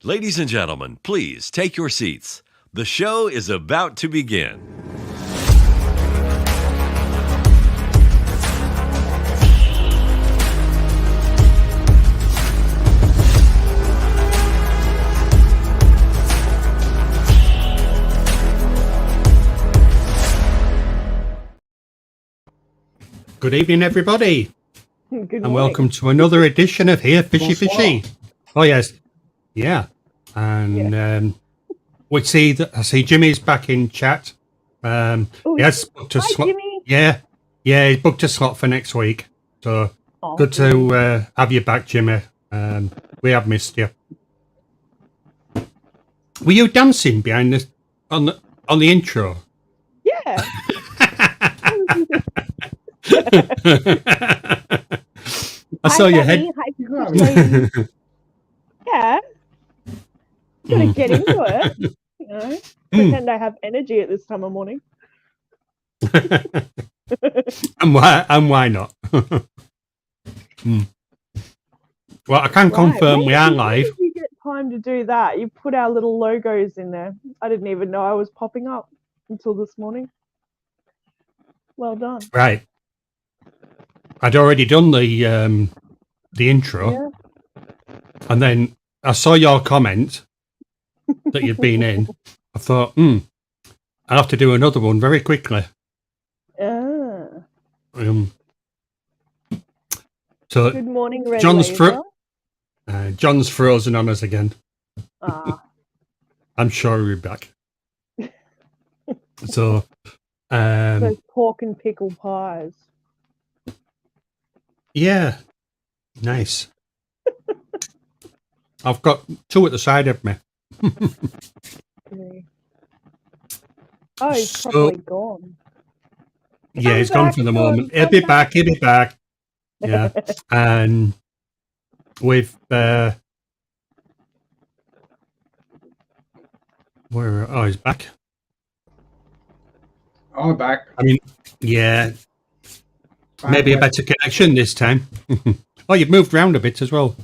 Ladies and gentlemen, please take your seats. The show is about to begin. Good evening, everybody. Good and welcome to another edition of Here Fishy Fishy. Oh yes, yeah, and we see that I see Jimmy's back in chat. He has booked a slot. Jimmy. Yeah, he's booked a slot for next week. So good to have you back, Jimmy. We have missed you. Were you dancing behind the on the intro? Yeah. I saw your head. Yeah. Gonna get into it. You know, pretend I have energy at this time of morning. and why not? Well, I can confirm we are live. When did you get time to do that? You put our little logos in there. I didn't even know I was popping up until this morning. Well done. Right. I'd already done the intro, Yeah. and then I saw your comment that you've been in. I thought, I'll have to do another one very quickly. So good morning, Red John's Laser. John's frozen on us again. I'm sure he'll be back. So those pork and pickle pies. Yeah, nice. I've got two at the side of me. Oh, he's probably gone. Yeah, he's gone for the moment. He'll be back. He'll be back. Yeah, and with where? Oh, he's back. I'm back. I mean, yeah. Maybe a better connection this time. Oh, you've moved around a bit as well.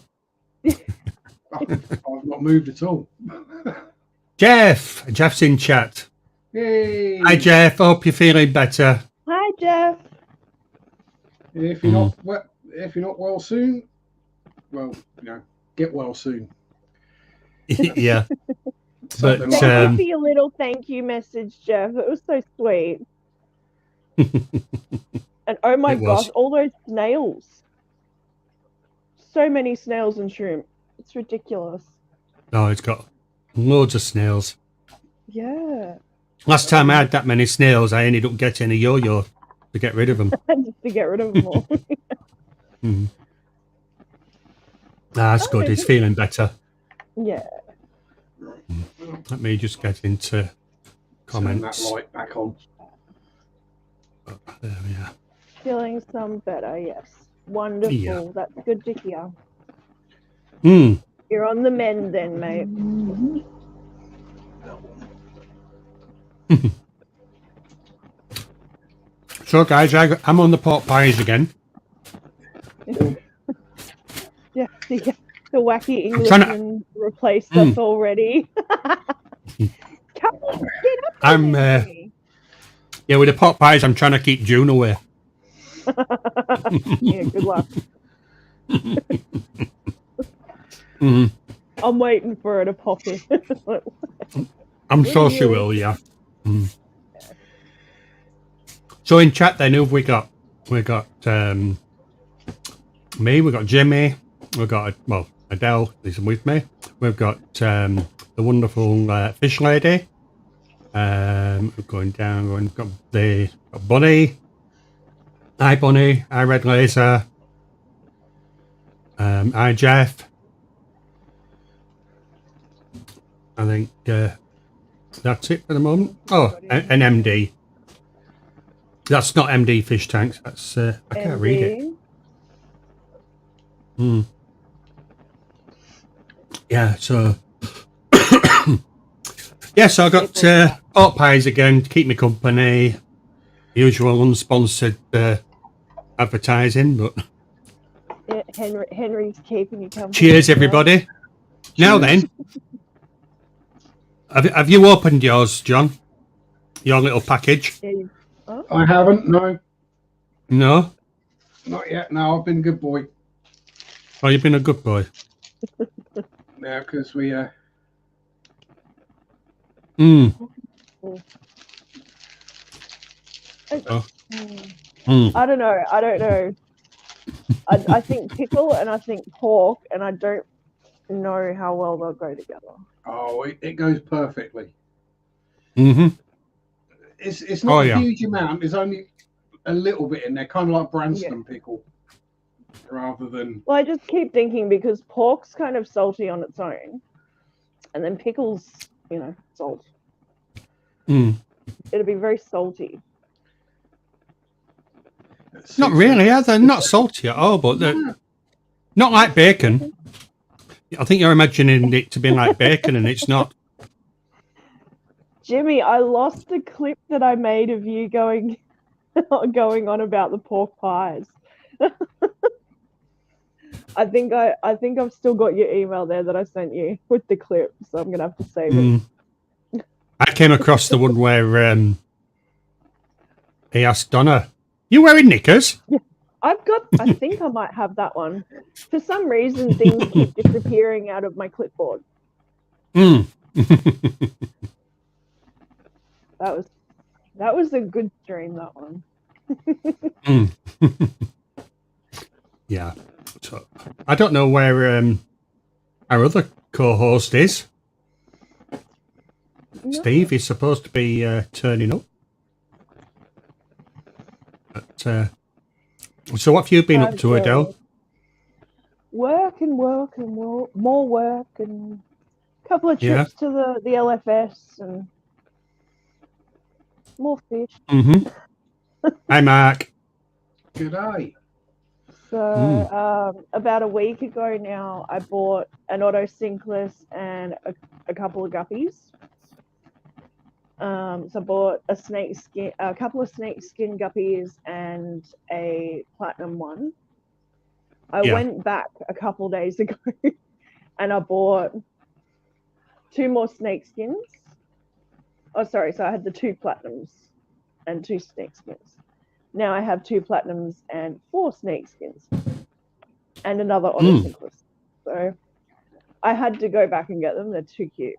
I've not moved at all. Jeff's in chat. Yay! Hi, Jeff. Hope you're feeling better. Hi, Jeff. If you're not well soon, well, get well soon. Yeah. But Thank you for your little thank you message, Jeff. It was so sweet. And oh my gosh, all those snails. So many snails and shrimp. It's ridiculous. Oh, it's got loads of snails. Yeah. Last time I had that many snails, I ended up getting a yo-yo to get rid of them. Just to get rid of them all. That's good. He's feeling better. Yeah. Let me just get into comments. Turn that light back on. Oh, there we are. Feeling some better, yes. Wonderful. Yeah. That's good to hear. Mm. You're on the mend then, mate. So, guys, I'm on the pork pies again. Yeah, the wacky Englishman replaced us already. Come on, get up. I'm yeah, with the pot pies, I'm trying to keep June away. Yeah, good luck. I'm waiting for her to pop in. I'm sure she will, yeah. So in chat then, who have we got? We got me, we got Jimmy, we got Adele is with me. We've got the wonderful fish lady. Going down, we've got Bunny. Hi Bunny, hi Red Laser. Hi Jeff. I think that's it for the moment. Oh, an MD. That's not MD Fish Tanks. That's I can't read it. Yeah, so so I got pork pies again to keep me company. Usual unsponsored advertising, but Henry's keeping you company. cheers everybody. Now then, Have you opened yours, John? Your little package? Yeah, oh, I haven't. No, No? not yet. No, I've been a good boy. Oh, you've been a good boy. Yeah, because we. Mm. oh. Oh. Mm. Mm. I don't know. I think pickle and I think pork, and I don't know how well they'll go together. Oh, it goes perfectly. Mm-hmm. It's not Oh, a yeah. huge amount. There's only a little bit in there, kind of like Branston pickle, rather than. Well, I just keep thinking because pork's kind of salty on its own, and then pickles, salt. Mm. It'll be very salty. Not really. Yeah, they're not salty at all, but they're not like bacon. I think you're imagining it to be like bacon, and it's not. Jimmy, I lost the clip that I made of you going on about the pork pies. I think I've still got your email there that I sent you with the clip, so I'm gonna have to save it. I came across the one where he asked Donna, "You wearing knickers?" Yeah, I think I might have that one. For some reason, things keep disappearing out of my clipboard. Mm. That was a good stream, that one. Mm. Yeah. So, I don't know where our other co-host is. No. Steve is supposed to be turning up. But, so what have you been up to, Adele? Work and more work and a couple of trips to the LFS and more fish. Mm-hmm. Hi, Mark. G'day. So about a week ago now, I bought an auto sinkless and a couple of guppies. So I bought a couple of snake skin guppies and a platinum one. I went back a couple days ago and I bought 2 more snake skins. Oh, sorry. So I had the 2 platinums and 2 snake skins. Now I have 2 platinums and 4 snake skins and another auto sinkless. So I had to go back and get them. They're too cute.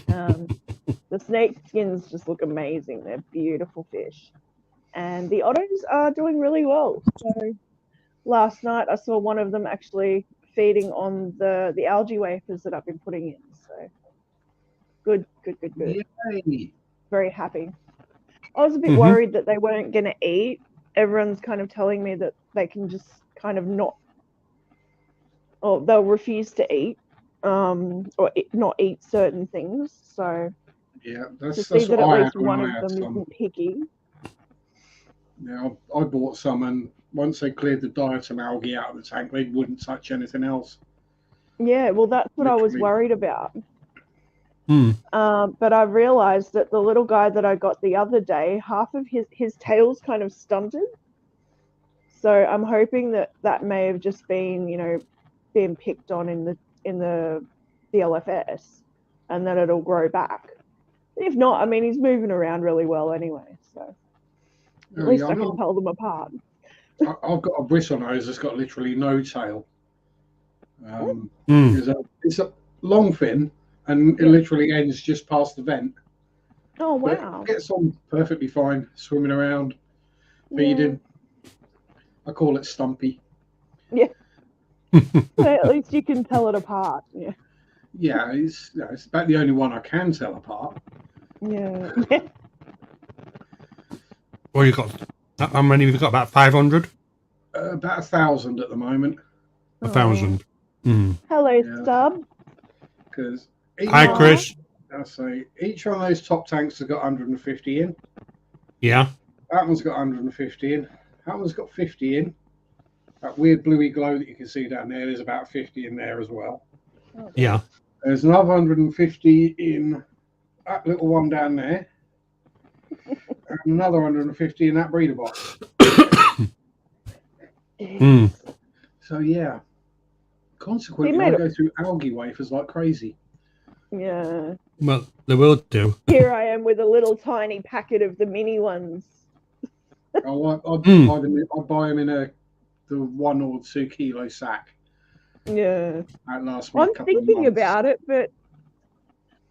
The snake skins just look amazing. They're beautiful fish. And the otters are doing really well. So last night I saw one of them actually feeding on the algae wafers that I've been putting in. So good. Yay. Very happy. I was a bit worried that they weren't going to eat. Everyone's kind of telling me that they can just kind of not, or they'll refuse to eat, or not eat certain things. So yeah, to that's see that what at I least had one when I of had them some. isn't picky. Yeah, I bought some, and once they cleared the diatom algae out of the tank, they wouldn't touch anything else. Yeah, well, that's what I was Literally. worried about. But I realized that the little guy that I got the other day, half of his tail's kind of stunted. So I'm hoping that may have just been, being picked on in the LFS, and that it'll grow back. If not, I mean, he's moving around really well anyway, so at least I can tell them apart. I've got a bristlenose that's got literally no tail. It's a long fin, and it literally ends just past the vent. Oh, wow. But it gets on perfectly fine, swimming around, feeding. Yeah. I call it Stumpy. Yeah. At least you can tell it apart. Yeah. Yeah, it's about the only one I can tell apart. Yeah. Well, you got how many have you got? About 500? About 1,000 at the moment. 1,000. Hello, Stub. Because hi, Chris. I say each one of those top tanks has got 150 in. Yeah. That one's got 150 in. That one's got 50 in. That weird bluey glow that you can see down there, there's about 50 in there as well. Yeah. There's another 150 in that little one down there. And another 150 in that breeder box. So yeah. Consequently, I go through algae wafers like crazy. Yeah. Well, they will do. Here I am with a little tiny packet of the mini ones. Oh, I buy them in the 1 or 2 kilo sack. Yeah. That lasts me a I'm couple of thinking months. about it, but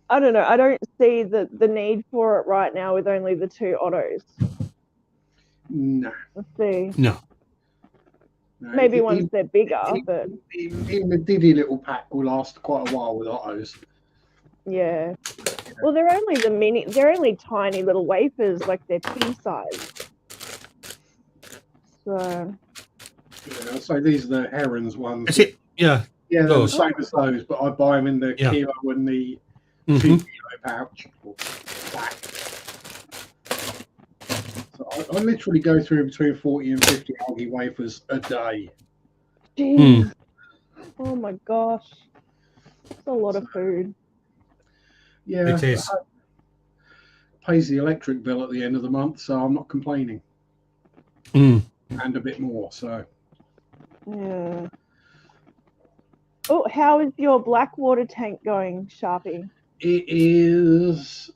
I don't know. I don't see the need for it right now with only the 2 Ottos. No. Let's see. No. Maybe once they're bigger, but even the Diddy little pack will last quite a while with Ottos. yeah. Well, they're only tiny little wafers, like they're pea size. So. Yeah, so these are the Herons ones. Is it? Yeah. Yeah, they're those. the same as those, but I buy them in the kilo and the 2 kilo pouch or pack. So I literally go through between 40 and 50 algae wafers a day. Jeez. Oh my gosh. That's a lot of food. Yeah, It is. Pays the electric bill at the end of the month, so I'm not complaining. Mm. And a bit more, so. Yeah. Oh, how is your black water tank going, Sharpie? It is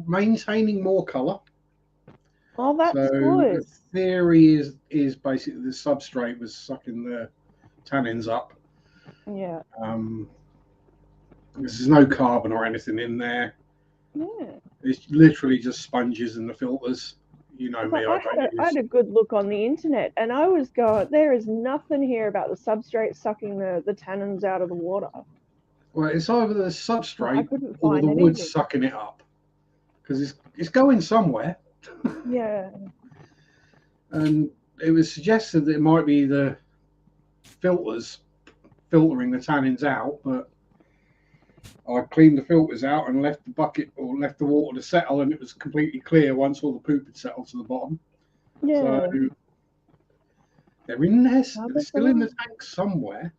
maintaining more colour. Oh, that's so good. The theory is basically the substrate was sucking the tannins up. Yeah. There's no carbon or anything in there. Yeah. It's literally just sponges and the filters. You know me, I had a good look on the internet, and I was going, there is nothing here about the substrate sucking the tannins out of the water. Well, it's either the substrate or the anything. wood sucking it up, because it's going somewhere. Yeah. And it was suggested that it might be the filters filtering the tannins out, but I cleaned the filters out and left the bucket or left the water to settle, and it was completely clear once all the poop had settled to the bottom. Yeah. So they're in there, they're still in the tank somewhere.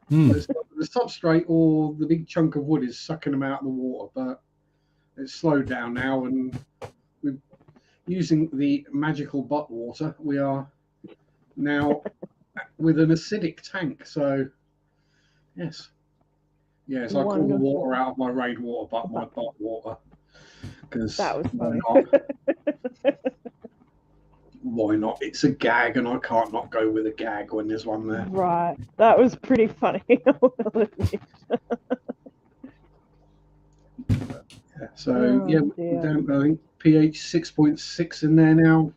The substrate or the big chunk of wood is sucking them out of the water, but it's slowed down now, and we're using the magical butt water. We are now with an acidic tank, so yes. Yes, I call the water out of my rainwater but my butt water. Because that was funny. Why not? It's a gag, and I can't not go with a gag when there's one there. Right. That was pretty funny. So yeah, down, I think pH 6.6 in there now.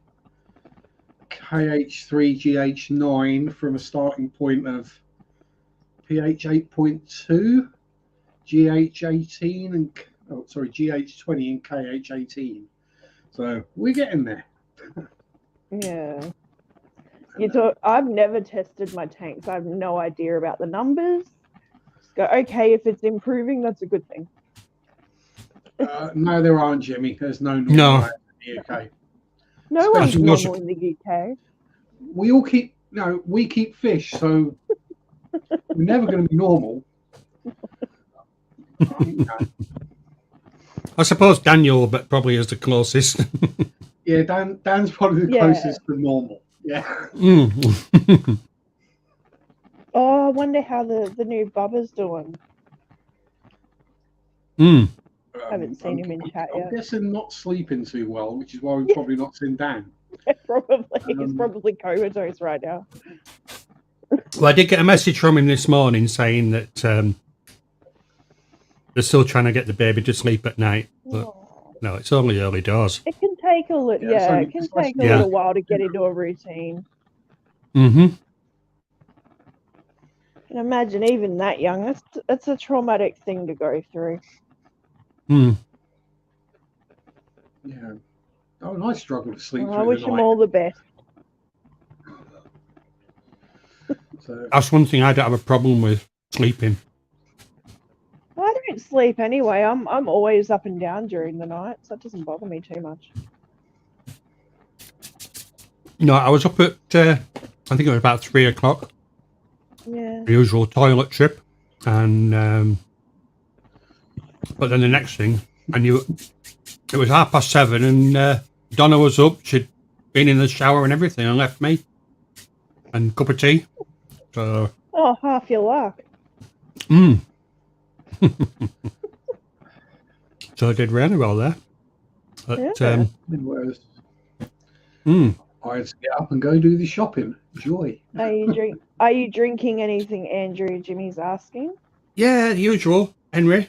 KH3, GH9 from a starting point of pH 8.2. GH18 and GH20 and KH18. So we're getting there. Yeah. I've never tested my tanks. I have no idea about the numbers. Just go, okay, if it's improving, that's a good thing. No, there aren't, Jimmy. There's no normal in the UK. No one's normal in the UK. We keep fish, so we're never going to be normal. I suppose Daniel, but probably is the closest. Yeah, Dan's probably the closest to normal. Yeah. Oh, I wonder how the new Bubba's doing. I haven't seen him in chat yet. I'm guessing not sleeping too well, which is why we've probably not seen Dan. Probably. He's probably comatose right now. Well, I did get a message from him this morning saying that they're still trying to get the baby to sleep at night. But no, it's only early doors. It can take a little, it can take a little while to get into a routine. Mm-hmm. And imagine even that young, it's a traumatic thing to go through. Yeah. Oh, and I struggle to sleep through I wish him all the best. So, that's one thing I don't have a problem with, sleeping. I don't sleep anyway. I'm always up and down during the night, so it doesn't bother me too much. No, I was up at, I think it was about 3 o'clock. Yeah. The usual toilet trip. And, but then the next thing, I knew it was 7:30 and Donna was up. She'd been in the shower and everything and left me. And cup of tea. So. Oh, half your luck. So I did really well there. But, Yeah. Whereas I had to get up and go do the shopping. Joy. Are you drinking anything, Andrew? Jimmy's asking. Yeah, the usual, Henry.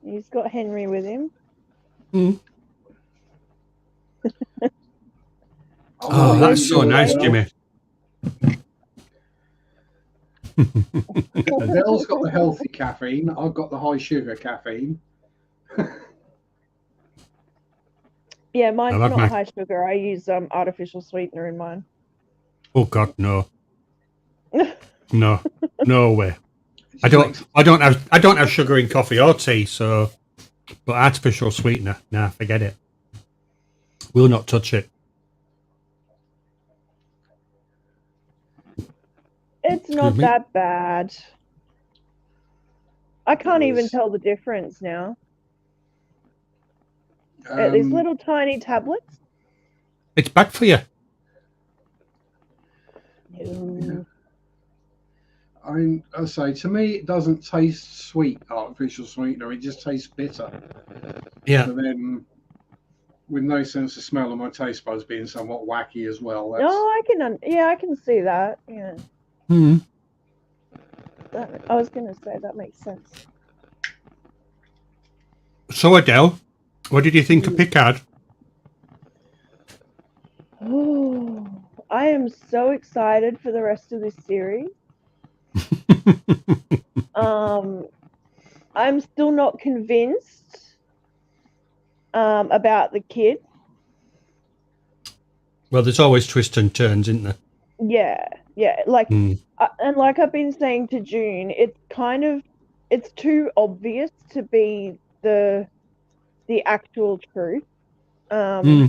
He's got Henry with him. Oh, that's so nice, Jimmy. Adele's got the healthy caffeine. I've got the high sugar caffeine. Yeah, mine's not high sugar. I use artificial sweetener in mine. Oh God, no. No way. I don't have sugar in coffee or tea, so but artificial sweetener, nah, forget it. Will not touch it. It's not that bad. I can't even tell the difference now. These little tiny tablets. It's bad for you. No. I say, to me, it doesn't taste sweet, artificial sweetener. It just tastes bitter. Yeah. But then, with no sense of smell and my taste buds being somewhat wacky as well. No, I can see that. Yeah. I was going to say that makes sense. So Adele, what did you think of Picard? Oh, I am so excited for the rest of this series. I'm still not convinced about the kid. Well, there's always twists and turns, isn't there? Yeah. Like, and like I've been saying to June, it's too obvious to be the actual truth. So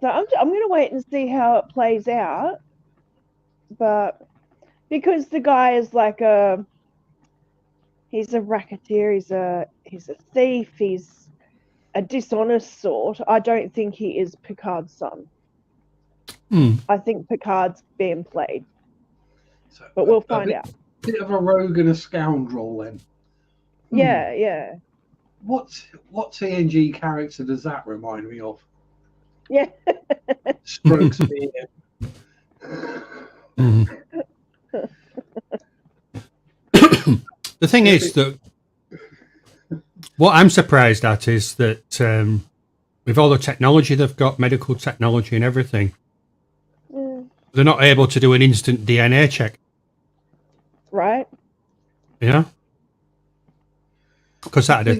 I'm going to wait and see how it plays out. But because the guy is like he's a racketeer, he's a thief, he's a dishonest sort. I don't think he is Picard's son. I think Picard's being played. But we'll find out. Bit of a rogue and a scoundrel then. Yeah. What TNG character does that remind me of? Yeah. Strokes beer. The thing is that what I'm surprised at is that with all the technology they've got, medical technology and everything, they're not able to do an instant DNA check. Right. Yeah. Because that would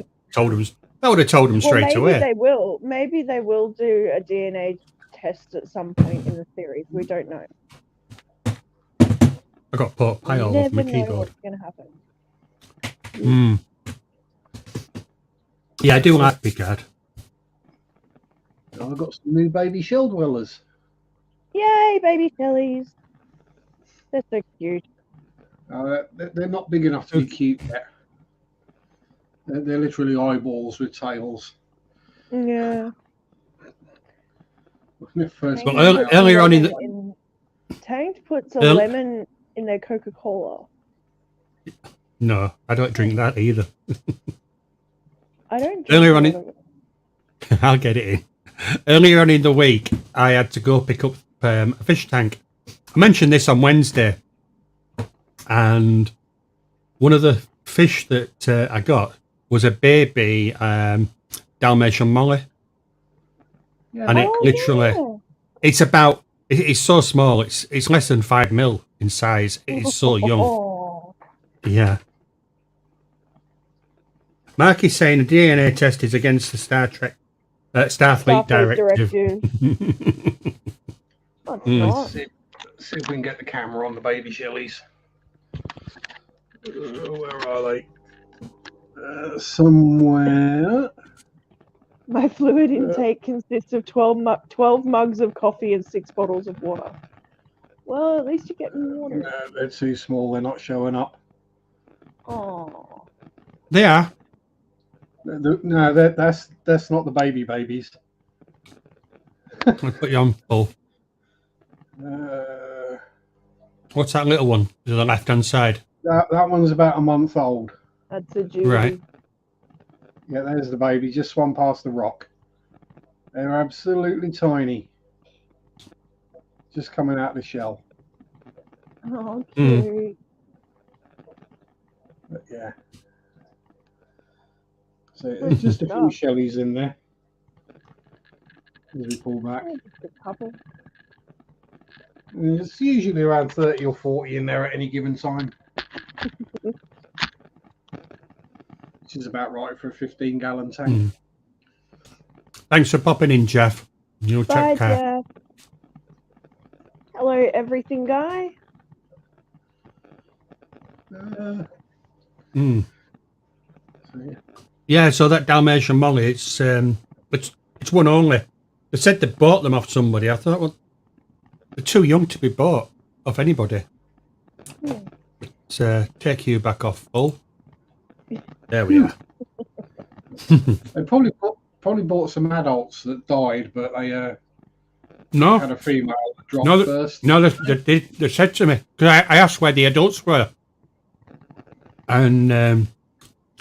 have told them straight away. Maybe they will do a DNA test at some point in the series. We don't know. I got pork pie all over my keyboard. What's going to happen. Yeah, I do like Picard. I've got some new baby shell dwellers. Yay, baby shellies. They're so cute. They're not big enough to be cute yet. They're literally eyeballs with tails. Yeah. Earlier on in the... Tank puts a lemon in their Coca-Cola. No, I don't drink that either. I don't drink earlier on in... I'll get it in. Earlier on in the week, I had to go pick up a fish tank. I mentioned this on Wednesday. And one of the fish that I got was a baby Dalmatian Molly. Yeah. And it literally... It's so small. It's less than 5 mil in size. It is so young. Yeah. Mark is saying a DNA test is against the Starfleet directive. See if we can get the camera on the baby shellies. Where are they? Somewhere. My fluid intake consists of 12 mugs of coffee and 6 bottles of water. Well, at least you're getting water. No, they're too small. They're not showing up. Oh. They are. No, that's not the babies. I'll put you on full. What's that little one to the left-hand side? That one's about a month old. That's a Judy. Right. Yeah, there's the baby. Just swum past the rock. They're absolutely tiny. Just coming out of the shell. Oh, cute. But yeah. So there's just a few shellies in there. As we pull back. Just a couple. And it's usually around 30 or 40 in there at any given time. Which is about right for a 15-gallon tank. Thanks for popping in, Jeff. You'll Bye, take care. Jeff. Hello, everything guy. So, yeah. Yeah, so that Dalmatian Molly, it's one only. They said they bought them off somebody. I thought, well, they're too young to be bought off anybody. But take you back off full. There we are. They probably bought some adults that died, but they had a female that dropped first. No, they said to me, because I asked where the adults were. And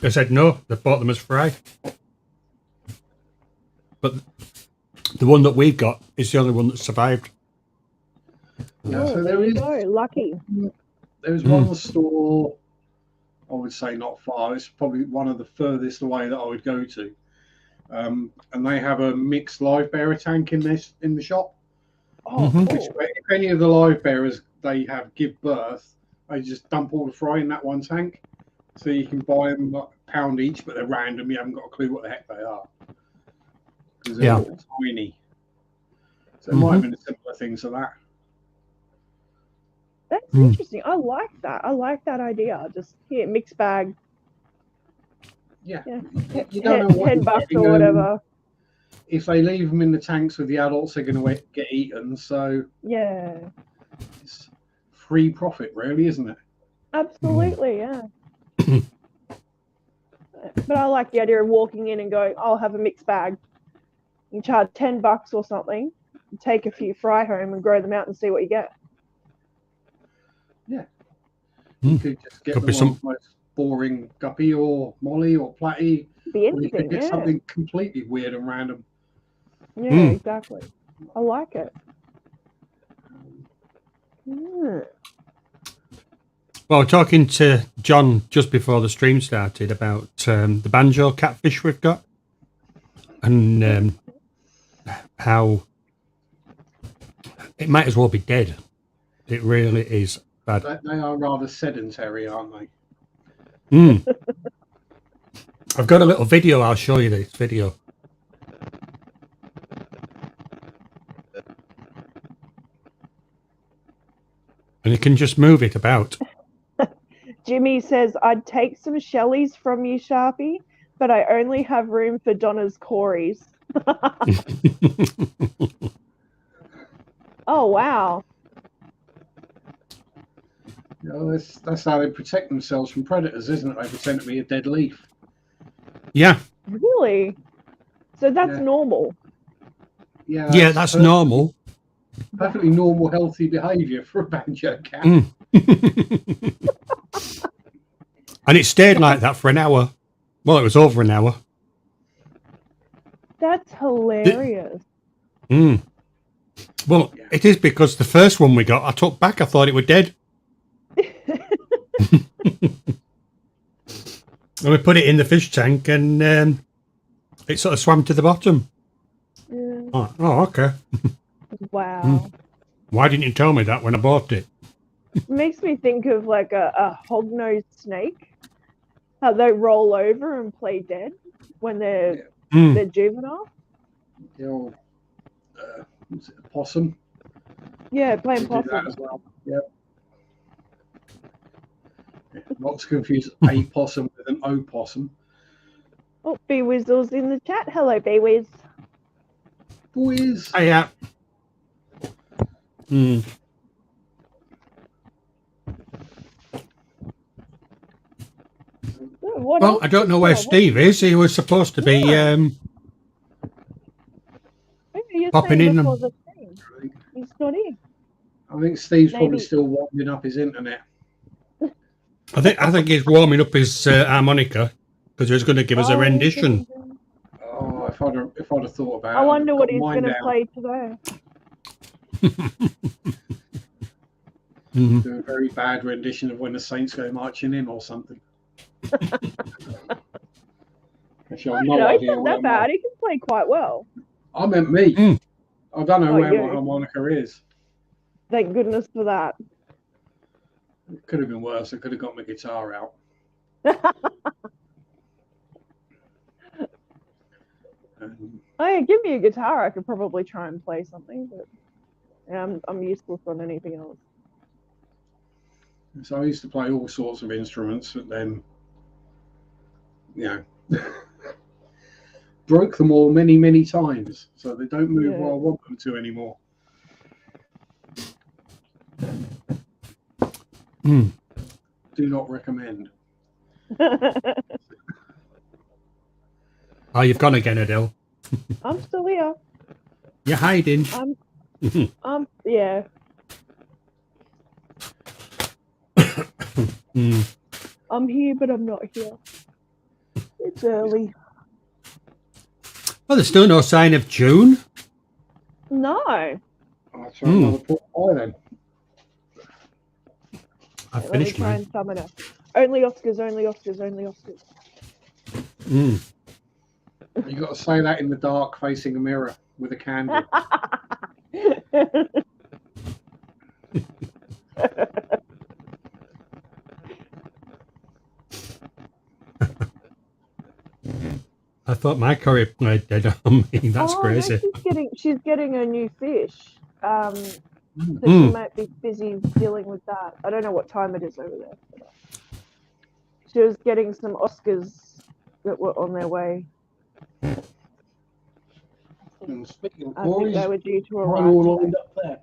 they said no, they bought them as fry. But the one that we've got is the only one that survived. Yeah, so there is lucky. There's one store, I would say not far. It's probably one of the furthest away that I would go to. And they have a mixed live bearer tank in the shop. Oh, cool. Which, if any of the live bearers they have give birth, they just dump all the fry in that one tank. So you can buy them like a pound each, but they're random. You haven't got a clue what the heck they are. Because they're all tiny. So it might have been a similar thing to that. That's interesting. I like that. I like that idea. Just here, mixed bag. Yeah. You don't know what $10 or whatever. If they leave them in the tanks with the adults, they're going to get eaten. So yeah, it's free profit, really, isn't it? Absolutely, yeah. But I like the idea of walking in and going, I'll have a mixed bag. You charge $10 or something, take a few fry home and grow them out and see what you get. Yeah. You could just get the most boring guppy or molly or platy. Be anything, or you could get something completely weird and random. Yeah, exactly. I like it. Well, talking to John just before the stream started about the banjo catfish we've got and how it might as well be dead. It really is bad. They are rather sedentary, aren't they? I've got a little video. I'll show you this video. And you can just move it about. Jimmy says, I'd take some shellies from you, Sharpie, but I only have room for Donna's Corys. Oh, wow. You know, that's how they protect themselves from predators, isn't it? They pretend to be a dead leaf. Yeah. Really? So that's normal? Yeah, that's normal. Perfectly normal, healthy behaviour for a banjo cat. And it stayed like that for an hour. Well, it was over an hour. That's hilarious. Well, it is because the first one we got, I took back. I thought it were dead. And we put it in the fish tank and it sort of swam to the bottom. Yeah. Oh, okay. Wow. Why didn't you tell me that when I bought it? It makes me think of like a hog-nosed snake. How they roll over and play dead when they're juvenile. The old possum. Yeah, playing possum. That as well. Yep. Not to confuse a possum with an opossum. Oh, B-Wizzle's in the chat. Hello, B-Wiz. Boys. Yeah. Well, I don't know where Steve is. He was supposed to be popping in. He's not here. I think Steve's probably still winding up his internet. I think he's warming up his harmonica because he was going to give us a rendition. Oh, if I'd have thought about it. I wonder what he's going to play today. Do a very bad rendition of When the Saints Go Marching In or something. Actually, I've no idea. He's not that bad. He can play quite well. I meant me. I don't know where my harmonica is. Thank goodness for that. It could have been worse. I could have got my guitar out. Give me a guitar. I could probably try and play something, but I'm useless on anything else. So I used to play all sorts of instruments, but then, broke them all many, many times, so they don't move where I want them to anymore. Do not recommend. Oh, you've gone again, Adele. I'm still here. You're hiding. Yeah. I'm here, but I'm not here. It's early. Well, there's still no sign of June. No. I'll try another pot pie then. I finished mine. Summoner. Only Oscars, only Oscars, only Oscars. You got to say that in the dark, facing a mirror with a candle. I thought my curry played dead on me. That's crazy. No, she's getting a new fish. So she might be busy dealing with that. I don't know what time it is over there. She was getting some Oscars that were on their way. And speaking of I think they were due to arrive. all lined up there.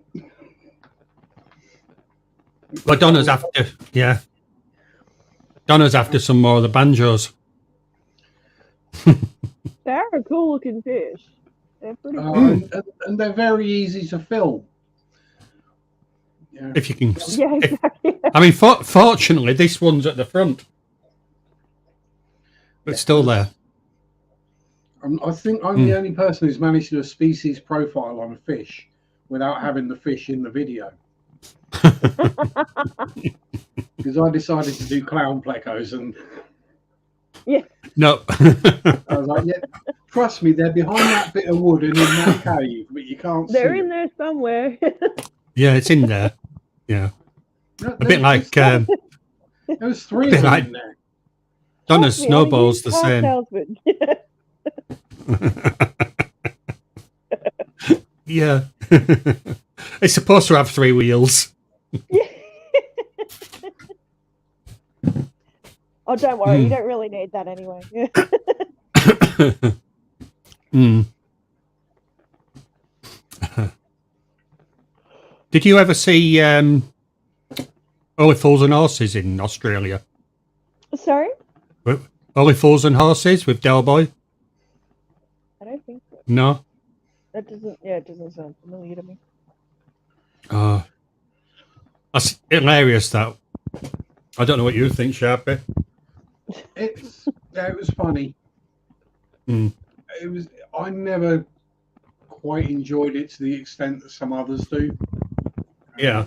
Well, Donna's after some more of the banjos. They're a cool looking fish. They're pretty cool. And they're very easy to film. Yeah. If you can. Yeah, exactly. I mean, fortunately, this one's at the front. But it's still there. I think I'm the only person who's managed to do a species profile on a fish without having the fish in the video. Because I decided to do clown plecos and no. I was like, trust me, they're behind that bit of wood and in that cave, but you can't They're see in there somewhere. Yeah, it's in there. Yeah. No, a bit like there was three of them in there. Donna's snowball's the same. Yeah. It's supposed to have 3 wheels. Oh, don't worry. You don't really need that anyway. Did you ever see Only Fools and Horses in Australia? Sorry? Only Fools and Horses with Del Boy? I don't think so. No? It doesn't sound familiar to me. That's hilarious, that. I don't know what you think, Sharpie. It was funny. I never quite enjoyed it to the extent that some others do. Yeah.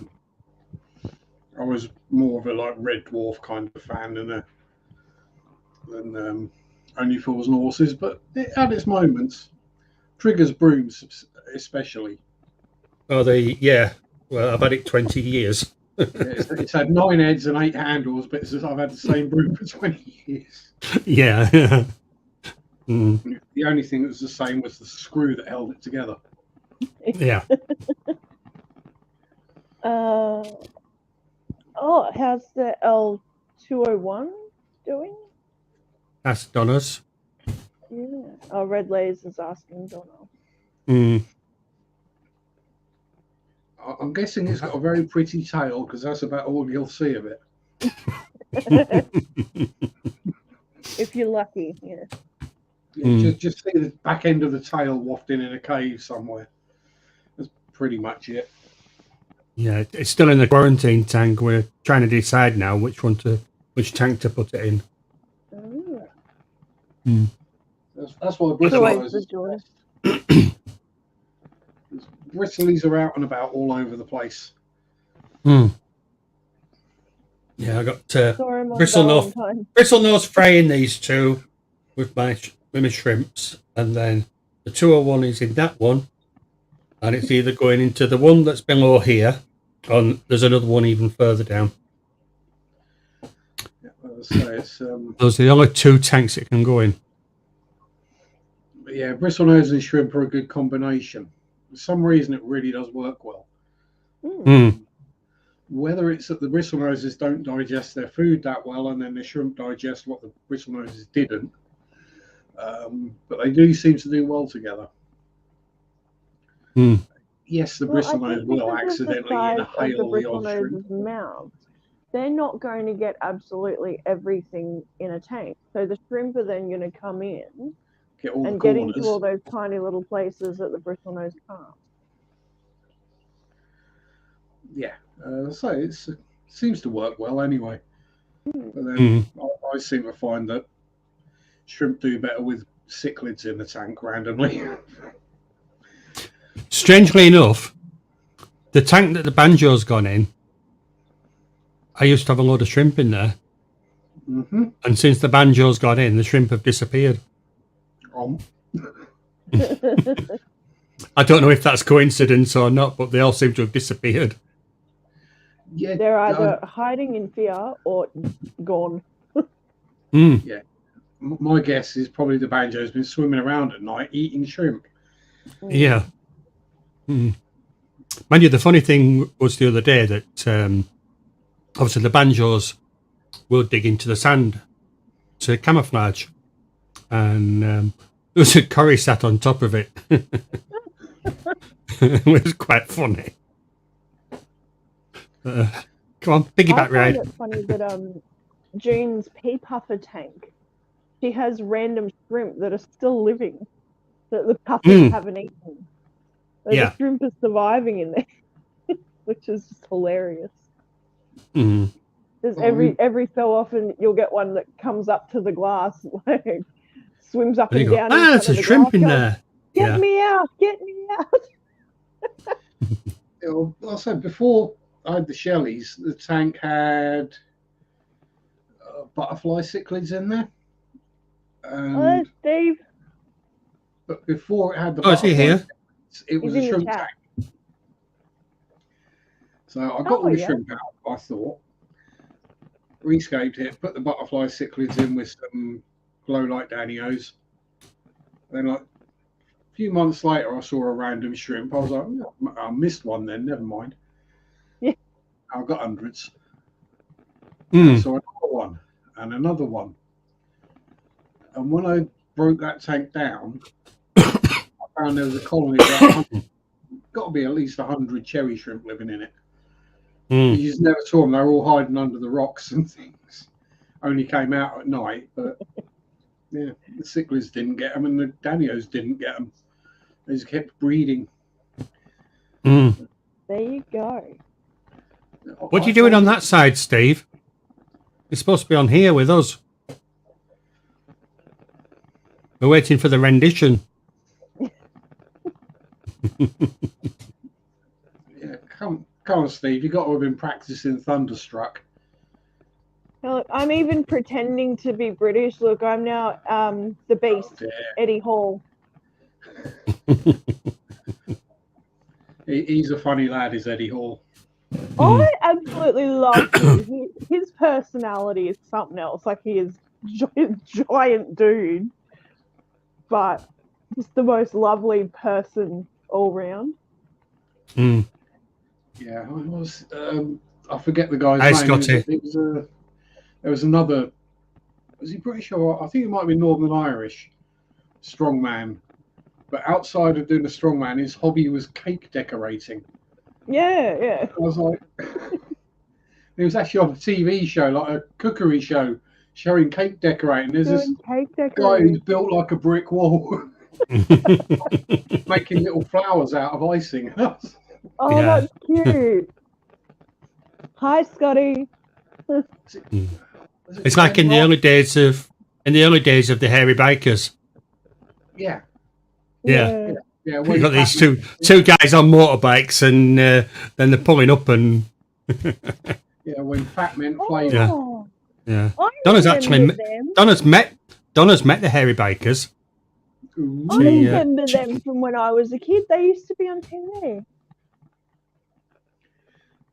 I was more of a Red Dwarf kind of fan than Only Fools and Horses, but it had its moments. Trigger's Brooms, especially. Well, I've had it 20 years. It's had 9 heads and 8 handles, but I've had the same broom for 20 years. Yeah. The only thing that was the same was the screw that held it together. Yeah. How's the L201 doing? That's Donna's. Yeah. Oh, Red Laser's asking Donna. I'm guessing it's got a very pretty tail because that's about all you'll see of it. If you're lucky, yeah. Just see the back end of the tail wafting in a cave somewhere. That's pretty much it. Yeah, it's still in the quarantine tank. We're trying to decide now which one to which tank to put it in. Oh. That's why It's always bristlenose the is joy. best. Bristlies are out and about all over the place. Yeah, I got Saw him on bristlenose Valentine's. fraying these two with my shrimps, and then the 201 is in that one, and it's either going into the one that's below here, or there's another one even further down. Yeah, so it's, those are the only two tanks it can go in. but yeah, bristlenose and shrimp are a good combination. For some reason, it really does work well. Whether it's that the bristlenoses don't digest their food that well, and then the shrimp digest what the bristlenoses didn't, but they do seem to do well together. Yes, the bristlenose will accidentally inhale the odd shrimp. Mouths, they're not going to get absolutely everything in a tank. So the shrimp are then going to come in and get into all those tiny little places that the bristlenose can't. Yeah, so it seems to work well anyway. But then I seem to find that shrimp do better with cichlids in the tank randomly. Strangely enough, the tank that the banjo's gone in, I used to have a load of shrimp in there. And since the banjo's got in, the shrimp have disappeared. I don't know if that's coincidence or not, but they all seem to have disappeared. Yeah, they're either hiding in fear or gone. Yeah, my guess is probably the banjo's been swimming around at night eating shrimp. Yeah. Mind you, the funny thing was the other day that obviously the banjos will dig into the sand to camouflage, and there was a curry sat on top of it. It was quite funny. Come on, piggyback ride. It's funny that June's pea puffer tank, she has random shrimp that are still living that the puffers haven't eaten. So the shrimp is surviving in there, which is just hilarious. There's every so often you'll get one that comes up to the glass, like swims up and down. There's a shrimp in there. Get me out! Get me out! Like I said before, I had the Shelleys. The tank had butterfly cichlids in there. Hello, Steve. But before it had the is he here? It was a shrimp tank. So I got all the shrimp out, I thought. Rescaped it, put the butterfly cichlids in with some glow light Danios. Then like a few months later, I saw a random shrimp. I was like, I missed one then, never mind. Yeah. I've got hundreds. So another one and another one. And when I broke that tank down, I found there was a colony of got to be at least 100 cherry shrimp living in it. You just never saw them. They were all hiding under the rocks and things. Only came out at night, but yeah, the cichlids didn't get them and the Danios didn't get them. They just kept breeding. There you go. What are you doing on that side, Steve? You're supposed to be on here with us. We're waiting for the rendition. Yeah, come on, Steve. You got to have been practicing Thunderstruck. Look, I'm even pretending to be British. Look, I'm now the Beast, Eddie Hall. He's a funny lad, is Eddie Hall. I absolutely love him. His personality is something else. Like, he is giant dude, but just the most lovely person all round. Yeah, it was. I forget the guy's name. There was another. Was he British or I think he might be Northern Irish strongman. But outside of doing the strongman, his hobby was cake decorating. Yeah. I was like, it was actually on a TV show, like a cookery show, showing cake decorating. There's this guy who's built like a brick wall, making little flowers out of icing. Oh, that's cute. Hi, Scotty. It's like in the early days of the hairy bikers. Yeah. Yeah. Yeah. You got these two guys on motorbikes, and then they're pulling up, and yeah, when Fat meant flavour. Yeah. I Donna's remember actually them. Donna's met the hairy bikers. I remember them from when I was a kid. They used to be on TV.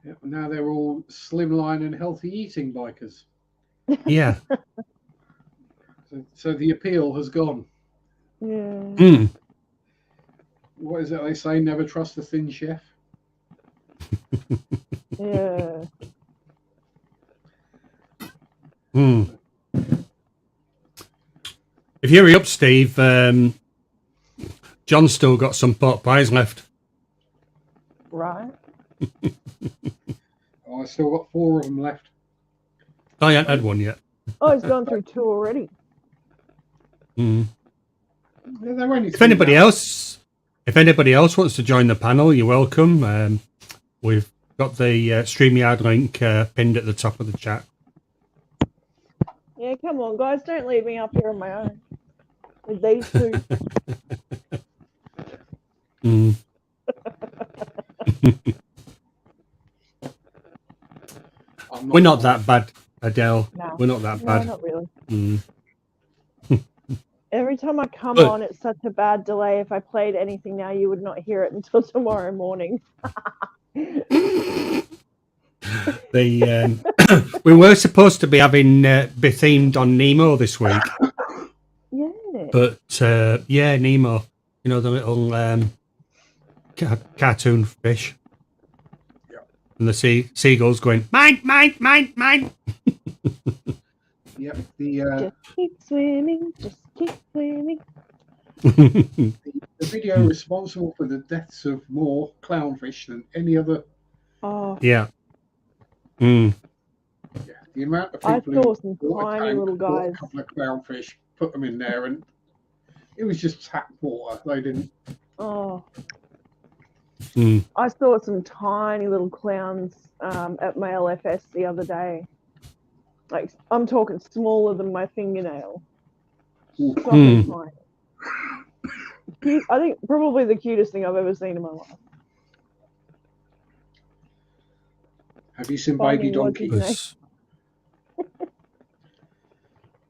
Yeah, now they're all slimline and healthy eating bikers. Yeah. So the appeal has gone. Yeah. What is it they say? Never trust a thin chef. Yeah. If you hurry up, Steve, John's still got some pork pies left. Right. I still got 4 of them left. I haven't had one yet. Oh, he's gone through 2 already. Yeah, they're only If anybody else wants to join the panel, you're welcome. We've got the StreamYard link pinned at the top of the chat. Yeah, come on, guys. Don't leave me up here on my own with these 2. We're not that bad, Adele. No. We're not that bad. No, not really. Every time I come on, it's such a bad delay. If I played anything now, you would not hear it until tomorrow morning. We were supposed to be having be themed on Nemo this week. Yeah. But Nemo, you know, the little cartoon fish. Yeah. And the seagulls going, mine, mine, mine, mine. Yep. Just keep swimming. Just keep swimming. The video responsible for the deaths of more clownfish than any other. Oh. Yeah. Yeah. The amount of people I saw some tiny little guys. A couple of clownfish, put them in there, and it was just tap water. They didn't. Oh. I saw some tiny little clowns at my LFS the other day. Like, I'm talking smaller than my fingernail. So tiny. I think probably the cutest thing I've ever seen in my life. Have you seen baby donkeys?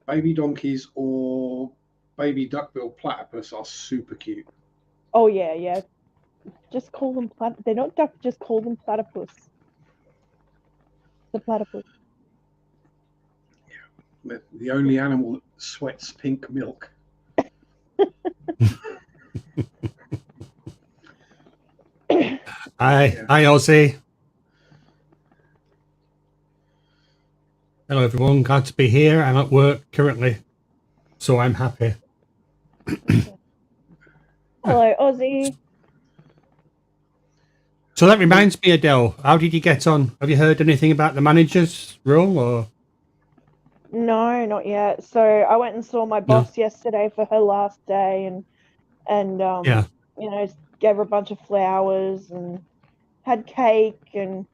Baby donkeys or baby duckbill platypus are super cute. Oh yeah. Just call them they're not duck. Just call them platypus. The platypus. Yeah, the only animal that sweats pink milk. Hi, Ozzy. Hello, everyone. Glad to be here. I'm at work currently, so I'm happy. Hello, Ozzy. So that reminds me, Adele, how did you get on? Have you heard anything about the manager's role? Or No, not yet. So I went and saw my boss yesterday for her last day, and you know, gave her a bunch of flowers and had cake, and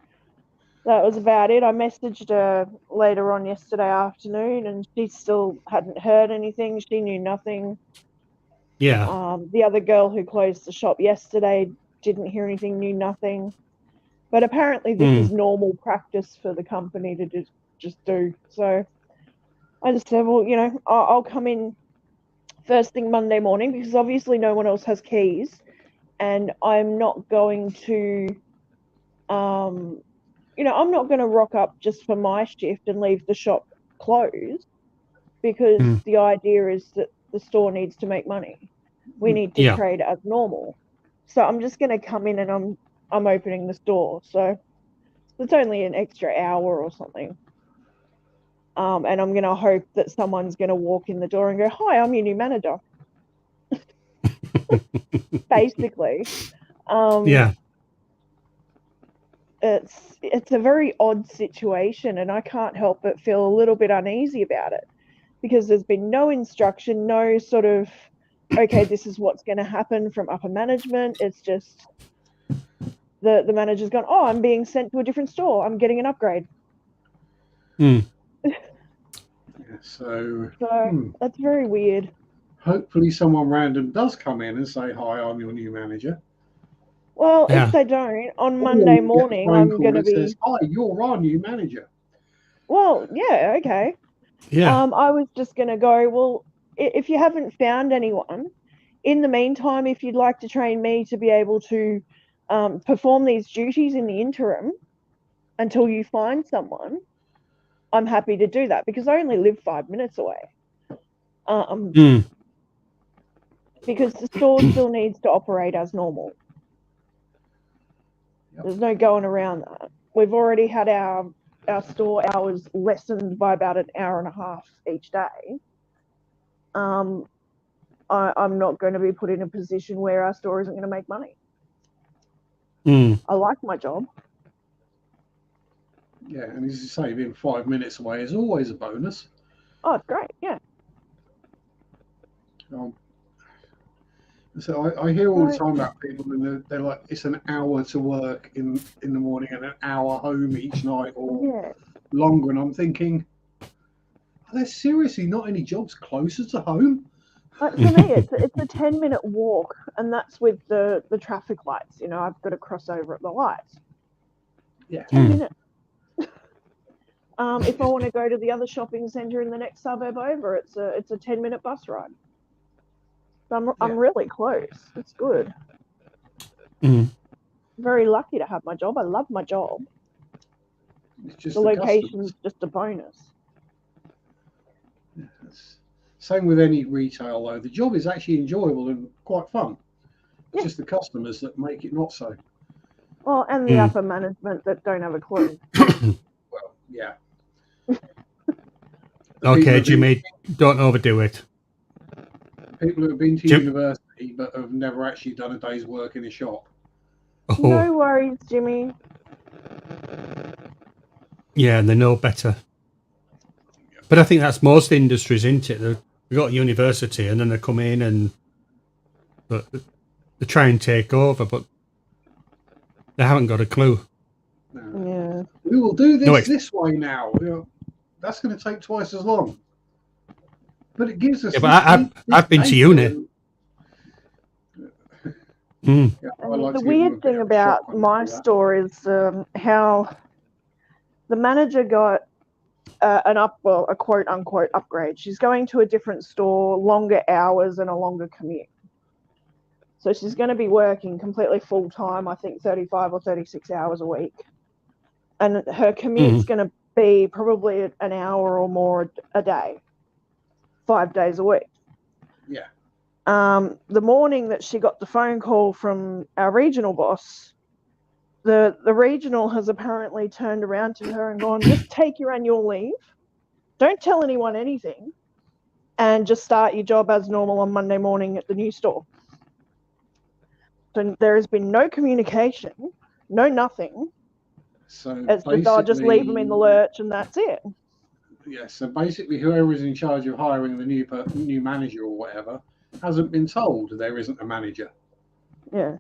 that was about it. I messaged her later on yesterday afternoon, and she still hadn't heard anything. She knew nothing. Yeah. The other girl who closed the shop yesterday didn't hear anything, knew nothing. But apparently this is normal practice for the company to just do. So I just said, well, you know, I'll come in first thing Monday morning, because obviously no one else has keys, and I'm not going to, you know, I'm not going to rock up just for my shift and leave the shop closed, because the idea is that the store needs to make money. We need to trade as normal. So I'm just going to come in and I'm opening the store. So it's only an extra hour or something. And I'm going to hope that someone's going to walk in the door and go, "Hi, I'm your new manager." Basically. It's a very odd situation, and I can't help but feel a little bit uneasy about it, because there's been no instruction, no sort of, okay, this is what's going to happen from upper management. It's just the manager's gone, "Oh, I'm being sent to a different store. I'm getting an upgrade." So that's very weird. Hopefully someone random does come in and say, "Hi, I'm your new manager." Well, if they don't, on Monday morning, I'm going to be. Says, "Hi, you're our new manager." Well, yeah, okay. Yeah. I was just going to go, well, if you haven't found anyone, in the meantime, if you'd like to train me to be able to perform these duties in the interim until you find someone, I'm happy to do that because I only live 5 minutes away. Because the store still needs to operate as normal. Yep. There's no going around that. We've already had our store hours lessened by about an hour and a half each day. I'm not going to be put in a position where our store isn't going to make money. I like my job. Yeah, and as you say, being 5 minutes away is always a bonus. Oh, it's great, yeah. So I hear all the time about people, and they're like, it's an hour to work in the morning and an hour home each night, or longer. And I'm thinking, are there seriously not any jobs closer to home? For me, it's a 10-minute walk, and that's with the traffic lights. You know, I've got to cross over at the lights. Yeah, 10 minutes. If I want to go to the other shopping centre in the next suburb over, it's a 10-minute bus ride. So I'm really close. It's good. Very lucky to have my job. I love my job. It's just the location's just a bonus. Yeah, same with any retail though. The job is actually enjoyable and quite fun. It's just the customers that make it not so. Well, and the upper management that don't have a clue. Well, yeah. Okay, Jimmy, don't overdo it. People who have been to university but have never actually done a day's work in a shop. Oh. No worries, Jimmy. Yeah, and they know better. But I think that's most industries, isn't it? They've got university and then they come in and they try and take over, but they haven't got a clue. No. Yeah. We will do this this way now. That's going to take twice as long. But it gives us. Yeah, but I've been to uni. The weird thing about my store is how the manager got a quote unquote upgrade. She's going to a different store, longer hours and a longer commute. So she's going to be working completely full time, I think 35 or 36 hours a week. And her commute's going to be probably an hour or more a day, 5 days a week. Yeah. The morning that she got the phone call from our regional boss, the regional has apparently turned around to her and gone, just take your annual leave, don't tell anyone anything, and just start your job as normal on Monday morning at the new store. So there has been no communication, no nothing. So it's just, I'll just leave them in the lurch and that's it. Yeah, so basically whoever is in charge of hiring the new manager or whatever hasn't been told there isn't a manager. Yeah.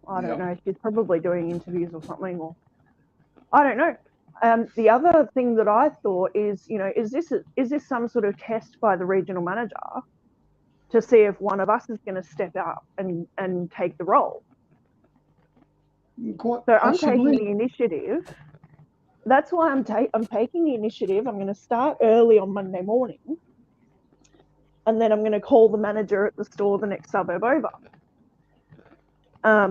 I don't know. She's probably doing interviews or something, or I don't know. The other thing that I thought is, is this some sort of test by the regional manager to see if one of us is going to step up and take the role? Quite so possibly. I'm taking the initiative. That's why I'm taking the initiative. I'm going to start early on Monday morning, and then I'm going to call the manager at the store the next suburb over,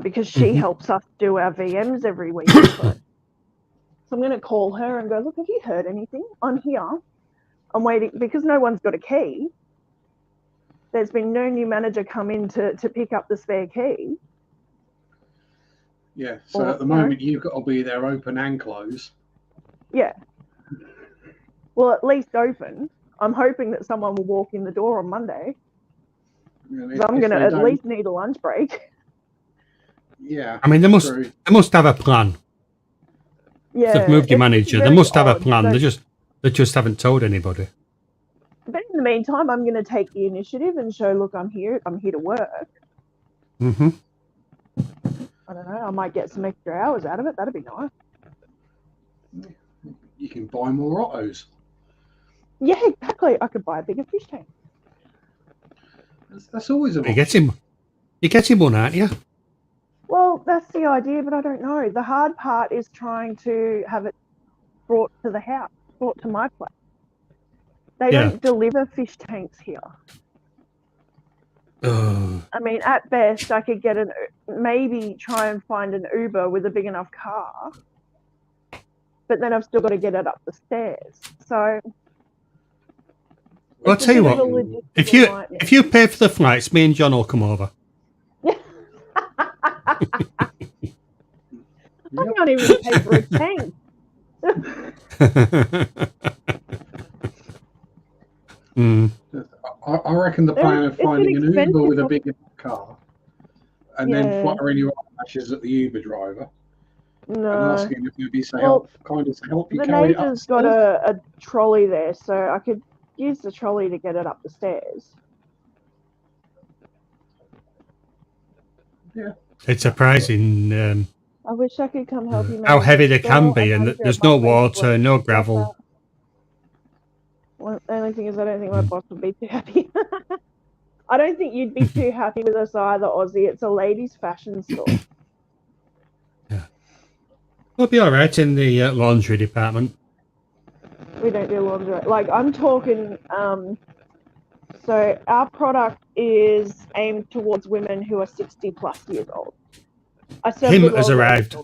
because she helps us do our VMs every week. So I'm going to call her and go, look, have you heard anything? I'm here. I'm waiting because no one's got a key. There's been no new manager come in to pick up the spare key. Yeah, so at the moment you've got to be there open and close. Yeah. Well, at least open. I'm hoping that someone will walk in the door on Monday. So I'm going to at least need a lunch break. Yeah. I mean, they must have a plan. Yeah. They've moved your manager. They must have a plan. They just haven't told anybody. But in the meantime, I'm going to take the initiative and show, look, I'm here to work. I don't know. I might get some extra hours out of it. That'd be nice. you can buy more Ottos. Yeah, exactly. I could buy a bigger fish tank. That's always a. You get him one, aren't you? Well, that's the idea, but I don't know. The hard part is trying to have it brought to the house, brought to my place. They don't deliver fish tanks here. I mean, at best, I could get maybe try and find an Uber with a big enough car, but then I've still got to get it up the stairs. So, I'll tell you what. If you pay for the flights, me and John will come over. I can't even pay for a tank. I reckon the plan of finding an Uber with a big enough car and then fluttering your eyelashes at the Uber driver and asking if you'd be so help you carry it up. The neighbour's got a trolley there, so I could use the trolley to get it up the stairs. Yeah. It's surprising I wish I could come help you. How heavy they can be, and there's no water, no gravel. Well, the only thing is, I don't think my boss would be too happy. I don't think you'd be too happy with us either, Aussie. It's a ladies' fashion store. Yeah. We'll be all right in the laundry department. We don't do laundry. Like, I'm talking... so our product is aimed towards women who are 60 plus years old. Him has arrived.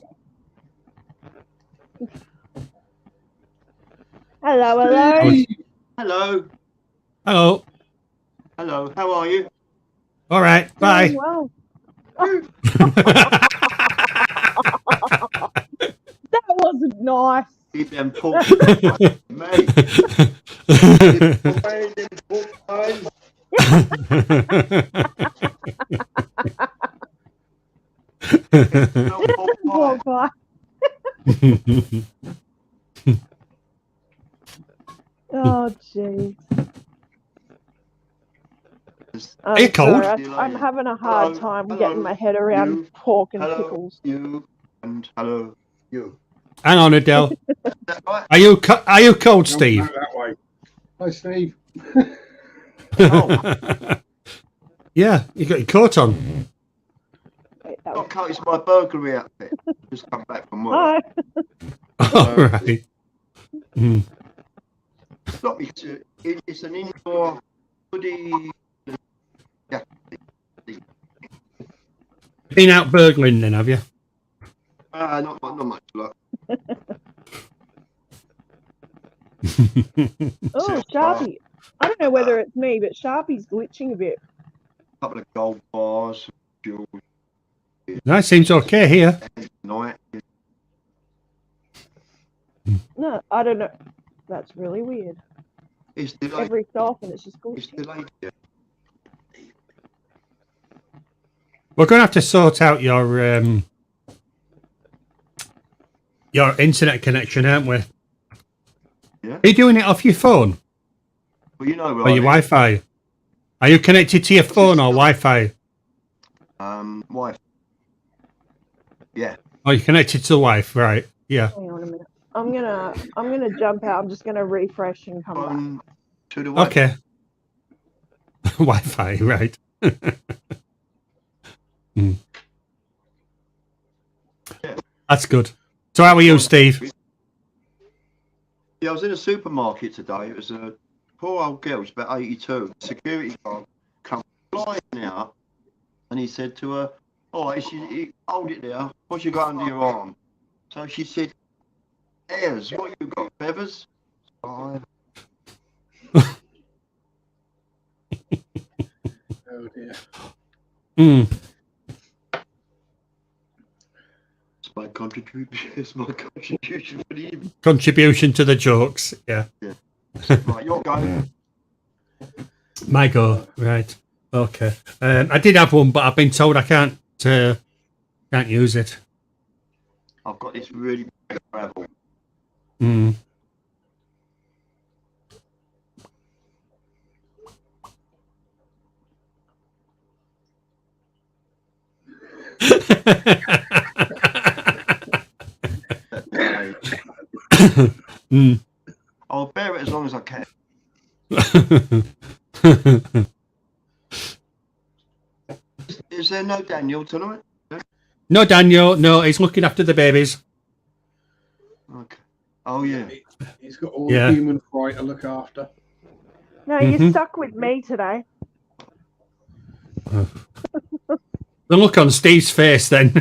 Hello, hello. Hello. Hello. Hello. How are you? All right. Bye. Well. That wasn't nice. Keep them pork mate. Oh, jeez. Are you cold? I'm having a hard time getting my head around pork and pickles. You and hello, you. Hang on, Adele. Are you cold, Steve? That way. Hi, Steve. Yeah, you got your coat on. Not coat, it's my burglary outfit. Just come back from work. All right. It's an indoor hoodie. Been out burgling then, have you? Not much luck. Oh, Sharpie. I don't know whether it's me, but Sharpie's glitching a bit. A couple of gold bars. Jewels. That seems okay here. Night. No, I don't know. That's really weird. It's delayed. Every so often it's just glitching. It's delayed. Yeah. We're going to have to sort out your internet connection, aren't we? Yeah. Are you doing it off your phone? Well, you know, or your Wi-Fi? Are you connected to your phone or Wi-Fi? Wi-Fi. Yeah. Oh, you're connected to the Wi-Fi, right? Yeah. Hang on a minute. I'm gonna jump out. I'm just gonna refresh and come back. To the Wi-Fi. Okay. Wi-Fi, right? Yeah. That's good. So how are you, Steve? Yeah, I was in a supermarket today. It was a poor old girl, she's about 82. Security guard come flying out, and he said to her, "Oh, he hold it there. What you got under your arm?" So she said, "Hairs. What you got? Feathers?" Oh dear. It's my contribution for the evening. Contribution to the jokes, yeah. Right, your go. My go, right. Okay. I did have one, but I've been told I can't use it. I've got this really big gravel. Mm. I'll bear it as long as I can. Is there no Daniel tonight? No, Daniel. No, he's looking after the babies. Okay. Oh, yeah. He's got all the human fry to look after. No, you're stuck with me today. The look on Steve's face then. No,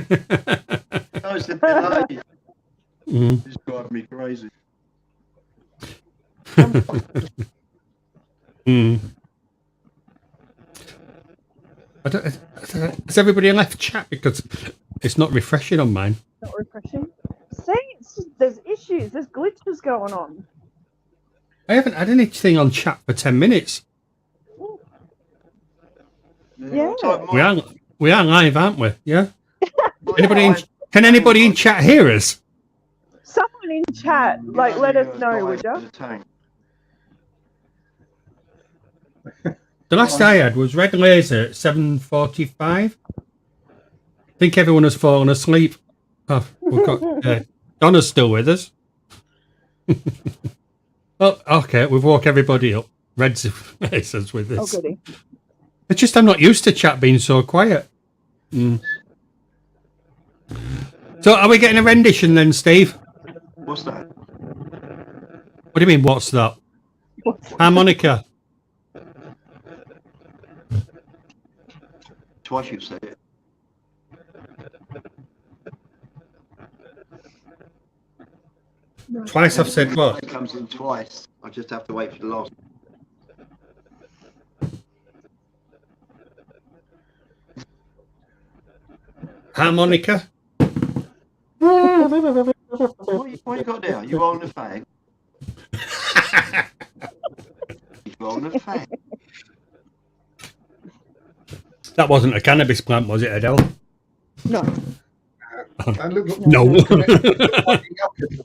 it's the delay. It's driving me crazy. Has everybody left chat? Because it's not refreshing on mine. Not refreshing. See, there's issues. There's glitches going on. I haven't had anything on chat for 10 minutes. Yeah. We are live, aren't we? Yeah. Can anybody in chat hear us? Someone in chat, let us know, would you? The last I had was red laser at 7:45. I think everyone has fallen asleep. Oh, we've got Donna's still with us. Oh, okay, we've woke everybody up. Red's with us. Oh, goody. It's just I'm not used to chat being so quiet. So are we getting a rendition then, Steve? What's that? What do you mean, what's that? Harmonica. Twice you've said it. Twice I've said what? It comes in twice. I just have to wait for the last. Harmonica. What you got there? You rolling a fag? You rolling a fag? That wasn't a cannabis plant, was it, Adele? No. No.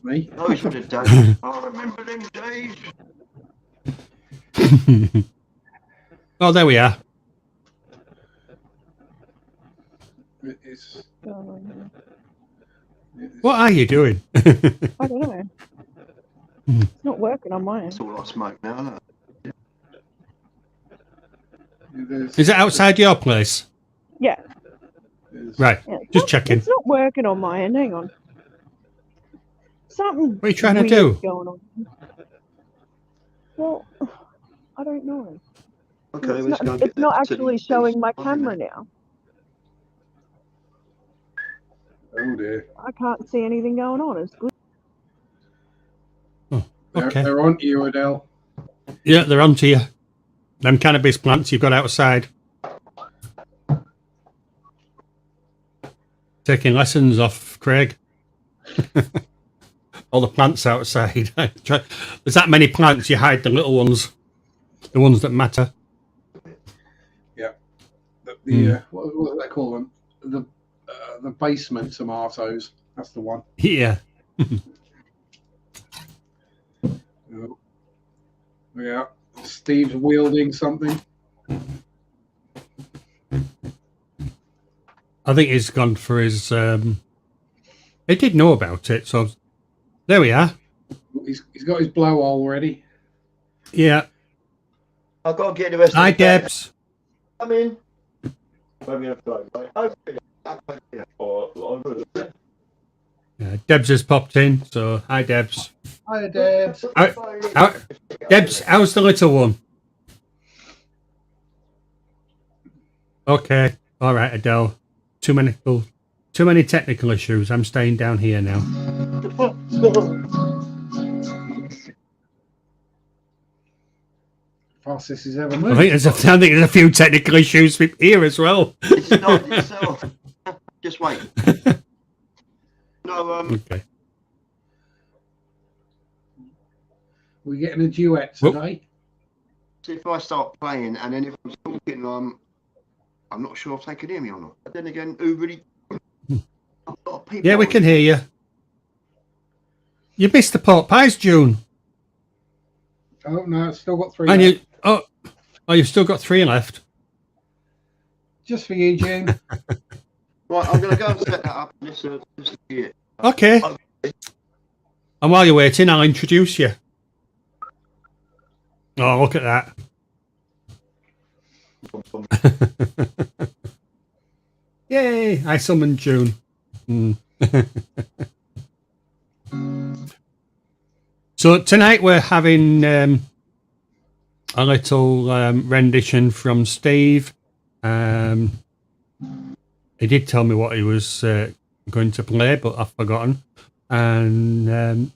Me. No, it's what it does. I remember them days. Oh, there we are. What are you doing? I don't know. It's not working on mine. That's all I smoke now, isn't it? Is it outside your place? Yeah. Right. Yeah, Just checking. It's not working on mine. Hang on. Something. What are you trying to do? Going on. Well, I don't know. Okay, it's not actually showing my camera now. Oh dear. I can't see anything going on. It's good. Oh, okay. They're on to you, Adele. Yeah, they're onto you. Them cannabis plants you've got outside. Taking lessons off Craig. All the plants outside. There's that many plants, you hide the little ones. The ones that matter. Yeah. What do they call them? The basement tomatoes. That's the one. Yeah. Yeah. Steve's wielding something. I think he's gone for his. He did know about it, so there we are. He's got his blowhole ready. Yeah. I've got to get the rest. Hi, Debs. Come in. Yeah, Debs has popped in, so hi, Debs. Hi, Debs. Debs, how's the little one? Okay, all right, Adele. Too many technical issues. I'm staying down here now. Fastest he's ever moved. I think there's a few technical issues here as well. It's not itself. Just wait. No, Okay. We're getting a duet today. See if I start playing and then if I'm talking, I'm not sure if they can hear me or not. But then again, who really? A lot of people. Yeah, we can hear you. You missed the pork pies, June. Oh no, it's still got 3 And left. you've still got 3 left. Just for you, June. Right, I'm going to go and set that up. This is it. Okay. And while you're waiting, I'll introduce you. Oh, look at that. Yay, I summoned June. So tonight we're having a little rendition from Steve. He did tell me what he was going to play, but I've forgotten. And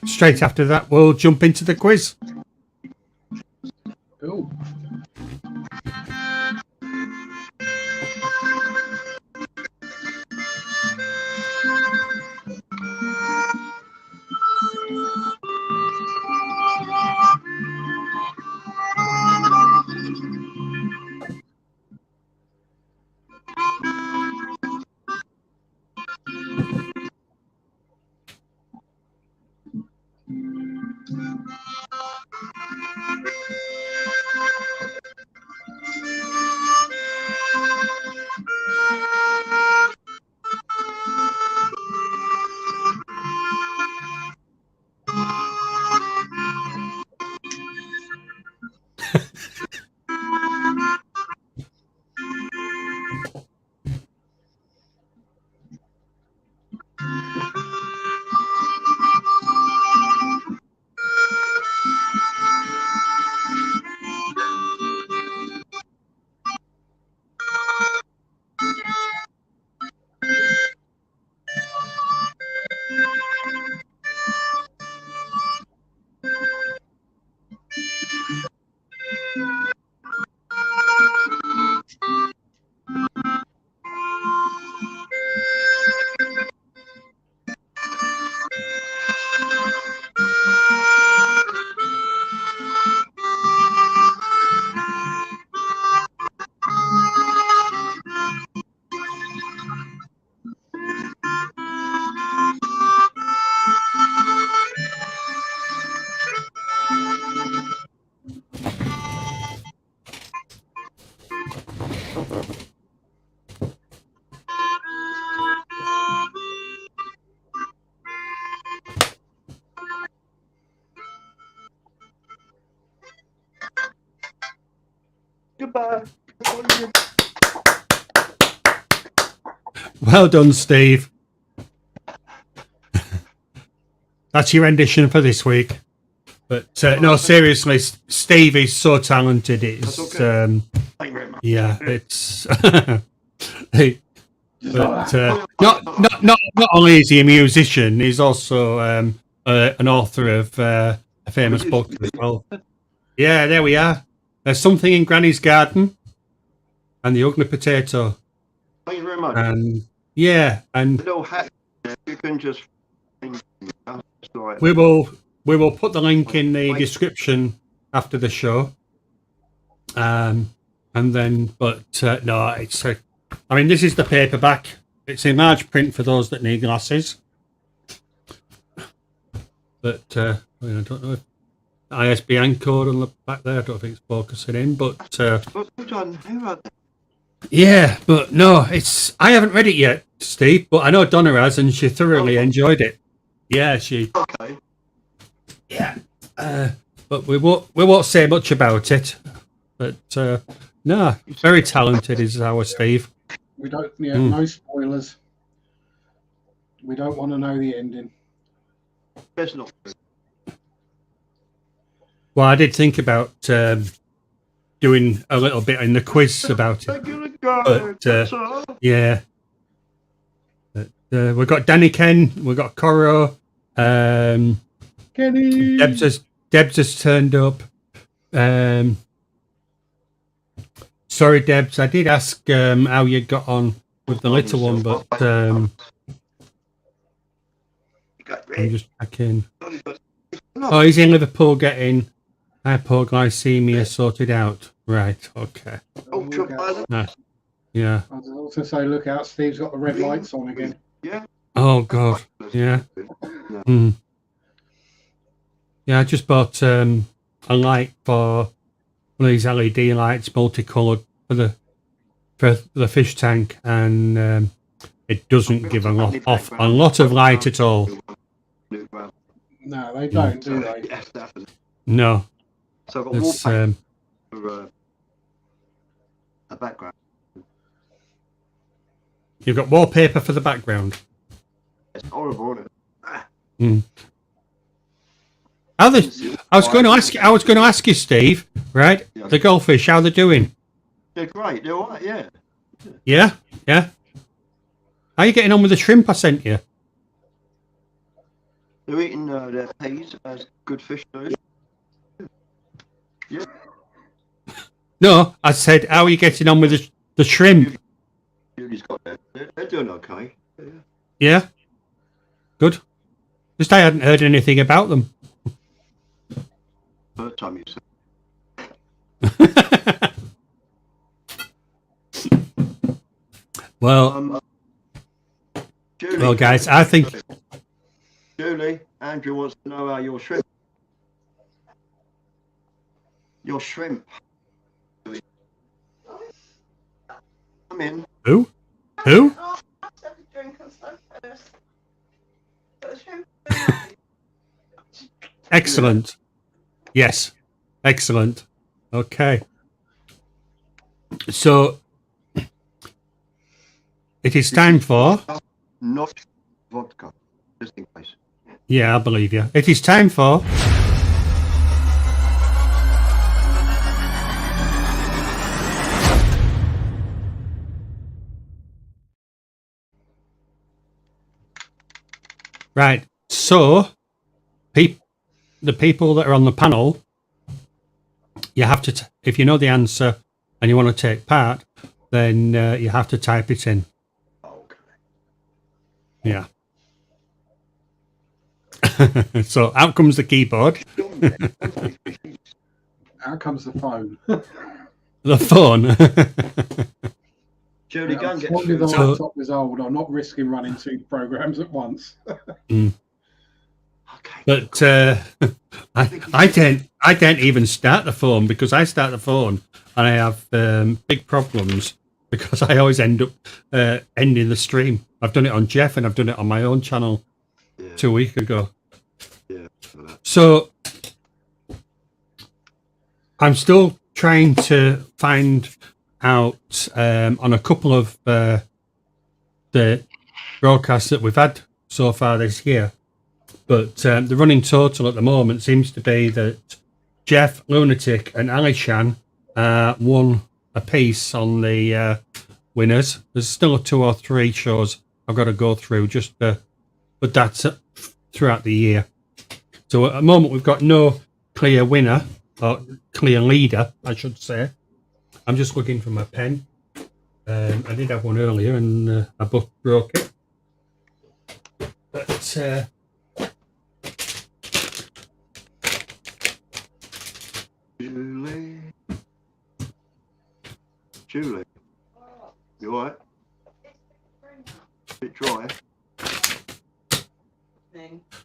straight after that, we'll jump into the quiz. Cool. Goodbye. Well done, Steve. That's your rendition for this week. But no, seriously, Steve is so talented. It's okay. Thank you very much. yeah, it's but not only is he a musician, he's also an author of a famous book as well. Yeah, there we are. There's Something in Granny's Garden and The Ugly Potato. Thank you very much. And yeah, and Little hat. You can just. we will put the link in the description after the show. And then, but no, it's I mean, this is the paperback. It's in large print for those that need glasses. But I don't know if ISBN code on the back there. I don't think it's focusing in, but yeah, but no, it's. I haven't read it yet, Steve, but I know Donna has, and she thoroughly enjoyed it. Yeah, she. Okay. Yeah, but we won't say much about it. But no, very talented is our Steve. We don't. Yeah, no spoilers. We don't want to know the ending. Best not. Well, I did think about doing a little bit in the quiz about it. But yeah. We've got Danny Ken, we've got Coro, Kenny. Debs has turned up. Sorry, Debs, I did ask how you got on with the little one, but I'm just checking. Oh, he's in Liverpool getting hypoglycemia sorted out. Right, okay. Yeah. I was also say, look out, Steve's got the red lights on again. Yeah. Oh, God. Yeah. Yeah, I just bought a light for one of these LED lights, multicoloured, for the fish tank, and it doesn't give a lot of light at all. No, they don't, do they? Yes, definitely. No. So I've got It's, wallpaper for a background. you've got wallpaper for the background. It's horrible, isn't it? Mm. I was going to ask you, Steve. Right, Yeah. the goldfish, how they're doing? They're great. They're all right, yeah. Yeah, yeah. How are you getting on with the shrimp I sent you? They're eating their peas as good fish do. Yeah. No, I said, how are you getting on with the shrimp? Julie's got that. They're doing okay. Yeah. Yeah, good. Just I hadn't heard anything about them. First time you said. Well, Julie, well, guys, I think Julie, Andrew wants to know how your shrimp. Come in. who? Excellent. Yes, excellent. Okay. So it is time for. Not vodka, just in case. Yeah, I believe you. It is time for. Right. So, the people that are on the panel, you have to, if you know the answer and you want to take part, then you have to type it in. Okay. Yeah. So out comes the keyboard. Out comes the phone. The phone. Julie, go and get Only the food. laptop is old. I'm not risking running 2 programs at once. Mm. Okay. But I don't even start the phone, because I start the phone and I have big problems because I always end up ending the stream. I've done it on Jeff and I've done it on my own channel 2 weeks ago. Yeah. So I'm still trying to find out on a couple of the broadcasts that we've had so far this year. But the running total at the moment seems to be that Jeff, Lunatic and Alishan won a piece on the winners. There's still 2 or 3 shows I've got to go through but that's throughout the year. So at the moment we've got no clear winner, or clear leader, I should say. I'm just looking for my pen. I did have one earlier and I broke it. But Julie, you alright? Bit dry.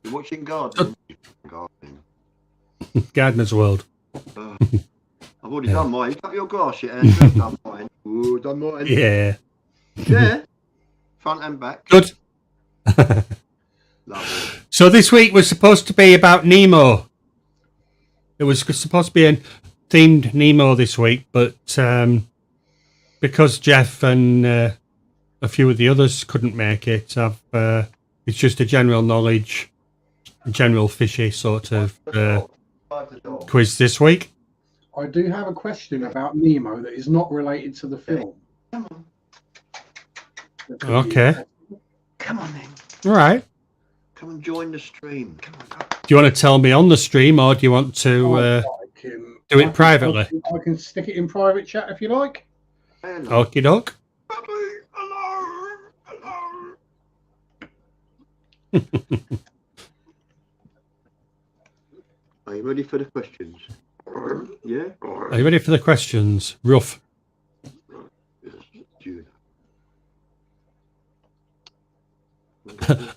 You're watching gardening. Gardener's World. I've already done mine. Cut your grass yet, Andrew? I've done mine. Ooh, done mine. Yeah. Yeah. Front and back. Good. Lovely. So this week was supposed to be about Nemo. It was supposed to be a themed Nemo this week, but because Jeff and a few of the others couldn't make it, it's just a general knowledge, general fishy sort of quiz this week. I do have a question about Nemo that is not related to the film. Okay. Come on then. All right. Come and join the stream. Come on. Do you want to tell me on the stream, or do you want to do it privately? I can stick it in private chat if you like. Okie doke. Hello. Hello. Are you ready for the questions? Yeah? Are you ready for the questions? Rough.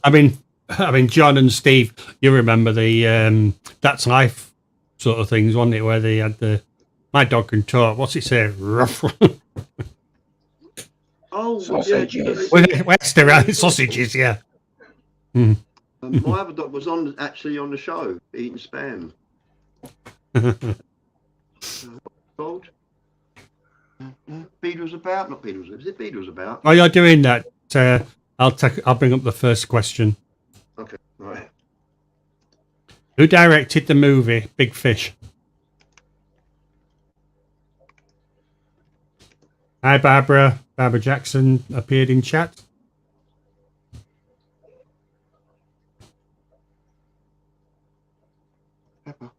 I mean, John and Steve, you remember the That's Life sort of things, wasn't it? Where they had my dog can talk. What's it say? Ruff. Oh, sausages. Yeah. Where's the sausages? Yeah. Mm. My other dog was actually on the show eating spam. Called Beadle's about, not Beadle's. Is it Beadle's about? While you're doing that, I'll bring up the first question. Okay, right. Who directed the movie Big Fish? Hi, Barbara. Barbara Jackson appeared in chat. Pepper.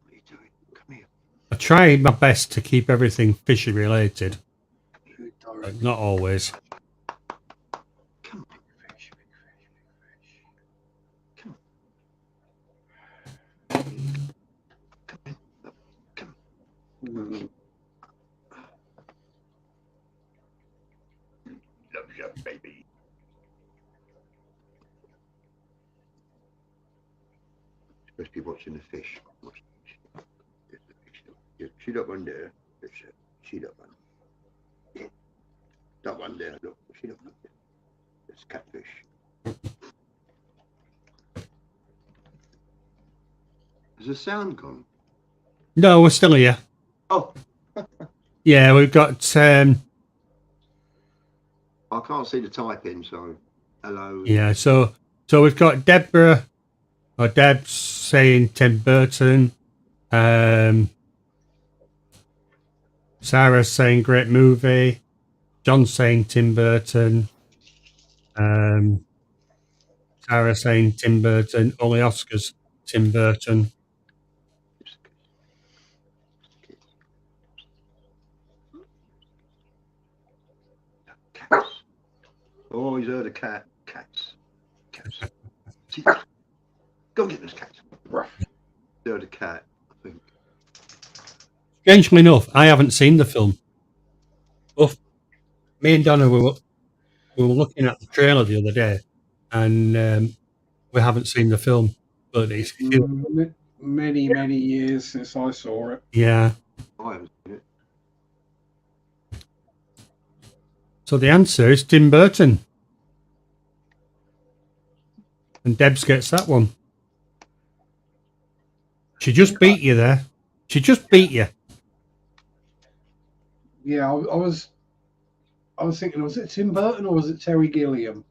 What are you doing? Come here. I try my best to keep everything fishy related, but not always. Come on. Come on. Come in. Come on. Love you, baby. Supposed to be watching the fish. See that one there? See that one? Yeah. That one there, look. See that one there? It's catfish. Has the sound gone? No, we're still here. Oh. Yeah, we've got. I can't see the typing, so hello. Yeah, so we've got Deborah or Deb's saying Tim Burton. Sarah saying great movie. John saying Tim Burton. Sarah saying Tim Burton. Only Oscars Tim Burton. Cats. Oh, he's heard a cat. Cats. See, go and get those cats. He's heard a cat, I think. Strangely enough, I haven't seen the film. But me and Donna we were looking at the trailer the other day, and we haven't seen the film. But it's many years since I saw it. Yeah. I haven't seen it. So the answer is Tim Burton. And Debs gets that one. She just beat you there. She just beat you. Yeah, I was thinking, was it Tim Burton or was it Terry Gilliam?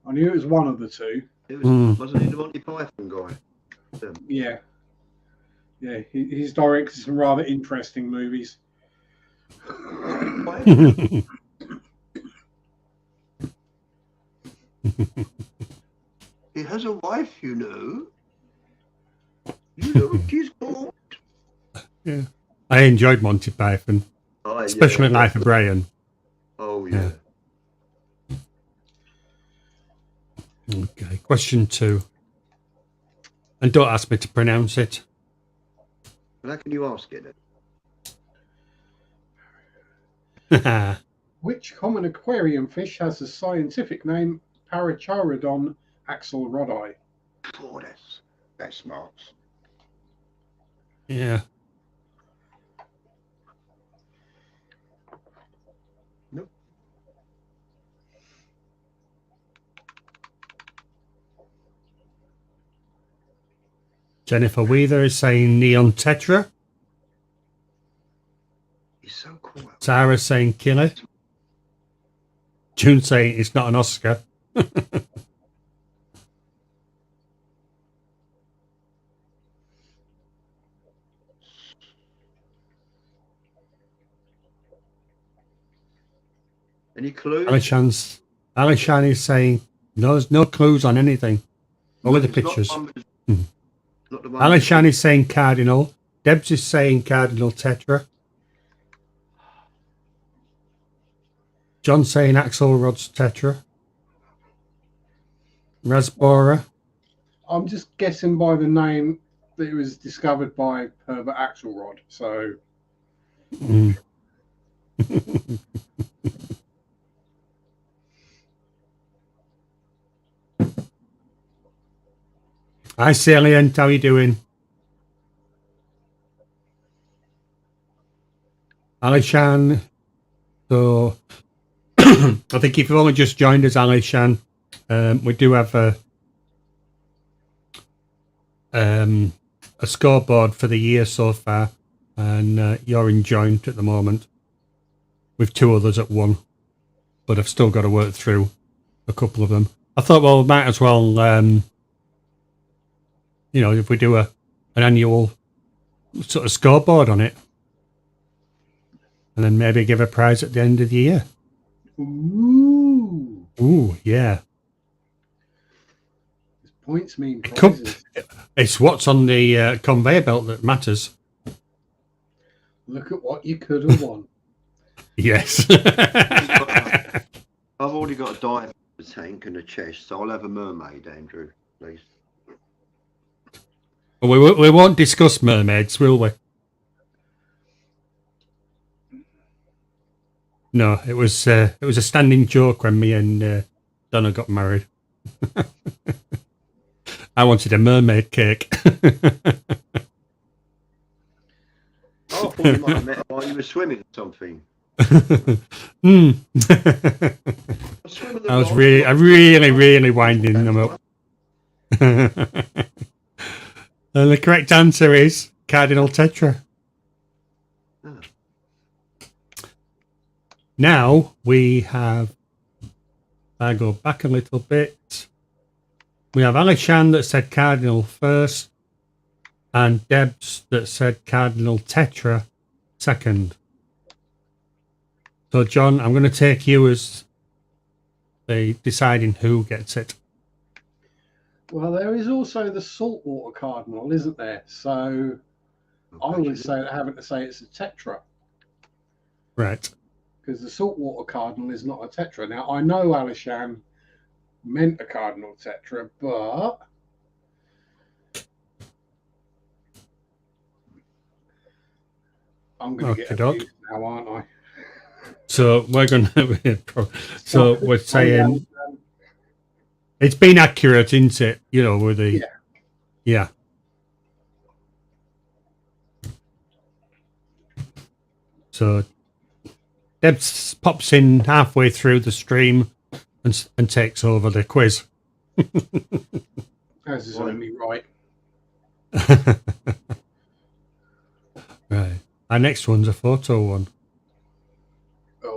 I knew it was one of the two. It was, wasn't he the Monty Python guy? Yeah. Yeah, he's directed some rather interesting movies. He has a wife, you know. You know what she's called? Yeah. I enjoyed Monty Python. Oh, Especially yeah. Life of Brian. Oh, yeah. Okay, question 2. And don't ask me to pronounce it. But how can you ask it Yeah, Which common aquarium fish has the scientific name Paracharodon axelrodi? Oh, that's smart. Nope. Jennifer Weather is saying Neon Tetra. He's so cool. Sarah's saying Kill It. June saying it's not an Oscar. Any clues? Alishan is saying no, there's no clues on anything. Only the pictures. Alishan is saying Cardinal. Debs is saying Cardinal Tetra. John saying Axelrod's Tetra. Rasbora. I'm just guessing by the name that it was discovered by Herbert Axelrod. So. Hi, Salient. How are you doing? Alishan. So, I think if you've only just joined us, Alishan, We do have a scoreboard for the year so far, and you're in joint at the moment with 2 others at 1, but I've still got to work through a couple of them. I thought, well, we might as well, if we do an annual sort of scoreboard on it, and then maybe give a prize at the end of the year. Ooh, yeah. Points mean prizes. It's what's on the conveyor belt that matters. Look at what you could have won. Yes. I've already got a dive tank and a chest, so I'll have a mermaid, Andrew, please. Well, we won't discuss mermaids, will we? No, it was a standing joke when me and Donna got married. I wanted a mermaid cake. I thought you might have met her while you were swimming or something. I was really winding them up. And the correct answer is Cardinal Tetra. Oh. Now we have, I go back a little bit. We have Alishan that said Cardinal first, and Debs that said Cardinal Tetra second. So, John, I'm going to take you as the deciding who gets it. Well, there is also the saltwater cardinal, isn't there? So I always say having to say it's a tetra. Right. Because the saltwater cardinal is not a tetra. Now, I know Alishan meant a cardinal tetra, but I'm going to get abused now, aren't I? So we're going to. So we're saying it's been accurate, isn't it? With the yeah. So Deb pops in halfway through the stream and takes over the quiz. As is only right. Right. Our next one's a photo one.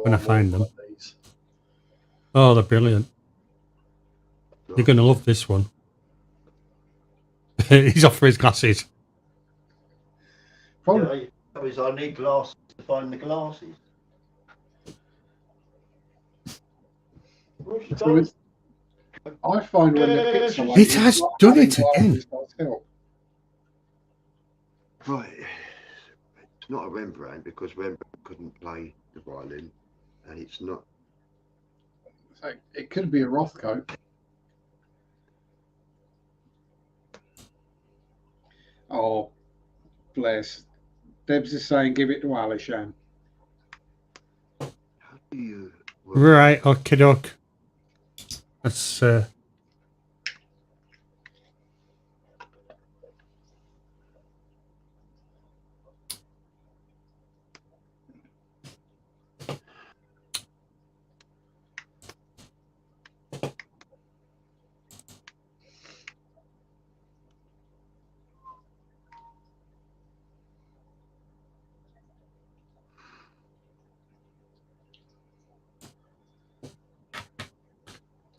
When I find them. Oh, they're brilliant. You're going to love this one. He's off for his glasses. Yeah, I need glasses to find the glasses. So I find when the pixel it has done it again. Right. It's not a Rembrandt because Rembrandt couldn't play the violin, and it's not. So it could be a Rothko. Oh, bless. Debs is saying give it to Alishan. How do you? Right, okay, doc. That's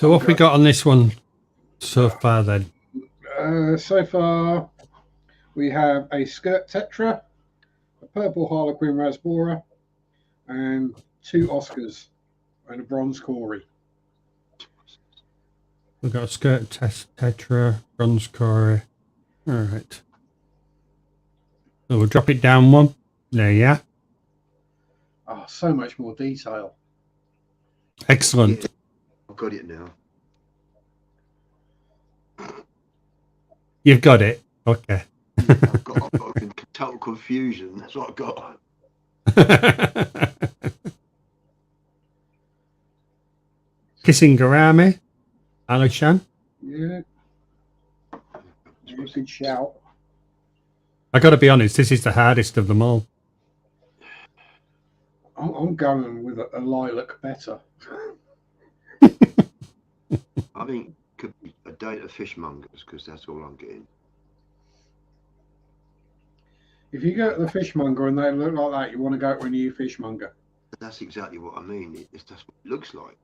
So what have we got on this one so far then? So far, we have a skirt tetra, a purple harlequin rasbora, and 2 Oscars and a bronze Corey. We've got a skirt tetra, bronze Corey. All right. So we'll drop it down one. There, yeah. Oh, so much more detail. Excellent. Yeah, I've got it now. You've got it. Okay. I've got total confusion. That's what I've got. Kissing Garami, Alishan. Yeah. You could shout. I got to be honest, this is the hardest of them all. I'm going with a lilac better. I think it could be a date of fishmongers because that's all I'm getting. If you go to the fishmonger and they look like that, you want to go to a new fishmonger. That's exactly what I mean. That's what it looks like.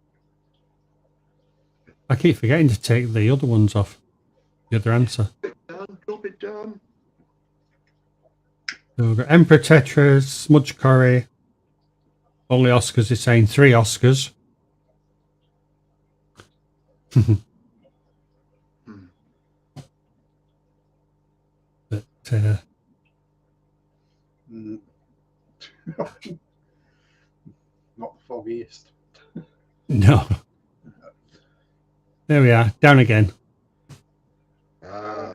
I keep forgetting to take the other ones off. The other answer. Drop it down. So we've got Emperor Tetras, Smudge Curry. Only Oscars is saying 3 Oscars. But Not the foggiest. no. There we are. Down again. Yeah.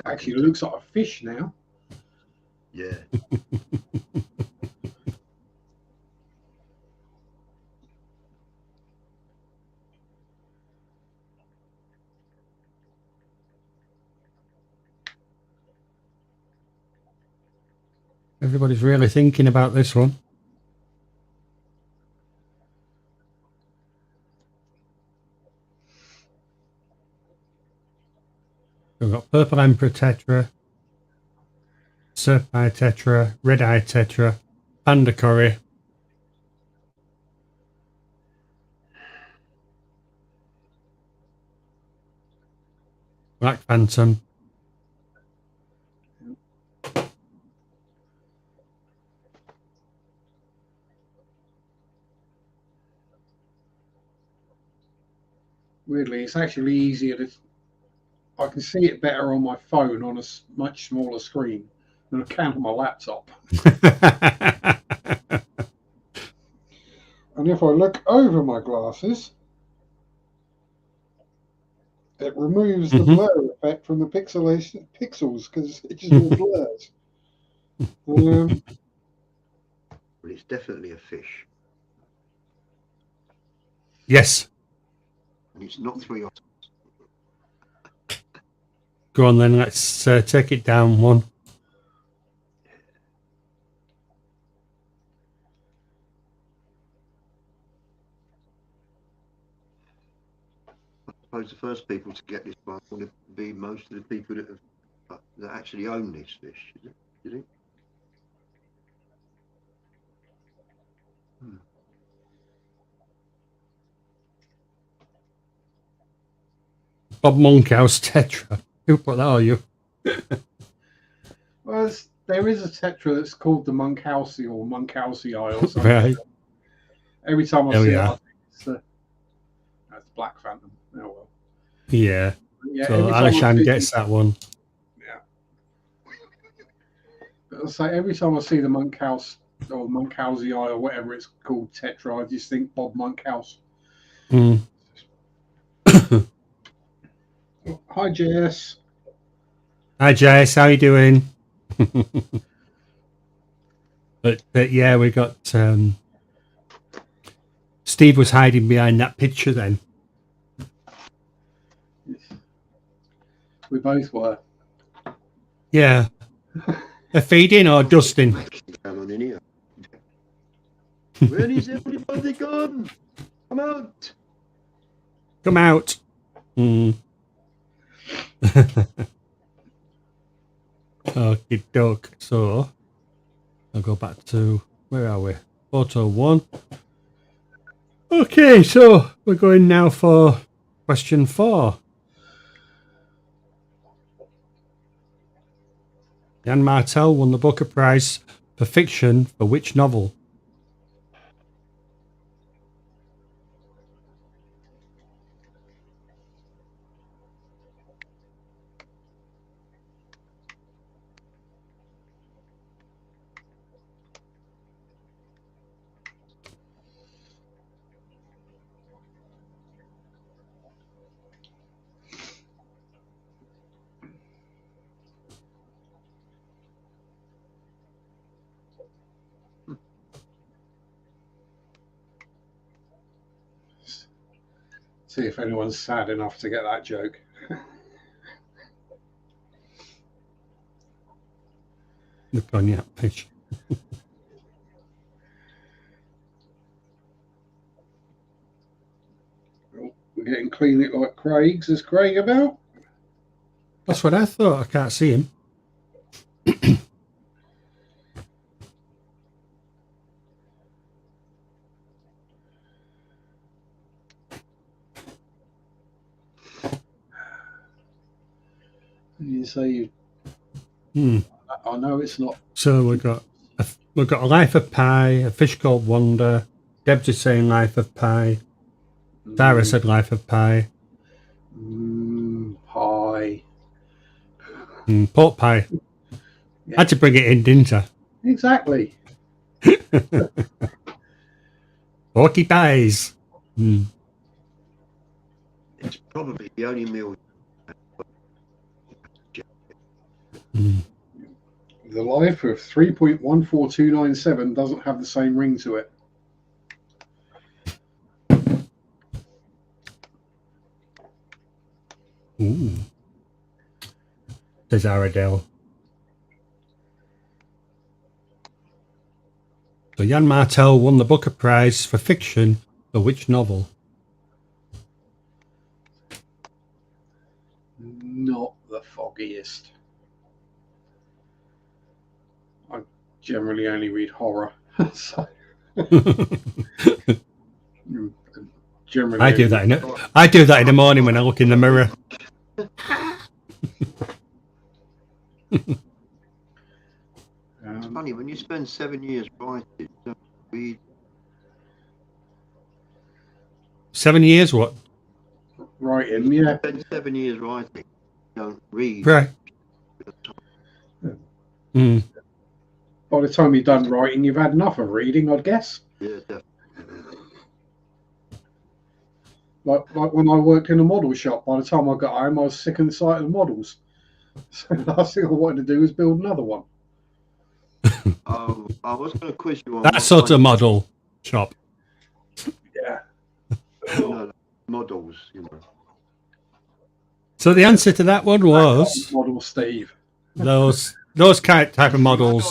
Actually, it looks like a fish now. Yeah. Everybody's really thinking about this one. We've got Purple Emperor Tetra, Serpentine Tetra, Red Eye Tetra, Panda Curry, Black Phantom, Weirdly, it's actually easier to. I can see it better on my phone on a much smaller screen than I can on my laptop. And if I look over my glasses, it removes the blur effect from the pixels because it just all blurs. Well, it's definitely a fish. Yes. And it's not 3 Oscars. Go on then, let's take it down one. I suppose the first people to get this one would be most of the people that actually own this fish, is it? Do you think? Bob Monkhouse Tetra. Who put that on you? Well, there is a Tetra that's called the Monkhousey or Monkhousey Eye or something. Right. Every time I There see we it, are. that's Black Phantom. Oh well. Yeah. Yeah. So Alishan gets that one. Yeah. But I'll say every time I see the Monkhouse or Monkhousey Eye or whatever it's called Tetra, I just think Bob Monkhouse. Mm. Hi, Jess. Hi, Jess. How you doing? but yeah, we got Steve was hiding behind that picture then. We both were. Yeah. A feeding or dusting? Come on in here. Where is everybody gone? Come out. Come out. Mm. Okie doke. So I'll go back to, where are we? Photo 1. Okay, so we're going now for question 4. Jan Martel won the Booker Prize for fiction for which novel? See if anyone's sad enough to get that joke. Look on your picture. We're getting clean it like Craig's. Is Craig about? That's what I thought. I can't see him. You say I know it's not. So we've got a Life of Pi, a Fish Called Wonder. Deb's is saying Life of Pi. Dara said Life of Pi. Pie. Pork pie. Yeah. Had to bring it in, didn't I? Exactly. Porky pies. It's probably the only meal. The Life of 3.14297 doesn't have the same ring to it. Ooh. Says Adele. So Jan Martel won the Booker Prize for fiction for which novel? Not the foggiest. I generally only read horror. So, generally I do that in the morning when I look in the mirror. It's funny when you spend 7 years writing, don't read. 7 years, what? Writing, yeah. Spend 7 years writing, don't read. Right. By the time you're done writing, you've had enough of reading, I'd guess. Yeah, definitely. Like when I worked in a model shop, by the time I got home, I was sick and sight of models. So the last thing I wanted to do was build another one. I was going to quiz you on That sort of model shop. Yeah. Models, you know. So the answer to that one was Model Steve. those type of models.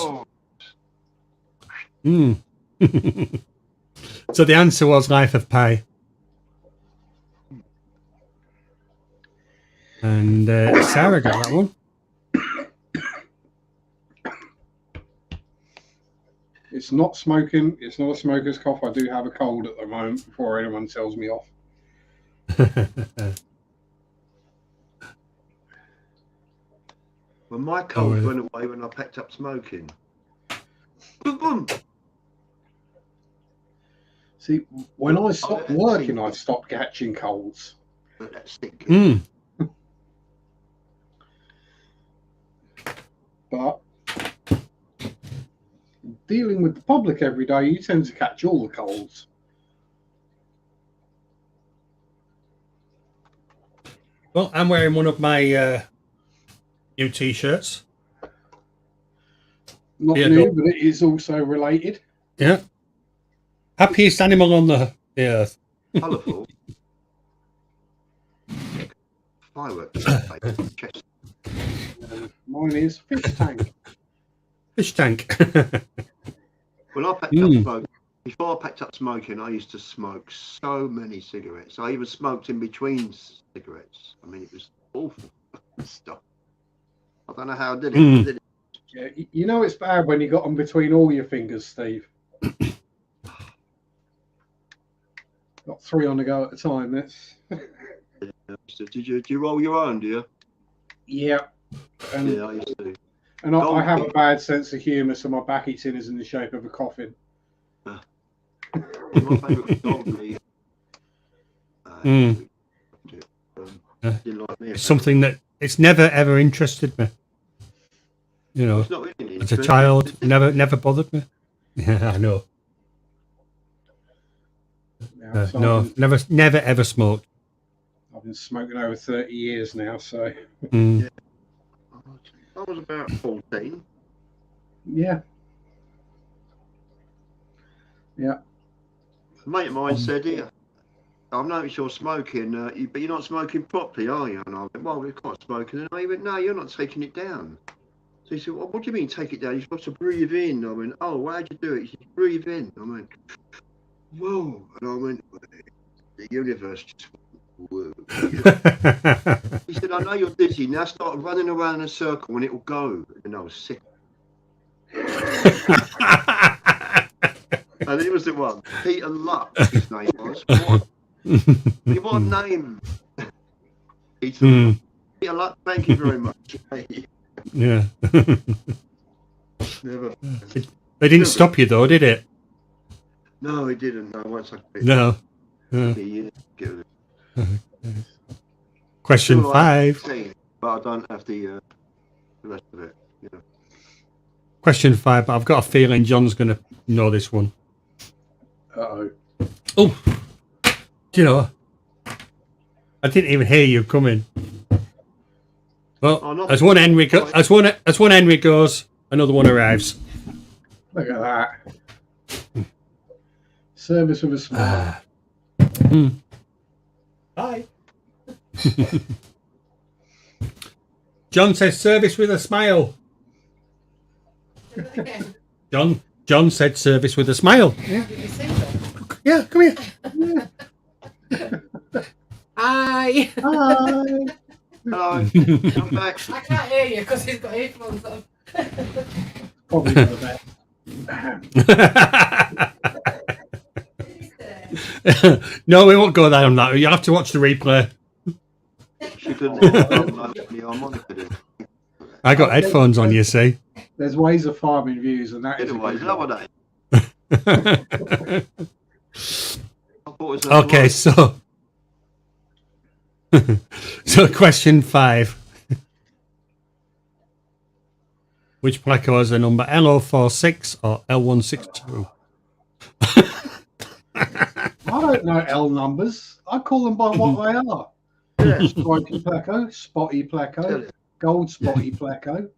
So the answer was Life of Pi. And Sarah got that one. It's not smoking. It's not a smoker's cough. I do have a cold at the moment before anyone tells me off. Well, my cold went away when I packed up smoking. Boom, boom. See, when I stopped working, I stopped catching colds. But that's stinking. But dealing with the public every day, you tend to catch all the colds. Well, I'm wearing one of my new T-shirts. Not new, but it is also related. Yeah. Happiest animal on the earth. Colourful. Fireworks. Mine is Fish Tank. Fish tank. When I packed up smoking, before I packed up smoking, I used to smoke so many cigarettes. I even smoked in between cigarettes. I mean, it was awful stuff. I don't know how I did it. I did it. Yeah, you know it's bad when you got them between all your fingers, Steve. Got 3 on the go at a time. That's. So do you roll your own? Do you? Yeah. And, yeah, I used to. And I have a bad sense of humour, so my back eating is in the shape of a coffin. My favourite was dog meat. Didn't like me. It's something that it's never ever interested me. You know, It's not really as a child, never bothered me. Yeah, I know. No, never ever smoked. I've been smoking over 30 years now, so. Yeah. I was about 14. Yeah. Yeah. A mate of mine said, "Here, I've noticed you're smoking, but you're not smoking properly, are you?" And I went, "Well, we're quite smoking." And he went, "No, you're not taking it down." So he said, "Well, what do you mean take it down? You're supposed to breathe in." I went, "Oh, well, how'd you do it?" He said, "Breathe in." I went, "Whoa." And I went, "The universe just Whoa. He said, I know you're dizzy. Now start running around in a circle and it will go. And I was sick. And it was the one. Peter Luck, his name was. What a name. Peter Luck, thank you very much. Yeah. Never. They didn't stop you though, did it? No, he didn't. No, once I No. Question 5. But I don't have the rest of it. Yeah. Question 5, but I've got a feeling John's going to know this one. Uh-oh. Oh, do you know? I didn't even hear you coming. Well, as one Henry goes, another one arrives. Look at that. Service with a smile. Hi. John says service with a smile. John said service with a smile. Yeah. Yeah, come here. Yeah. Hi. Hi. Hello. I'm back. I can't hear you because he's got headphones on. Probably for the best. No, we won't go there on that. You'll have to watch the replay. She couldn't. I'm on it. I got headphones on, you see. There's ways of farming views, and that is. Anyway, is that what that is? Okay, so question 5. Which pleco has a number L046 or L162? I don't know L numbers. I call them by what they are. Yeah. Stripy pleco, spotty pleco, gold spotty pleco,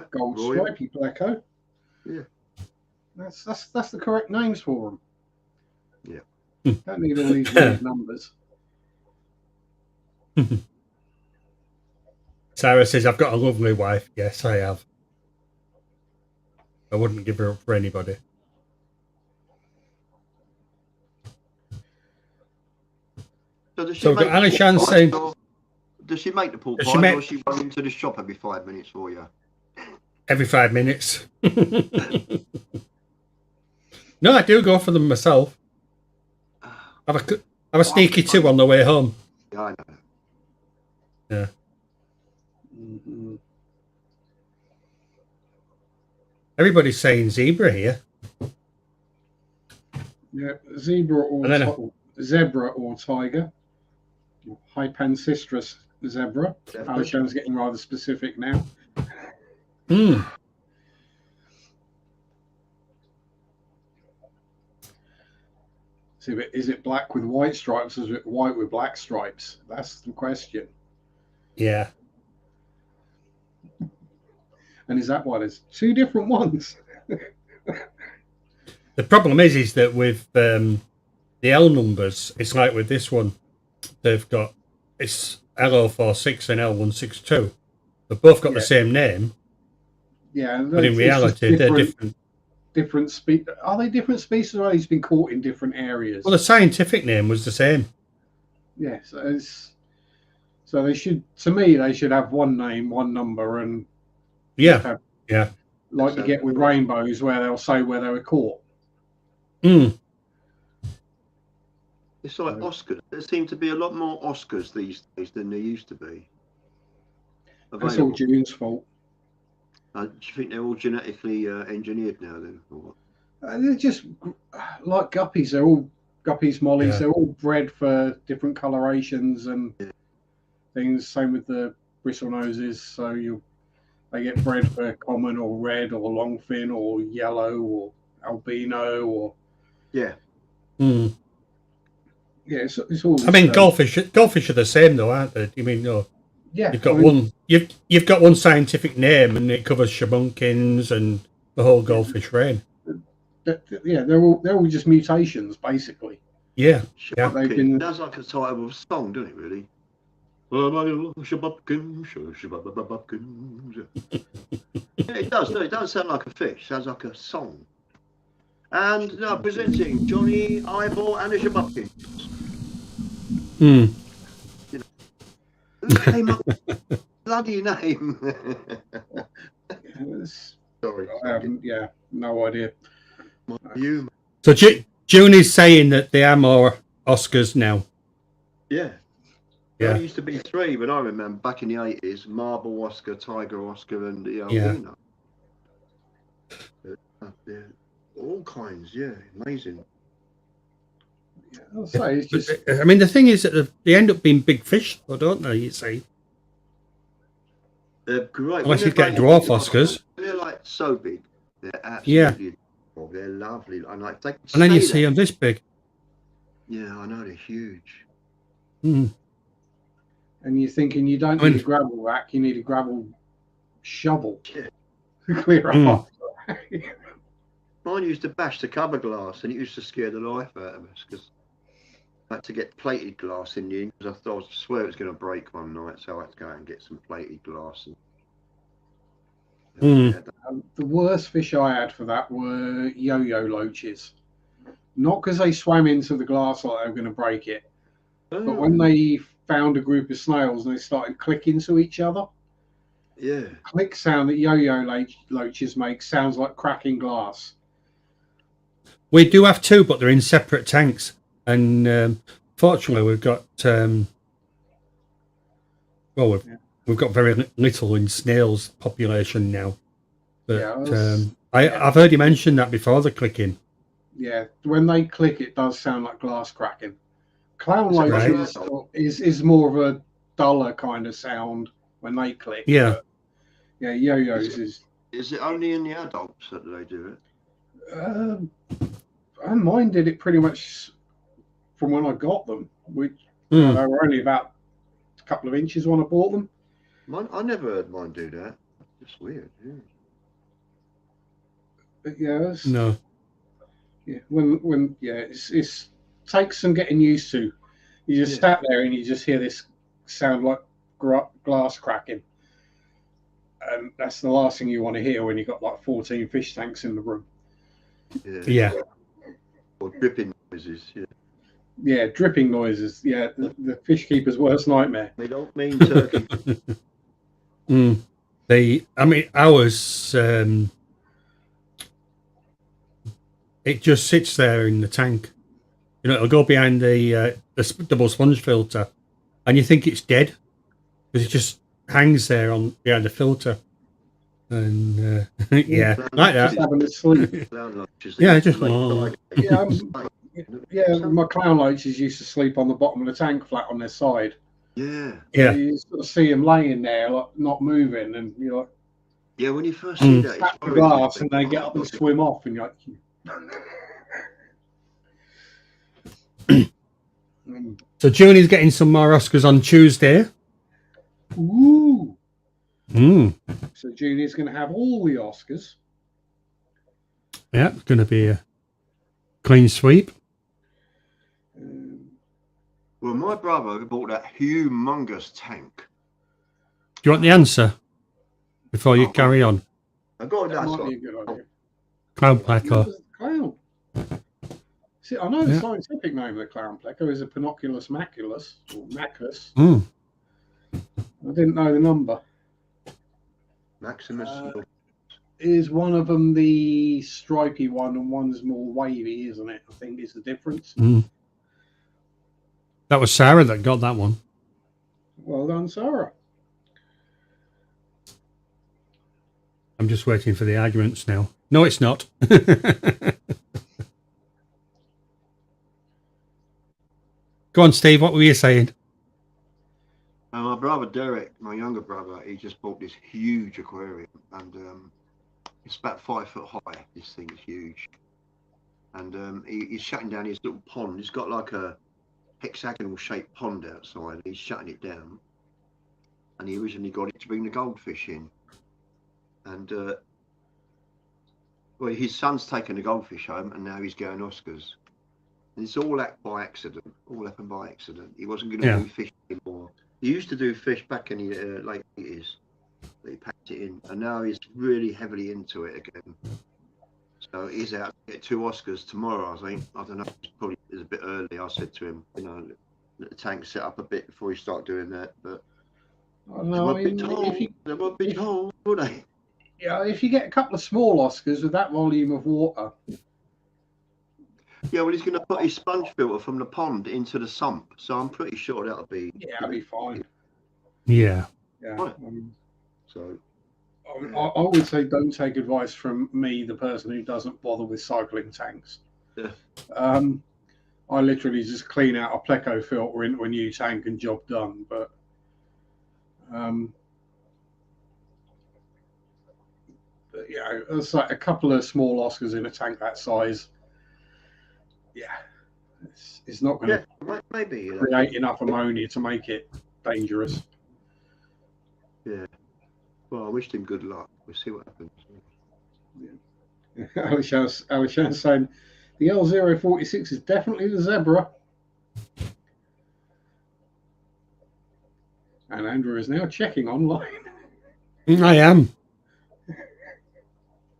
gold stripy pleco. Yeah. That's the correct names for them. Yeah. Don't need all these weird numbers. Sarah says, I've got a lovely wife. Yes, I have. I wouldn't give her up for anybody. So we've got Alishan saying... Does she make the pork pie or she run into the shop every 5 minutes for you? Every 5 minutes. No, I do go for them myself. Have a sneaky 2 on the way home. Yeah, I know. Yeah. Mm-hmm. Everybody's saying zebra here. Yeah, zebra or tiger. Hypancistrus zebra. Alishan's getting rather specific now. So is it black with white stripes or is it white with black stripes? That's the question. Yeah. And is that why there's 2 different ones? The problem is that with the L numbers, it's like with this one, they've got it's L046 and L162. They've both got the same name. Yeah, but in reality, they're different. Different species. Are they different species, or he's been caught in different areas? Well, the scientific name was the same. Yes, so they should. To me, they should have one name, one number, and yeah, like you get with rainbows, where they'll say where they were caught. Mm. It's like Oscars. There seem to be a lot more Oscars these days than there used to be. That's all June's fault. Do you think they're all genetically engineered now then? Or what? They're just like guppies. They're all guppies, mollies. They're all bred for different colorations and things. Same with the bristle noses. So they get bred for common or red or longfin or yellow or albino or yeah. Yeah, it's all. I mean, goldfish are the same though, aren't they? You mean no? Yeah, you've got one. You've got one scientific name, and it covers shabunkins and the whole goldfish range. Yeah, they're all just mutations, basically. Yeah, Shabunkin. Sounds like a title of a song, doesn't it? Really. Yeah, it does. No, it does sound like a fish. Sounds like a song. And now presenting Johnny, Eyeball, and the Shabunkins. came up with a bloody name? Sorry. Yeah, no idea. You. So June is saying that there are more Oscars now. Yeah. Yeah. There used to be 3, but I remember back in the 80s, Marble Oscar, Tiger Oscar, and the Albino. Yeah. All kinds, yeah. Amazing. Yeah, I'll say it's just. I mean, the thing is that they end up being big fish, though, don't they? You see. They're great. Unless you get dwarf Oscars. They're like so big. They're absolutely they're lovely. And like they and then you see them this big. Yeah, I know, they're huge. Mm. And you're thinking you don't need a gravel rack, you need a gravel shovel to clear up. Mine used to bash the cover glass, and it used to scare the life out of us because I had to get plated glass in the end because I thought I swear it was going to break one night, so I had to go out and get some plated glass. The worst fish I had for that were yo-yo loaches. Not because they swam into the glass like they were going to break it, but when they found a group of snails and they started clicking to each other. Yeah. Click sound that yo-yo loaches make sounds like cracking glass. We do have 2, but they're in separate tanks. And fortunately, we've got we've got very little in snails population now. But I've heard you mention that before, the clicking. Yeah, when they click, it does sound like glass cracking. Clown loaches is more of a duller kind of sound when they click. Yeah. Yeah, yo-yos is. Is it only in the adults that they do it? Mine did it pretty much from when I got them, which they were only about a couple of inches when I bought them. I never heard mine do that. It's weird. Yeah. But yeah, no. Yeah, when it's takes some getting used to. You just sat there and you just hear this sound like glass cracking, and that's the last thing you want to hear when you've got like 14 fish tanks in the room. Yeah. Or dripping noises. Yeah. Yeah, dripping noises. Yeah, the fish keeper's worst nightmare. They don't mean turkey. I mean, ours. It just sits there in the tank. You know, it'll go behind the double sponge filter, and you think it's dead because it just hangs there behind the filter, and like that. Just having a sleep. Yeah, just my clown loaches used to sleep on the bottom of the tank, flat on their side. Yeah. Yeah. You sort of see them laying there, like not moving, and you're like, yeah, when you first see that, tap the glass, and they get up and swim off, and you're like. So June is getting some more Oscars on Tuesday. Ooh. So June is going to have all the Oscars. Yeah, it's going to be a clean sweep. Well, my brother bought that humongous tank. Do you want the answer before you carry on? I got that. Might be a good idea. Clown pleco. Clown. See, I know the scientific name of the clown pleco is a Pinoculus maculus or macus. I didn't know the number. Maximus is one of them the stripy one, and one's more wavy, isn't it? I think is the difference. That was Sarah that got that one. Well done, Sarah. I'm just waiting for the arguments now. No, it's not. Go on, Steve. What were you saying? My brother Derek, my younger brother, he just bought this huge aquarium, and it's about 5 foot high. This thing is huge, and he's shutting down his little pond. He's got like a hexagonal shaped pond outside. He's shutting it down, and he originally got it to bring the goldfish in, and well, his son's taken the goldfish home, and now he's going Oscars. And it's all by accident. All happened by accident. He wasn't going to do fish anymore. He used to do fish back in the late 80s. He packed it in, and now he's really heavily into it again. So he's out to get 2 Oscars tomorrow, I think. I don't know. It's probably a bit early. I said to him, you know, let the tank set up a bit before you start doing that. But I don't know. They won't be told, would they? Yeah, if you get a couple of small Oscars with that volume of water. Yeah, well, he's going to put his sponge filter from the pond into the sump, so I'm pretty sure that'll be. Yeah, that'll be fine. Yeah. Yeah. Right. So. I would say don't take advice from me, the person who doesn't bother with cycling tanks. Yeah. I literally just clean out a Pleco filter into a new tank and job done. But yeah, it's like a couple of small Oscars in a tank that size. Yeah, it's not going to create enough ammonia to make it dangerous. Yeah. Well, I wished him good luck. We'll see what happens. Yeah. Alishan's saying the L046 is definitely the zebra. And Andrew is now checking online. I am.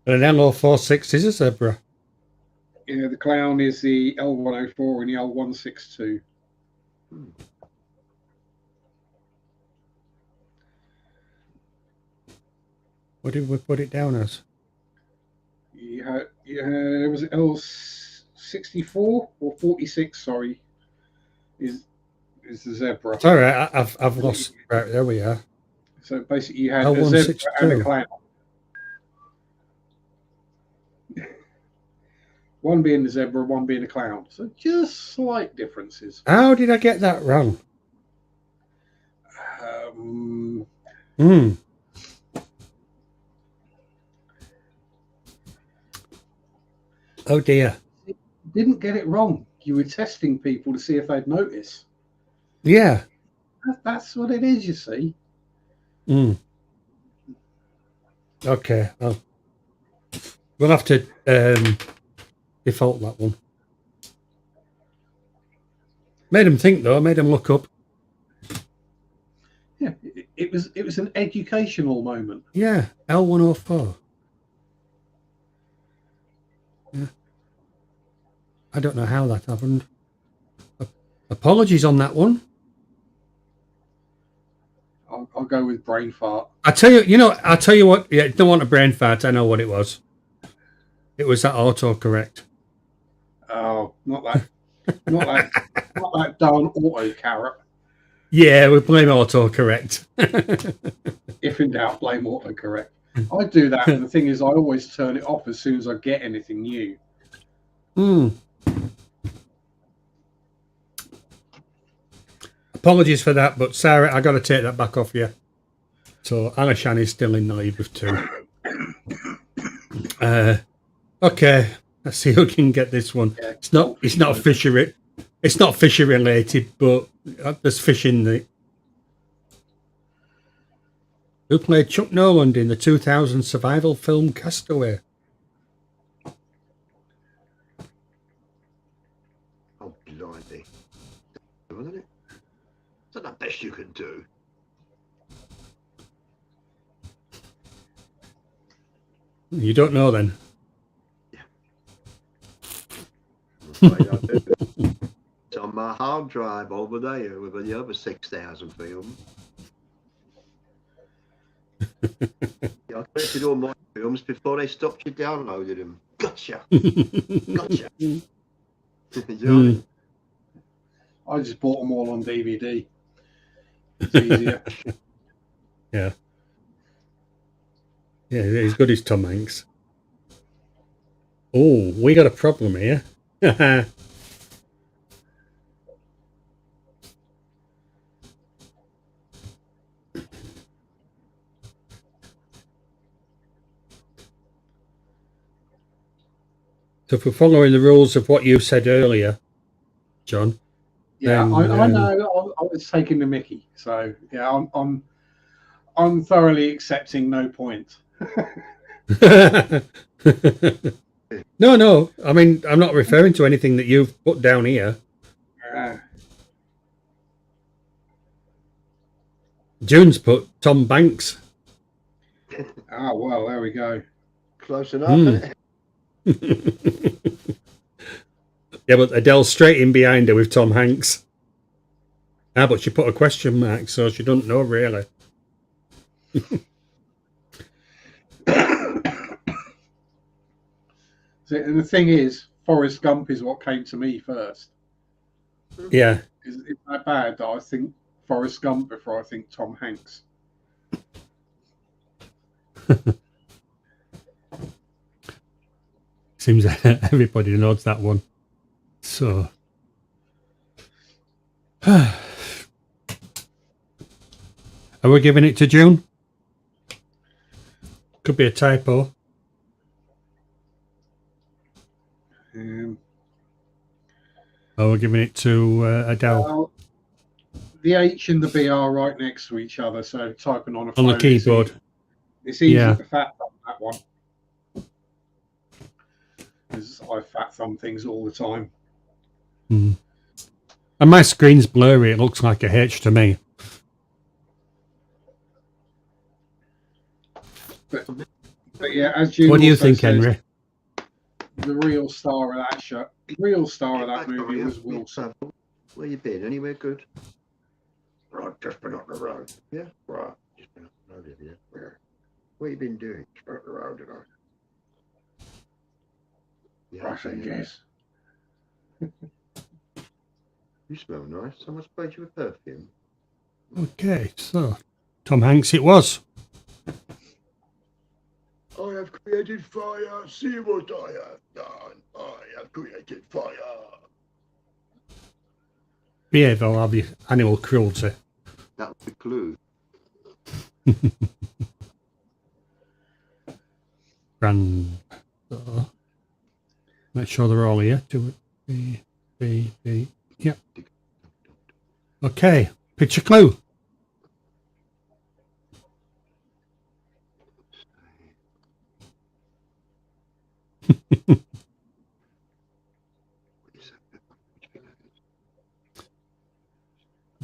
An L046 is a zebra. Yeah, the clown is the L104 and the L162. What did we put it down as? Yeah, it was L64 or 46. Sorry, is the zebra. Sorry, I've lost. Right, there we are. So basically, you had a zebra and a clown. One being the zebra, one being a clown. So just slight differences. How did I get that wrong? Oh dear. Didn't get it wrong. You were testing people to see if they'd notice. Yeah. That's what it is, you see. Okay. Well, we'll have to default that one. Made them think, though. Made them look up. Yeah, it was an educational moment. Yeah, L104. Yeah. I don't know how that happened. Apologies on that one. I'll go with brain fart. I'll tell you what. Yeah, don't want a brain fart. I know what it was. It was that autocorrect. Oh, not that darn auto carrot. Yeah, we blame autocorrect. If in doubt, blame autocorrect. I do that, and the thing is, I always turn it off as soon as I get anything new. Apologies for that, but Sarah, I got to take that back off you. So Alishan is still in the lead with 2. Okay, let's see who can get this one. Yeah, It's not fishery. It's not fishery related, but there's fish in the. Who played Chuck Noland in the 2000 survival film Castaway? Oh, blimey. Wasn't it? Is that the best you can do? You don't know then? It's on my hard drive over there with the other 6,000 films. I collected all my films before they stopped you downloading them. Gotcha. Gotcha. I just bought them all on DVD. It's easier. Yeah. Yeah, he's good as Tom Hanks. Oh, we got a problem here. So if we're following the rules of what you said earlier, John. Yeah, then, I know. I was taking the mickey, so yeah, I'm thoroughly accepting no point. No. I mean, I'm not referring to anything that you've put down here. June's put Tom Banks. Ah, well, there we go. Close enough, isn't it? Yeah, but Adele's straight in behind her with Tom Hanks. Ah, but she put a question mark, so she doesn't know really. And the thing is, Forrest Gump is what came to me first. Yeah. It's that bad that I think Forrest Gump before I think Tom Hanks. Seems everybody knows that one. So, are we giving it to June? Could be a typo. We're giving it to Adele. Well, the H and the B are right next to each other, so typing on a phone, On the keyboard. it's easy to fat thumb that one. Because I fat thumb things all the time. And my screen's blurry. It looks like a H to me. But yeah, as you. What do you think, Henry? The real star of that show, real star of that movie was Wilson. Where you been? Anywhere good? Right, just been on the road. Yeah, right. Just been on the road, have you? Where? What you been doing? Just been on the road, did I? Yeah, I think yes. You smell nice. Someone sprayed you with perfume. Okay, so Tom Hanks it was. I have created fire. See what I have done. I have created fire. Behave, I'll have you animal cruelty. That was the clue. Grand. So, make sure they're all here. Do it. B. Yep. Okay. Picture clue.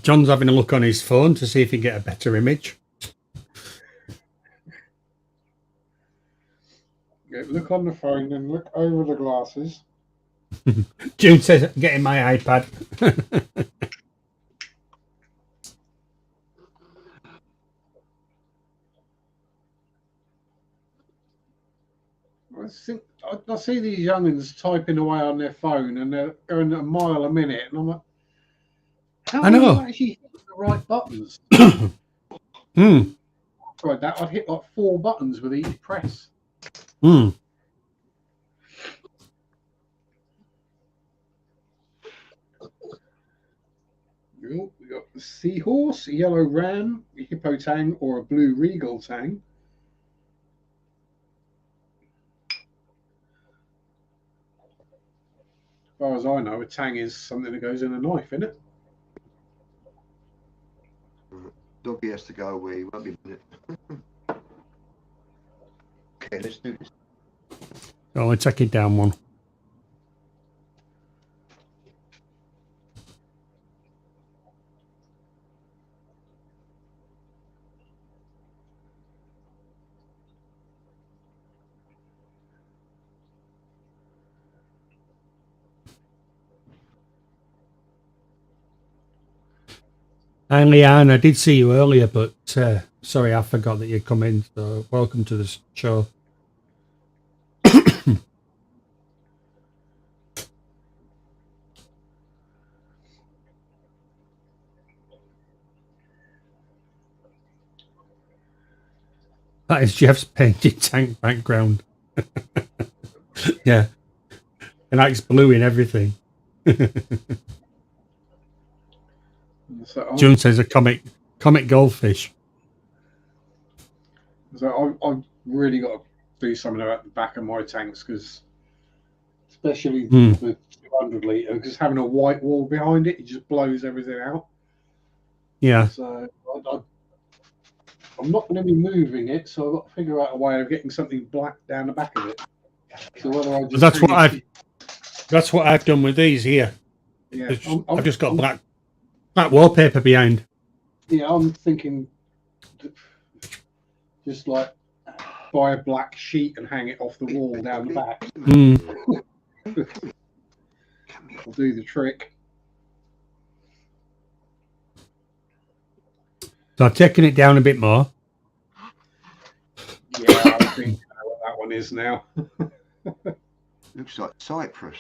John's having a look on his phone to see if he can get a better image. Look on the phone and look over the glasses. June says, getting my iPad. I see these young'uns typing away on their phone and they're going a mile a minute, and I'm like, how I know. do you actually hit the right buttons? Tried that. I'd hit like 4 buttons with each press. We got the seahorse, a yellow ram, a hippo tang, or a blue regal tang. As far as I know, a tang is something that goes in a knife, isn't it? Doggy has to go away. Won't be a minute. Okay, let's do this. Oh, let's take it down one. And Leanne, I did see you earlier, but sorry, I forgot that you'd come in. So welcome to the show. That is Jeff's painted tank background. Yeah. And that's blue in everything. So June says a comic goldfish. So I've really got to do something about the back of my tanks, because especially the 200 litre, because having a white wall behind it, it just blows everything out. Yeah. So I'm not going to be moving it, so I've got to figure out a way of getting something black down the back of it. So whether I just that's what I've done with these here. Yeah, I've just got black wallpaper behind. Yeah, I'm thinking just like buy a black sheet and hang it off the wall down the back. Will do the trick. So I've taken it down a bit more. one is now. Looks like Cyprus.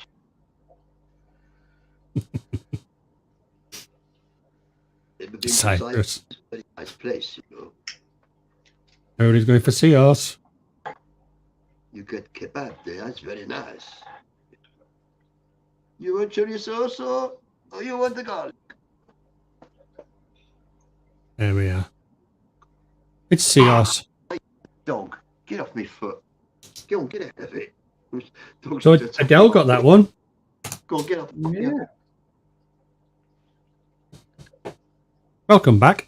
Cyprus. Very nice place, you know. Everybody's going for Seahorse. You get kebab there. That's very nice. You want chili sauce or you want the garlic? There we are. It's Seahorse. Dog, get off me foot. Go on, get out of it. So Adele got that one. Go on, get off. Yeah. Welcome back.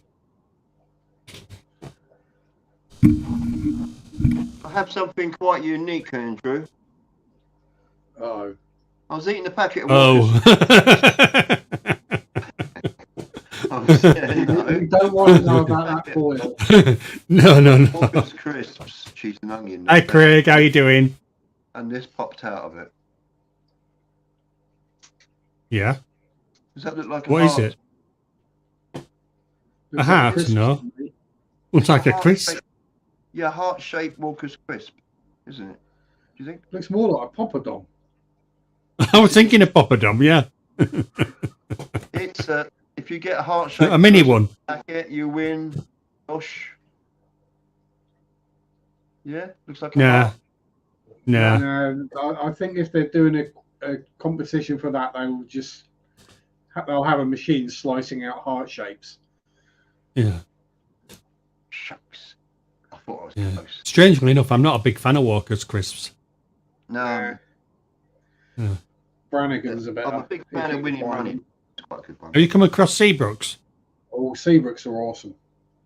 I have something quite unique, Andrew. Oh. I was eating a packet of Oh. You don't want to know about that foil. No. Walker's crisps, cheese and onion. Hi, Craig. How you doing? And this popped out of it. Yeah. Does that look like a What is it? A heart? No. Looks like a crisp. Yeah, heart-shaped Walker's crisp, isn't it? Do you think? Looks more like a poppadom. I was thinking of Poppadom, yeah. It's if you get a heart-shaped A mini one. packet, you win. Gosh. Yeah, looks like a Nah. heart. Nah. No, I think if they're doing a competition for that, they'll have a machine slicing out heart shapes. Yeah. Shucks. I thought I was Yeah. close. Strangely enough, I'm not a big fan of Walker's crisps. No. Yeah. Brannigan's a better. I'm a big fan of winning money. It's quite a good one. Have you come across Seabrooks? Oh, Seabrooks are awesome.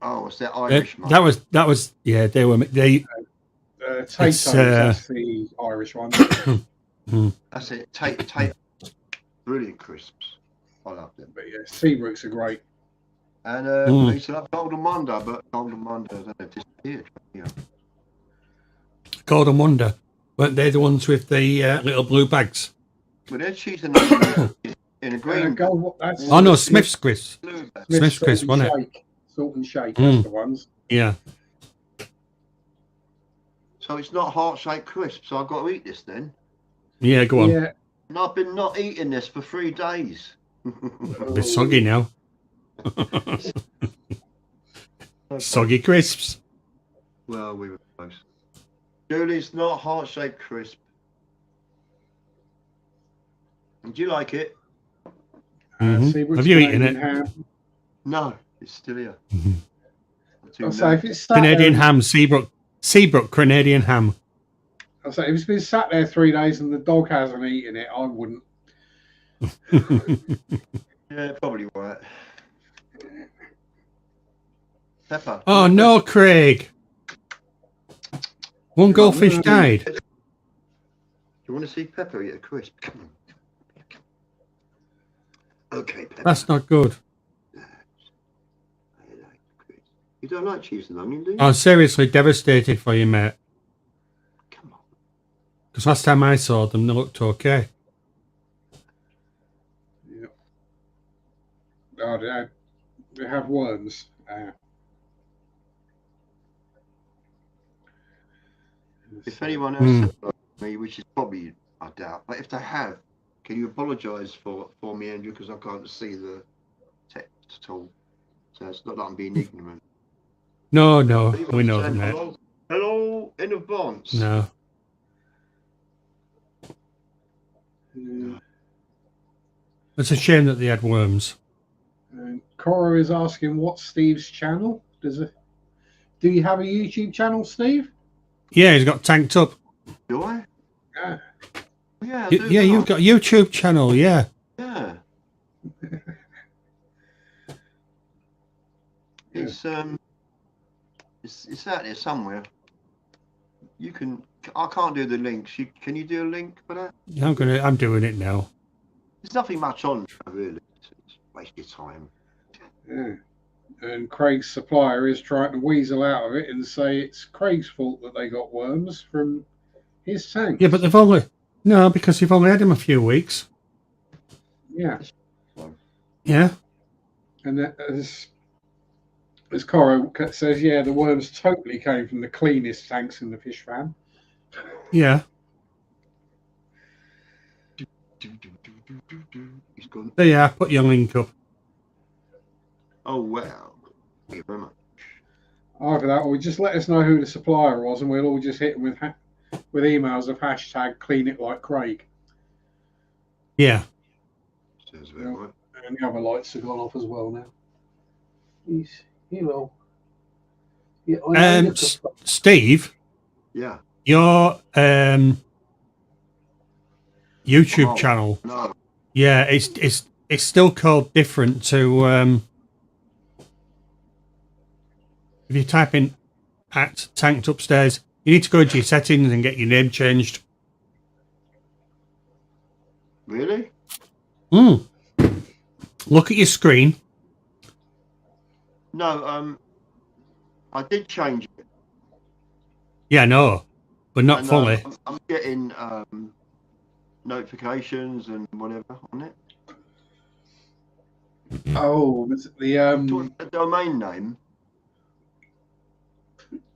Oh, it's that Irish one. That was yeah. They Tato's, that's the Irish one. That's it. Take. Brilliant crisps. I love them. But yeah, Seabrooks are great. And they used to have Golden Wonder, but Golden Wonder has disappeared. Yeah. Golden Wonder, but they're the ones with the little blue bags. But they're cheese and onion in a green. Oh no, Smith's crisps. Smith's crisps, wasn't it? Salt and shake, that's the ones. Yeah. So it's not heart-shaped crisp, so I've got to eat this then. Yeah, go on. Yeah. And I've been not eating this for 3 days. A bit soggy now. Soggy crisps. Well, we were close. Julie's not heart-shaped crisp. Do you like it? Mm-hmm. Have you eaten it? Ham. No, it's still here. I'll say if it's Canadian ham, Seabrook Canadian ham. I'll say if it's been sat there 3 days and the dog hasn't eaten it, I wouldn't. Yeah, probably right. Pepper. Oh no, Craig! One goldfish died. Do you want to see Pepper eat a crisp? Come on. Okay, Pepper. That's not good. You don't like cheese and onion, do you? I'm seriously devastated for you, mate. Come on. Because last time I saw them, they looked okay. Yeah. Oh, they have worms. If anyone else has me, which is probably, I doubt, but if they have, can you apologise for me, Andrew, because I can't see the text at all. So it's not that I'm being ignorant. No, we know that, mate. Hello in advance. No. It's a shame that they had worms. Cora is asking, what's Steve's channel? Do you have a YouTube channel, Steve? Yeah, he's got tanked up. Do I? Yeah. Yeah, Yeah, you've got a YouTube channel, yeah. Yeah. It's out there somewhere. You can. I can't do the links. Can you do a link for that? I'm doing it now. There's nothing much on there, really. It's waste your time. Yeah. And Craig's supplier is trying to weasel out of it and say it's Craig's fault that they got worms from his tank. Yeah, but because you've only had him a few weeks. Yeah. Yeah. And as Cora says, yeah, the worms totally came from the cleanest tanks in the fish farm. Yeah. He's gone. There you are. Put your link up. Oh, wow. Thank you very much. Either that, or just let us know who the supplier was, and we'll all just hit them with emails of hashtag clean it like Craig. Yeah. Sounds about right. And the other lights have gone off as well now. Hello. Yeah, Steve. Yeah. Your YouTube channel. No. Yeah, it's still called different to if you type in @tanked upstairs, you need to go into your settings and get your name changed. Really? Look at your screen. No, I did change it. Yeah, no, but not And, fully. I'm getting notifications and whatever on it. Oh, the domain name.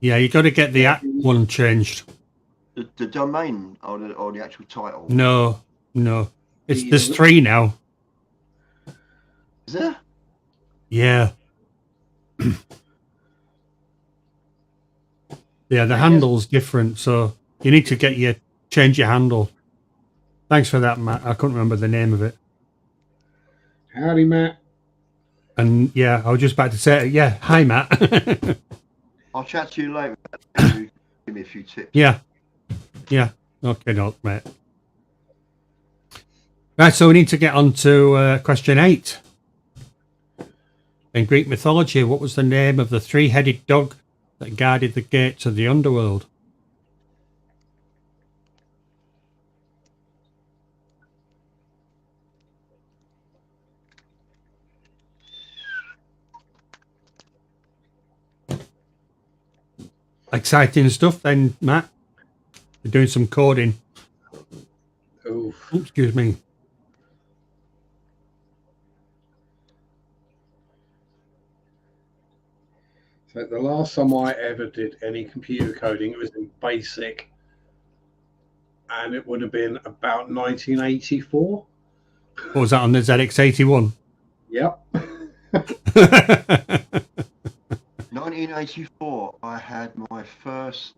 Yeah, you got to get the one changed. The domain or the actual title. No. There's 3 now. Is there? Yeah. Yeah, the handle's different, so you need to change your handle. Thanks for that, Matt. I couldn't remember the name of it. Howdy, Matt. And yeah, I was just about to say, yeah, hi, Matt. I'll chat to you later. Give me a few tips. Yeah. Okay, no, mate. Right, so we need to get on to question 8. In Greek mythology, what was the name of the 3-headed dog that guarded the gates of the underworld? Exciting stuff then, Matt. You're doing some coding. Oh, excuse me. So the last time I ever did any computer coding, it was in BASIC, and it would have been about 1984. What was that on the ZX81? Yep. 1984, I had my first.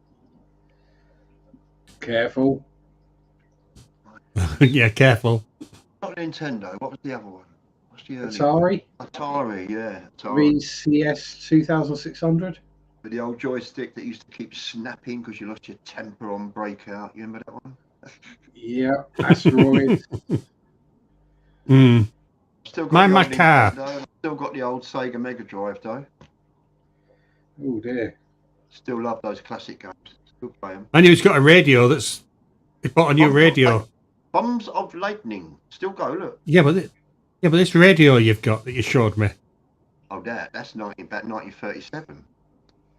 Careful. Yeah, careful. Not Nintendo. What was the other one? What's the early Atari? one? Atari, yeah. Atari. VCS 2600. With the old joystick that used to keep snapping because you lost your temper on Breakout. You remember that one? Yeah, Asteroid. Still got My the car. Nintendo, still got the old Sega Mega Drive though. Oh dear. Still love those classic games. Still play them. And he's got a radio that's. He bought a new radio. Bombs of Lightning. Still go, look. Yeah, but this radio you've got that you showed me. Oh, that's about 1937.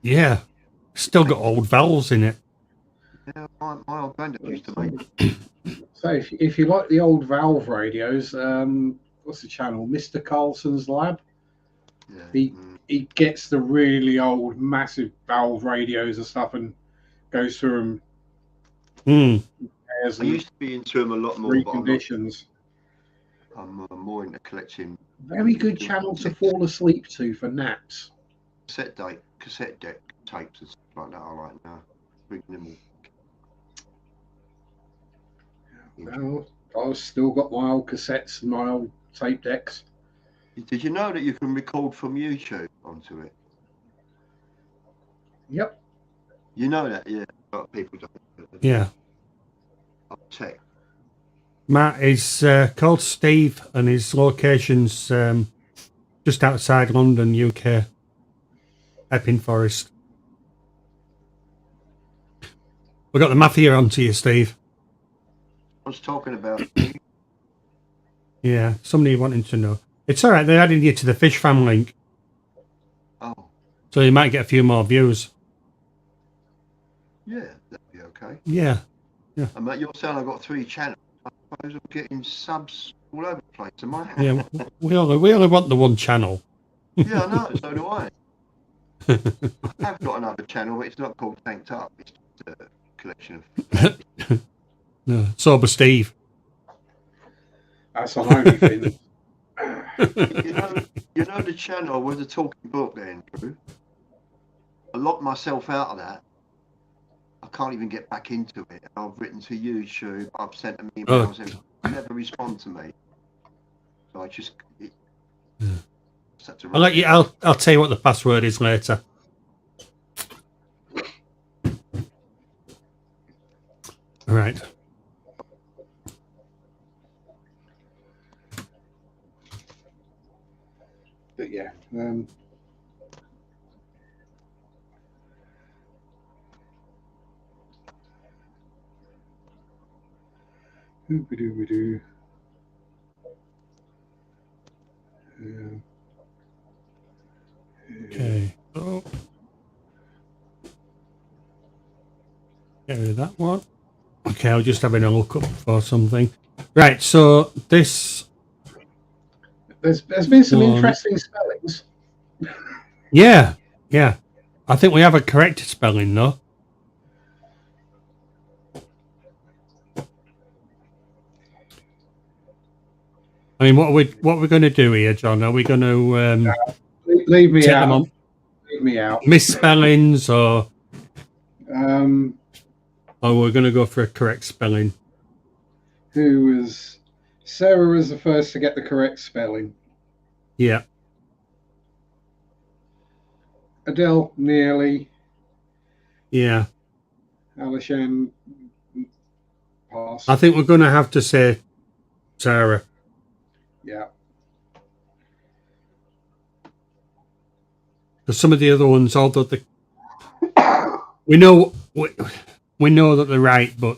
Yeah. Still got old valves in it. Yeah, my old granddad used to make it. So if you like the old valve radios, what's the channel? Mr. Carlson's Lab. Yeah. He gets the really old, massive valve radios and stuff and goes through them. I used to be into them a lot more. Reconditions. I'm more into collecting. Very good channel to fall asleep to for naps. Cassette deck tapes and stuff like that. I like now. Bring them Well, I've still got my old cassettes and my old tape decks. Did you know that you can record from YouTube onto it? Yep. You know that, yeah. A lot of people don't. Yeah. Tech. Matt is called Steve, and his location's just outside London, UK. Epping Forest. We got the mafia onto you, Steve. I was talking about. Yeah, somebody wanting to know. It's all right. They're adding you to the Fish Fam link. Oh. So you might get a few more views. Yeah, that'd be okay. Yeah. And Matt, you're saying I've got 3 channels. I suppose I'm getting subs all over the place. Am I? Yeah, we only want the one channel. Yeah, I know. So do I. I have got another channel, but it's not called Tanked Up. It's just collection of. No, Sober Steve. That's on OnlyFans. You know the channel with the talking book, Andrew. I locked myself out of that. I can't even get back into it. I've written to YouTube. I've sent them emails, and they never respond to me. So I just. I'll let you. I'll tell you what the password is later. All right. But yeah. Hoop-a-doo-ba-doo. Okay. Oh. Get rid of that one. Okay, I'll just having a look up for something. Right, so this. There's been some interesting spellings. Yeah. I think we have a correct spelling though. I mean, what are we going to do here, John? Are we going to leave me out? Leave me out. Misspellings or we're going to go for a correct spelling? Sarah was the first to get the correct spelling. Yeah. Adele, nearly. Yeah. Alishan, pass. I think we're going to have to say Sarah. Yeah. Because some of the other ones, although we know that they're right, but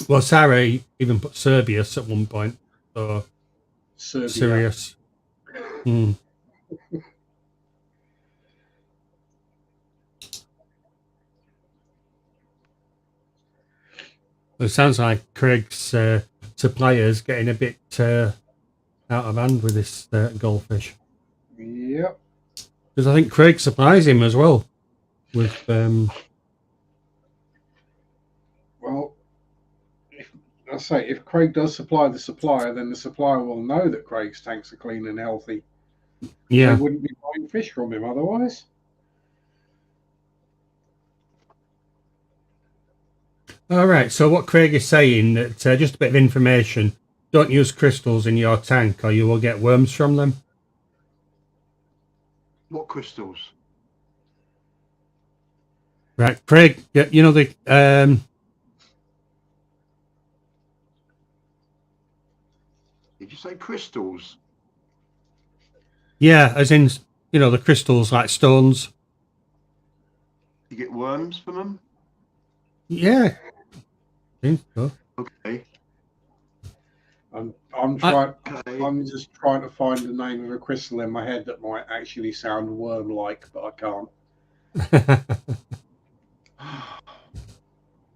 well, Sarah even put Serbius at one point. So Serbia. Serious. Hmm. It sounds like Craig's supplier's getting a bit out of hand with this goldfish. Yep. Because I think Craig supplies him as well with. Well, if Craig does supply the supplier, then the supplier will know that Craig's tanks are clean and healthy. Yeah. They wouldn't be buying fish from him otherwise. All right. So what Craig is saying that just a bit of information: don't use crystals in your tank, or you will get worms from them. What crystals? Right, Craig. You know the. Did you say crystals? Yeah, as in the crystals like stones. You get worms from them? Yeah. I think so. Okay. I'm just trying to find the name of a crystal in my head that might actually sound worm-like, but I can't.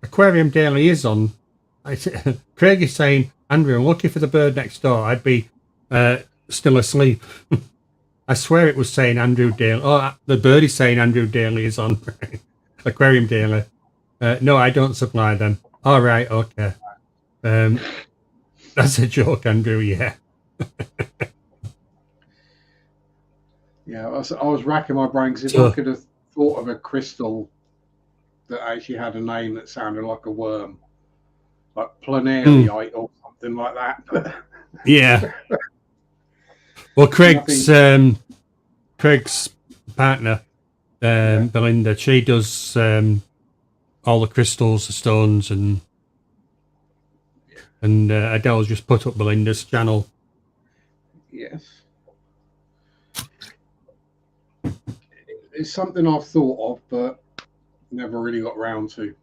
Aquarium Daily is on. Craig is saying, Andrew, I'm looking for the bird next door. I'd be still asleep. I swear it was saying Andrew Daly. Oh, the bird is saying Andrew Daly is on. Aquarium Daily. No, I don't supply them. All right, okay. That's a joke, Andrew, yeah. Yeah, I was racking my brain because if I could have thought of a crystal that actually had a name that sounded like a worm, like planariite or something like that. Yeah. Well, Craig's partner, Belinda, she does all the crystals, the stones, and Adele's just put up Belinda's channel. Yes. It's something I've thought of, but never really got round to.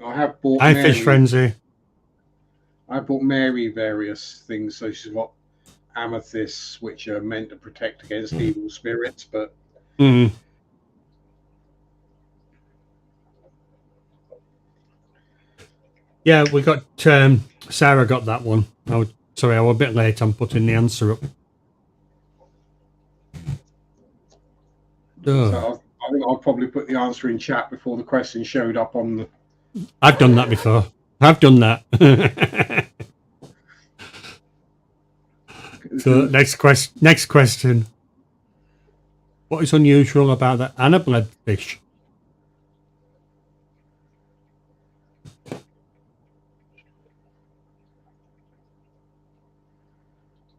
I have bought Fish Frenzy. I bought Mary various things, so she's got amethysts, which are meant to protect against evil spirits, but yeah, we got Sarah got that one. Sorry, I was a bit late on putting the answer up. Oh. So I think I'll probably put the answer in chat before the question showed up on the. I've done that before. I've done that. So next question. What is unusual about the anabled fish?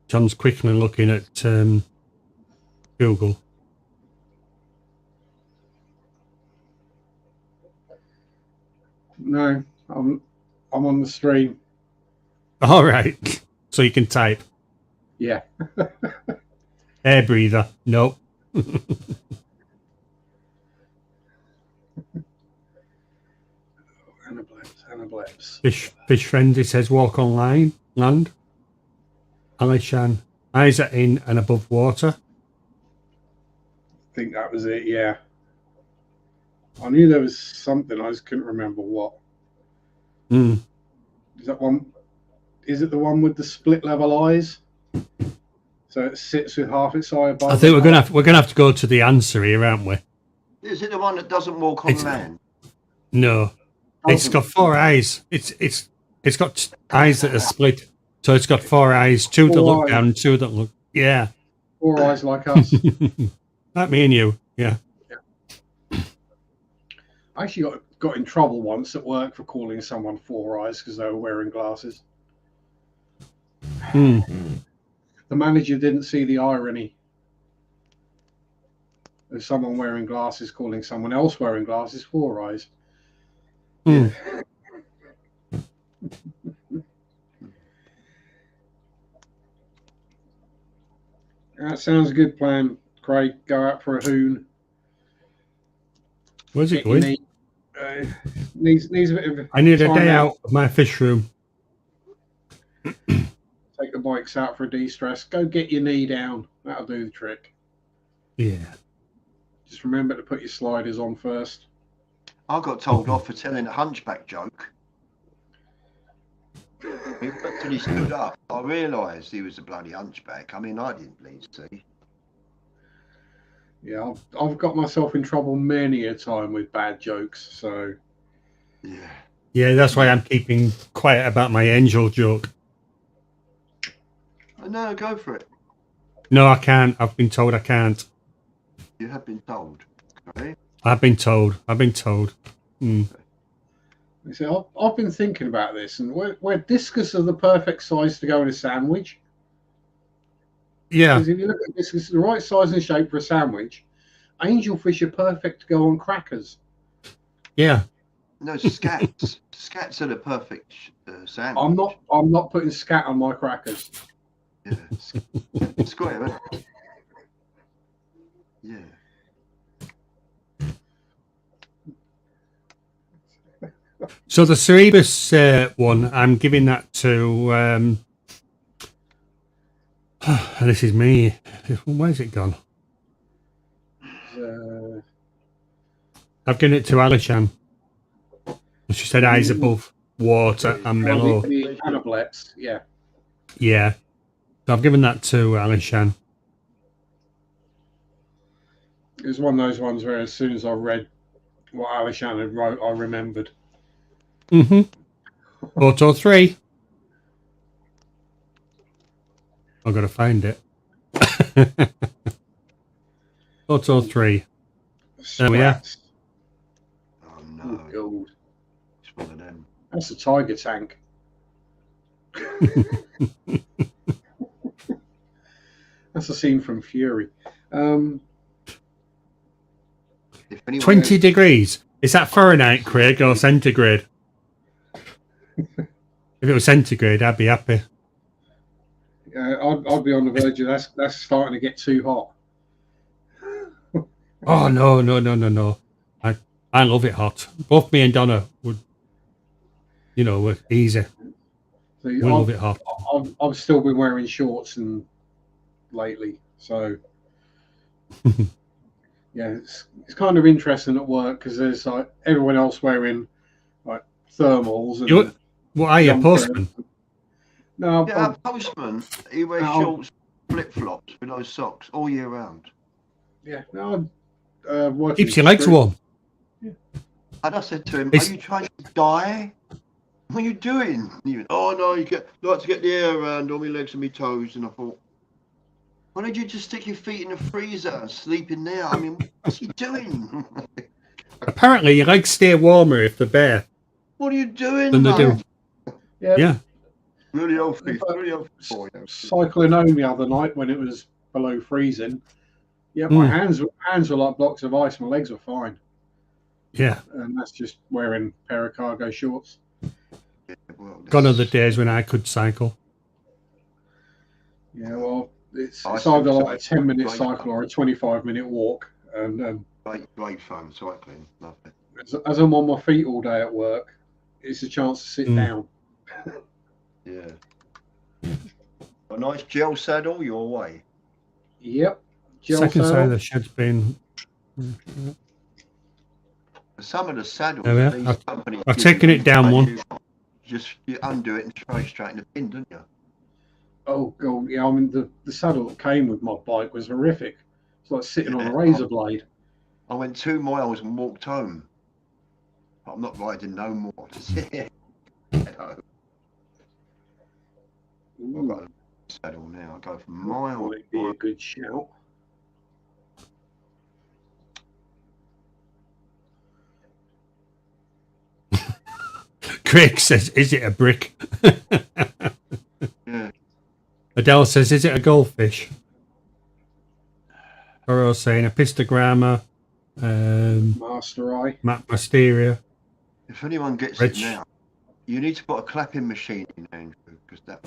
John's quickly looking at Google. No, I'm on the stream. All right, so you can type. Yeah. Air breather. No. Anablebs. Fish friendly says walk on land. Alishan, eyes are in and above water. I think that was it. Yeah. I knew there was something. I just couldn't remember what. Mm. Is that one? Is it the one with the split level eyes? So it sits with half its eye above. I think we're gonna have to go to the answer here, aren't we? Is it the one that doesn't walk on land? No, it's got 4 eyes. It's got eyes that are split. So it's got 4 eyes, 2 that look down, and 2 that look. Yeah. 4 eyes like us. Like me and you. Yeah. I actually got in trouble once at work for calling someone 4 eyes because they were wearing glasses. The manager didn't see the irony of someone wearing glasses calling someone else wearing glasses 4 eyes. That sounds a good plan, Craig. Go out for a hoon. Where's it going? Needs a bit of. I need a day out of my fish room. Take the bikes out for a de-stress. Go get your knee down. That'll do the trick. Yeah. Just remember to put your sliders on first. I got told off for telling a hunchback joke. Until he stood up, I realised he was a bloody hunchback. I mean, I didn't bleed, see. Yeah, I've got myself in trouble many a time with bad jokes, so... Yeah. Yeah, that's why I'm keeping quiet about my angel joke. No, go for it. No, I can't. I've been told I can't. You have been told. Okay. I've been told. You see, I've been thinking about this, and where discus are the perfect size to go in a sandwich. Yeah. Because if you look at discus, the right size and shape for a sandwich, angelfish are perfect to go on crackers. Yeah. No, scats. Scats are the perfect sandwich. I'm not putting scat on my crackers. Yeah. Square, isn't it? Yeah. So the Cerebus one, I'm giving that to. And this is me. Where's it gone? I've given it to Alishan. She said eyes above water and below. The anablets, yeah. Yeah. So I've given that to Alishan. It was one of those ones where as soon as I read what Alishan had wrote, I remembered. Photo 3. I've got to find it. Photo 3. There we are. Oh no. Gold. It's one of them. That's a tiger tank. That's a scene from Fury. 20 degrees. Is that Fahrenheit, Craig, or centigrade? If it was centigrade, I'd be happy. I'd be on the verge of that's starting to get too hot. Oh no! I love it hot. Both me and Donna would, we're easy. We love it hot. I've still been wearing shorts and lately, so yeah, it's kind of interesting at work because there's like everyone else wearing like thermals and. What are you, postman? No, yeah, a postman. He wears shorts, flip flops with those socks all year round. Yeah, no, Keeps your legs warm. And I said to him, It's- "Are you trying to die? What are you doing?" And he went, "Oh no, like to get the air around all my legs and my toes." And I thought, why don't you just stick your feet in the freezer and sleep in there? I mean, what's he doing? Apparently, your legs stay warmer if they're bare What are you doing, than they do. Yeah. Really healthy. Really healthy for you. Cycling home the other night when it was below freezing. Yeah, my hands were like blocks of ice. My legs were fine. Yeah. And that's just wearing a pair of cargo shorts. Yeah, well, Gone are the days when I could cycle. Yeah, well, it's I either still like a 10-minute cycle or a 25-minute walk. And great fun cycling. Love it. as I'm on my feet all day at work, it's a chance to sit down. Yeah. A nice gel saddle your way. Yep. Gel Second saddle. side of the shed's been. Some of the saddles There we are. these companies I've give taken you, it down one. You undo it and throw it straight in the bin, don't you? Oh, God, yeah. I mean, the saddle that came with my bike was horrific. It's like sitting on a razor blade. I went 2 miles and walked home. I'm not riding no more. To sit here. I've got a saddle now. I go for miles. Might be a good shout. Craig says, "Is it a brick?" Yeah. Adele says, "Is it a goldfish?" Burrow saying, "A pistogramma, Master Eye. Mysteria." If anyone gets Rich. it now, you need to put a clapping machine in, Andrew, because that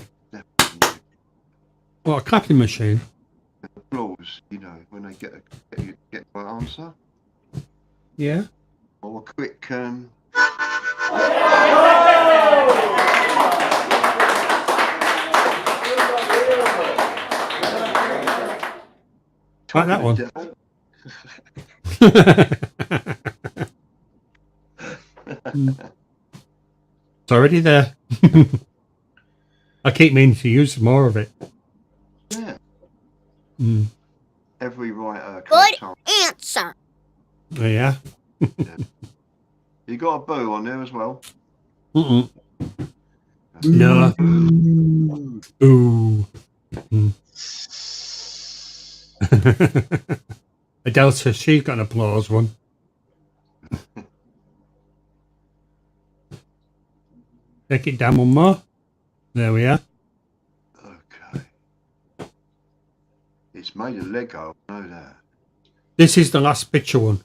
What, a clapping machine? applause, when they get the right answer. Yeah. Or a quick Like that one. It's already there. I keep meaning to use more of it. Yeah. Every writer. Good answer. Oh, yeah. You got a boo on there as well. No. Ooh. Adele says she's got an applause one. Take it down one more. There we are. Okay. It's made of Lego, I know that. This is the last picture one.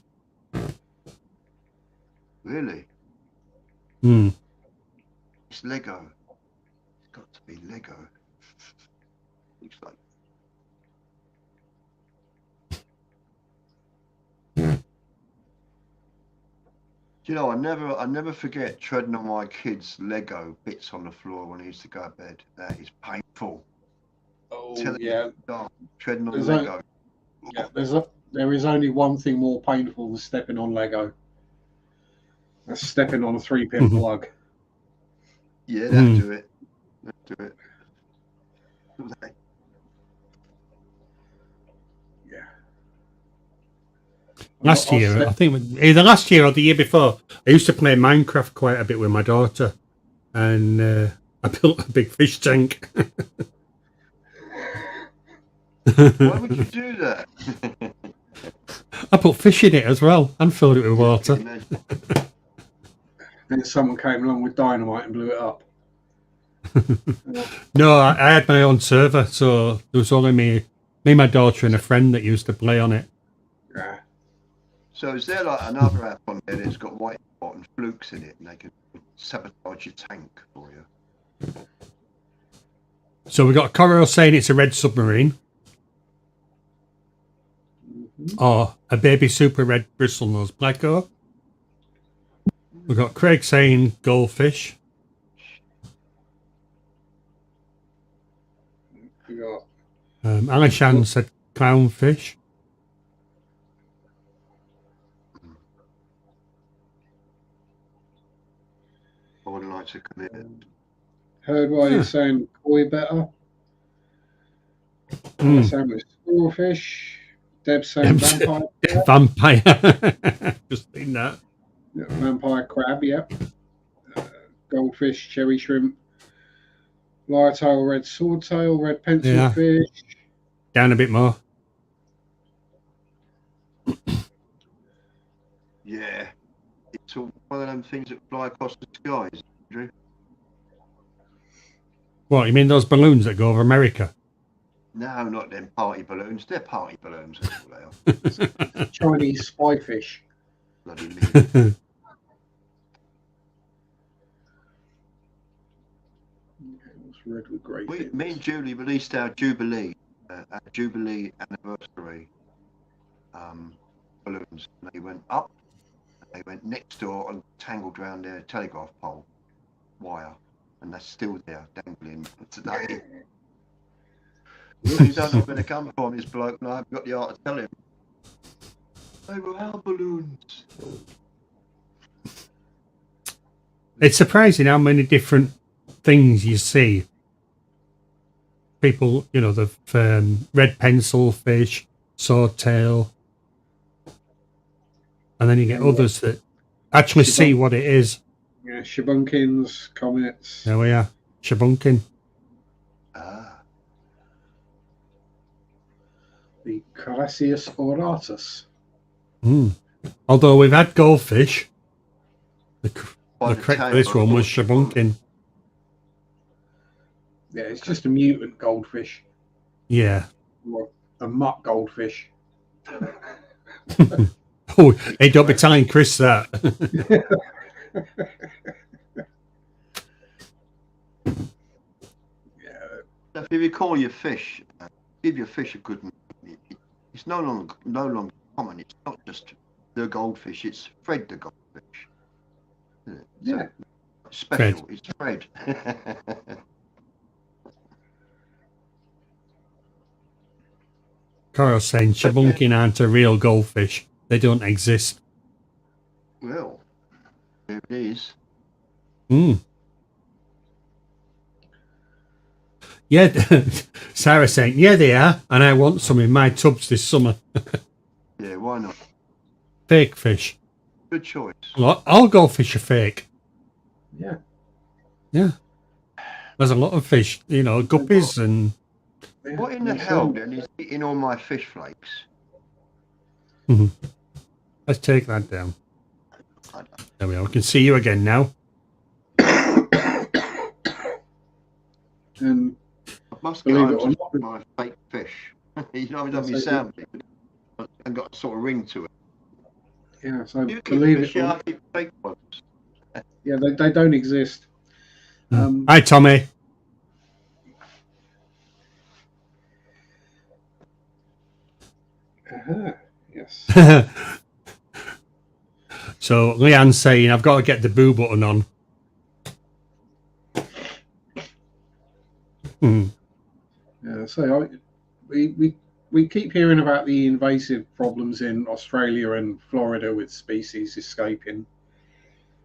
Really? Mm. It's Lego. It's got to be Lego. Looks like. Do you know, I never forget treading on my kids' Lego bits on the floor when I used to go to bed. That is painful. Oh, Yeah. Treading on There's Lego. Yeah, there is only one thing more painful than stepping on Lego. That's stepping on a 3-pin plug. Yeah, that'll do it. That'll do it. Yeah. Last year, I think either last year or the year before, I used to play Minecraft quite a bit with my daughter, and I built a big fish tank. Why would you do that? I put fish in it as well and filled it with water. Then someone came along with dynamite and blew it up. No, I had my own server, so there was only me, my daughter, and a friend that used to play on it. Yeah. So is there like another app on there that's got white spot and flukes in it, and they can sabotage your tank for you? So we got Coral saying it's a red submarine, or a baby super red bristlenose blacko. We got Craig saying goldfish. We got Alishan said clownfish. I would like to come in. Heard why you're saying koi better. Saying with storefish. Deb's saying vampire. Vampire. Just seen that. Yeah, vampire crab, yep. Goldfish, cherry shrimp, lyre-tail, red swordtail, red pencil fish. Down a bit more. Yeah. It's all one of them things that fly across the skies, Andrew. What, you mean those balloons that go over America? No, not them party balloons. They're party balloons. That's what they are. Chinese spy fish. Bloody me. Red with great Me and Julie released our Jubilee anniversary balloons. And they went up, and they went next door and tangled around their telegraph pole wire, and that's still there dangling today. You don't know where they come from, this bloke, and I haven't got the art to tell him. They were our balloons. It's surprising how many different things you see. People, you know, the red pencil fish, swordtail, and then you get others that actually see what it is. Yeah, shabunkins, comets. There we are, shabunkin. The Carassius auratus. Although we've had goldfish, the correct for this one was shabunkin. Yeah, it's just a mutant goldfish. Yeah. Or a muck goldfish. Oh, hey, don't be telling Chris that. If you recall your fish, give your fish a good name. It's no longer common. It's not just the goldfish. It's Fred the goldfish. Yeah. Special. Fred. It's Fred. Carl's saying shabunkin aren't a real goldfish. They don't exist. Well, there it is. Yeah, Sarah saying, yeah, they are, and I want some in my tubs this summer. Yeah, why not? Fake fish. Good choice. All goldfish are fake. Yeah. Yeah. There's a lot of fish, you know, guppies and... What in the hell then is eating all my fish flakes? Let's take that down. There we are. We can see you again now. And I must get home to my fake fish. You know, it doesn't sound big, and got a sort of ring to it. Yeah, so You believe keep it. I keep fake ones. Yeah, they don't exist. Hi, Tommy. Yes. So Leanne's saying, I've got to get the boo button on. Yeah, so we keep hearing about the invasive problems in Australia and Florida with species escaping.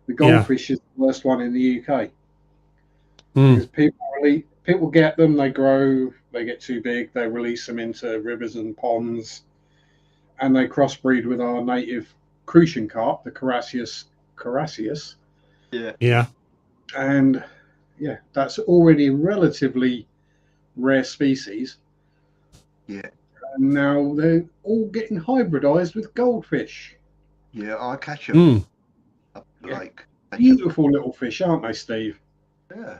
The goldfish is the worst one in the UK. Because people get them, they grow, they get too big, they release them into rivers and ponds, and they crossbreed with our native crucian carp, the Carassius. Yeah. Yeah. And yeah, that's already a relatively rare species. Yeah. And now they're all getting hybridized with goldfish. Yeah, I catch them up the lake. Beautiful little fish, aren't they, Steve? Yeah.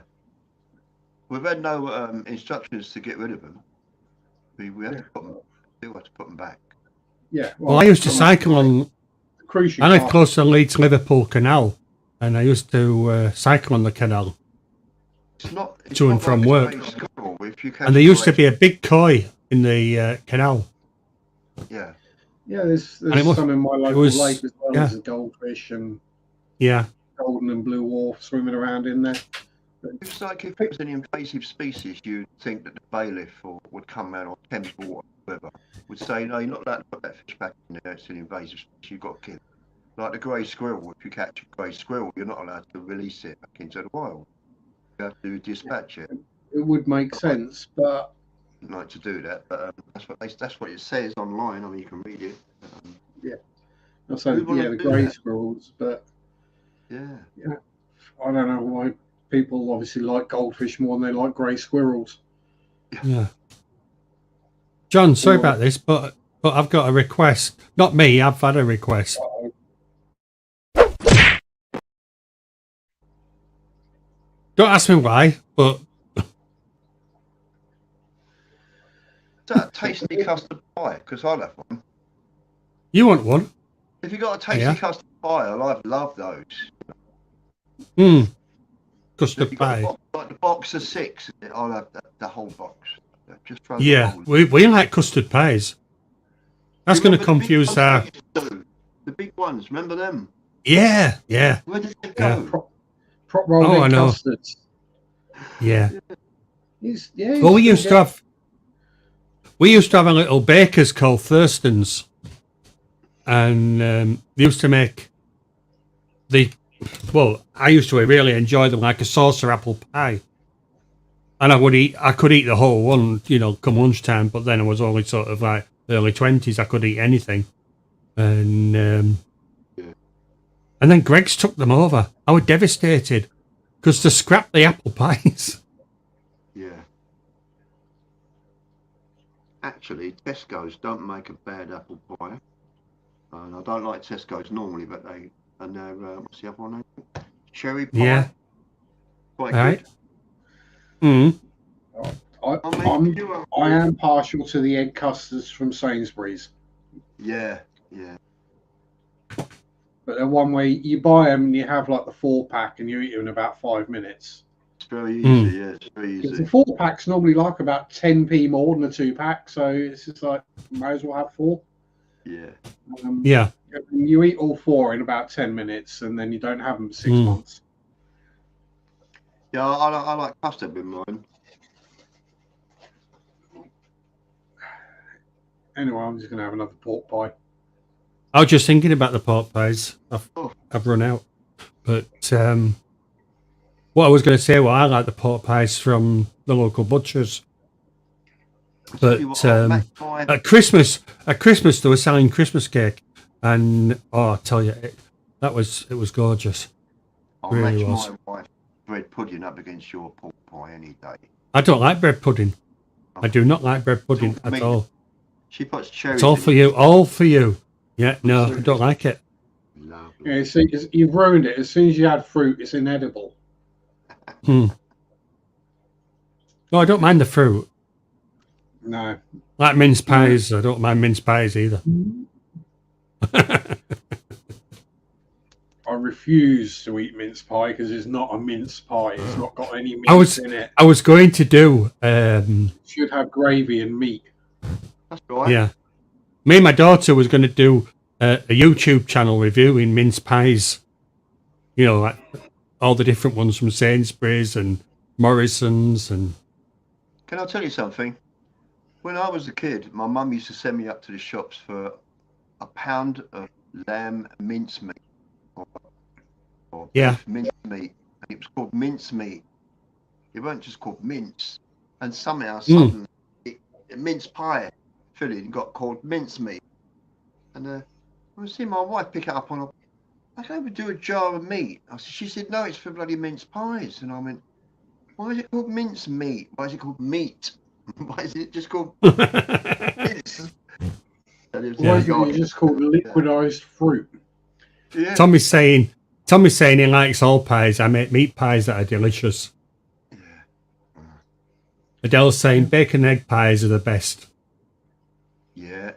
We've had no instructions to get rid of them. We have to put them. Still have to put them back. Yeah. Well, I used to cycle on. I live close to the Leeds Liverpool Canal, and I used to cycle on the canal. It's not to and from work. And there used to be a big koi in the canal. Yeah. Yeah, there's some in my local lake as well. There's a goldfish and golden and blue wharf swimming around in there. It's like if it was an invasive species, you'd think that the bailiff would come around, or Thames Water, whoever, would say, no, you're not allowed to put that fish back in there, it's an invasive species, you've got to kill it. Like the grey squirrel, if you catch a grey squirrel, you're not allowed to release it back into the wild. You have to dispatch it. It would make sense, but like to do that, but that's what it says online. I mean, you can read it. So the grey squirrels, but yeah, I don't know why people obviously like goldfish more than they like grey squirrels. Yeah. John, sorry about this, but I've got a request. Not me, I've had a request. Don't ask me why, but is that a tasty custard pie? Because I'll have one. you want one? If you got a tasty custard pie, I love those. Custard pie. Like the box of 6, I'll have the whole box. Just throw we like custard pies. That's going to confuse our. The big ones, remember them? Yeah. Where did they go? Prop rolled custards. Yeah. Well, we used to have a little bakers called Thurston's, and they used to make I used to really enjoy them, like a saucer apple pie. And I could eat the whole one, come lunchtime, but then I was only sort of like early 20s. I could eat anything. And then Greg's took them over. I was devastated because they scrapped the apple pies. Yeah. Actually, Tesco's don't make a bad apple pie. And I don't like Tesco's normally, but they're what's the other one? Cherry pie. Yeah. Quite right. Good. I am partial to the egg custards from Sainsbury's. Yeah. But they're one way you buy them and you have like the 4-pack and you eat them in about 5 minutes. It's very easy, it's very easy. The 4-pack's normally like about 10p more than a 2-pack, so it's just like, might as well have 4. Yeah. You eat all 4 in about 10 minutes and then you don't have them 6 months. Yeah, I like custard with mine. Anyway, I'm just going to have another pork pie. I was just thinking about the pork pies. I've run out. But what I was going to say, I like the pork pies from the local butchers. But at Christmas they were selling Christmas cake, and I tell you, it was gorgeous. I'll match my wife's bread pudding up against your pork pie any day. I don't like bread pudding. I do not like bread pudding at all. She puts cherries. It's all for you. All for you. Yeah, no, I don't like it. Lovely. Yeah, see, you've ruined it. As soon as you add fruit, it's inedible. No, I don't mind the fruit. No. Like mince pies, I don't mind mince pies either. I refuse to eat mince pie because it's not a mince pie. It's not got any mince in it. I was going to do. It should have gravy and meat. That's right. Yeah. Me and my daughter was going to do a YouTube channel reviewing mince pies. Like all the different ones from Sainsbury's and Morrison's. And can I tell you something? When I was a kid, my mum used to send me up to the shops for a pound of lamb mincemeat. Or beef mincemeat. And it was called mincemeat. It weren't just called mince. And somehow, suddenly, mince pie filling got called mincemeat. And I see my wife pick it up on I can't even do a jar of meat. She said, no, it's for bloody mince pies. And I went, why is it called mince meat? Why is it called meat? Why is it just called mince? Why is it just called liquidized fruit? Yeah. Tommy's saying he likes all pies. I make meat pies that are delicious. Yeah. Adele's saying bacon and egg pies are the best. Yeah,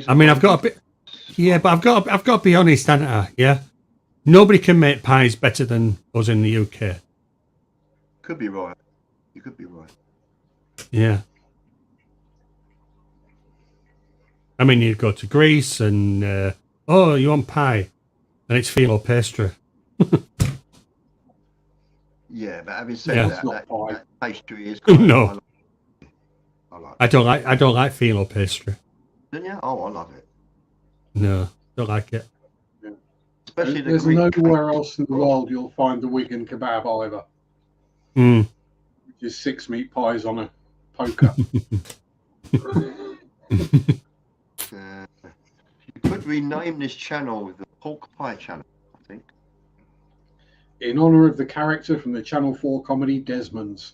I've got a bit. Yeah, but I've got to be honest, haven't I? Yeah, nobody can make pies better than us in the UK. Could be right. You could be right. Yeah. I mean, you go to Greece and you want pie, and it's phyllo pastry. Yeah, but having said that pastry is no. I don't like phyllo pastry. Don't you? Oh, I love it. No, don't like it. Yeah. Especially there's nowhere else in the world you'll find the Wigan kebab either. Which is 6 meat pies on a poker. You could rename this channel the Pork Pie Channel, I think. In honour of the character from the Channel 4 comedy Desmond's.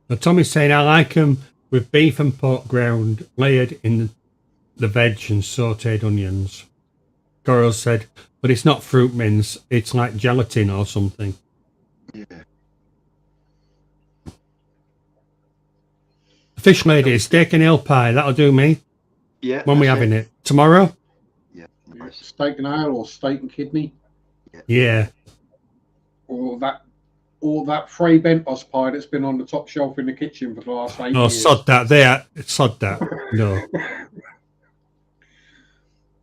Now, Tommy's saying, I like them with beef and pork ground layered in the veg and sautéed onions. Coral said, but it's not fruit mince, it's like gelatin or something. Yeah. Fish lady, steak and ale pie, that'll do me. Yeah. When we having it? Tomorrow? Yeah. Nice. Steak and ale or steak and kidney. Yeah. Or that Frey Bentos pie that's been on the top shelf in the kitchen for the last 8 Oh, years. sod that. There. Sod that. No.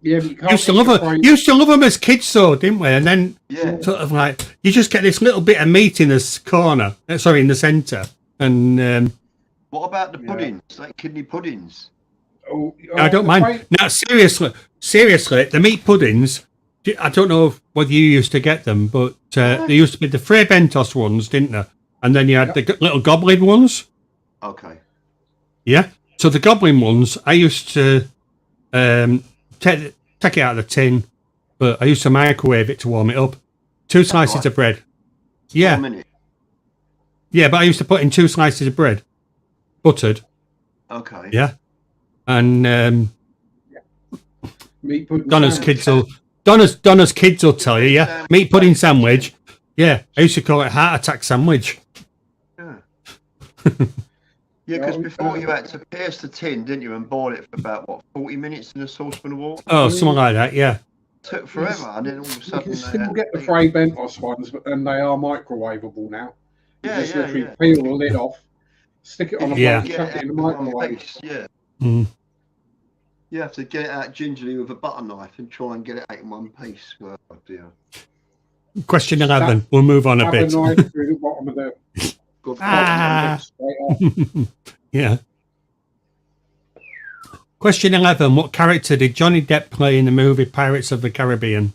Yeah, but you can't Used to love them as kids, though, didn't we? And then sort of like, you just get this little bit of meat in this corner. Sorry, in the centre. And what about the puddings? Like kidney puddings? I don't mind. Now, seriously, the meat puddings, I don't know whether you used to get them, but there used to be the Frey Bentos ones, didn't there? And then you had the little goblin ones. Okay. Yeah. So the goblin ones, I used to take it out of the tin, but I used to microwave it to warm it up. 2 slices of bread. Yeah. 1 minute. Yeah, but I used to put in 2 slices of bread, buttered. Okay. Yeah. And meat pudding Donna's kids will tell you, yeah. Meat pudding sandwich. Yeah. I used to call it heart attack sandwich. Yeah. Yeah, because before you had to pierce the tin, didn't you, and boil it for about 40 minutes in a saucepan of water? Oh, something like that, yeah. Took forever, and then all of a sudden you can still get the Frey Bentos ones, and they are microwavable now. You Yeah, just yeah, literally yeah. peel the lid off, stick it on a Yeah. plate, chuck it in the microwave. Yeah. Mm. You have to get it out gingerly with a butter knife and try and get it out in one piece. Oh dear. Question 11. We'll move on a Stab bit. a knife through the bottom of the Good straight off. Yeah. Question 11. What character did Johnny Depp play in the movie Pirates of the Caribbean?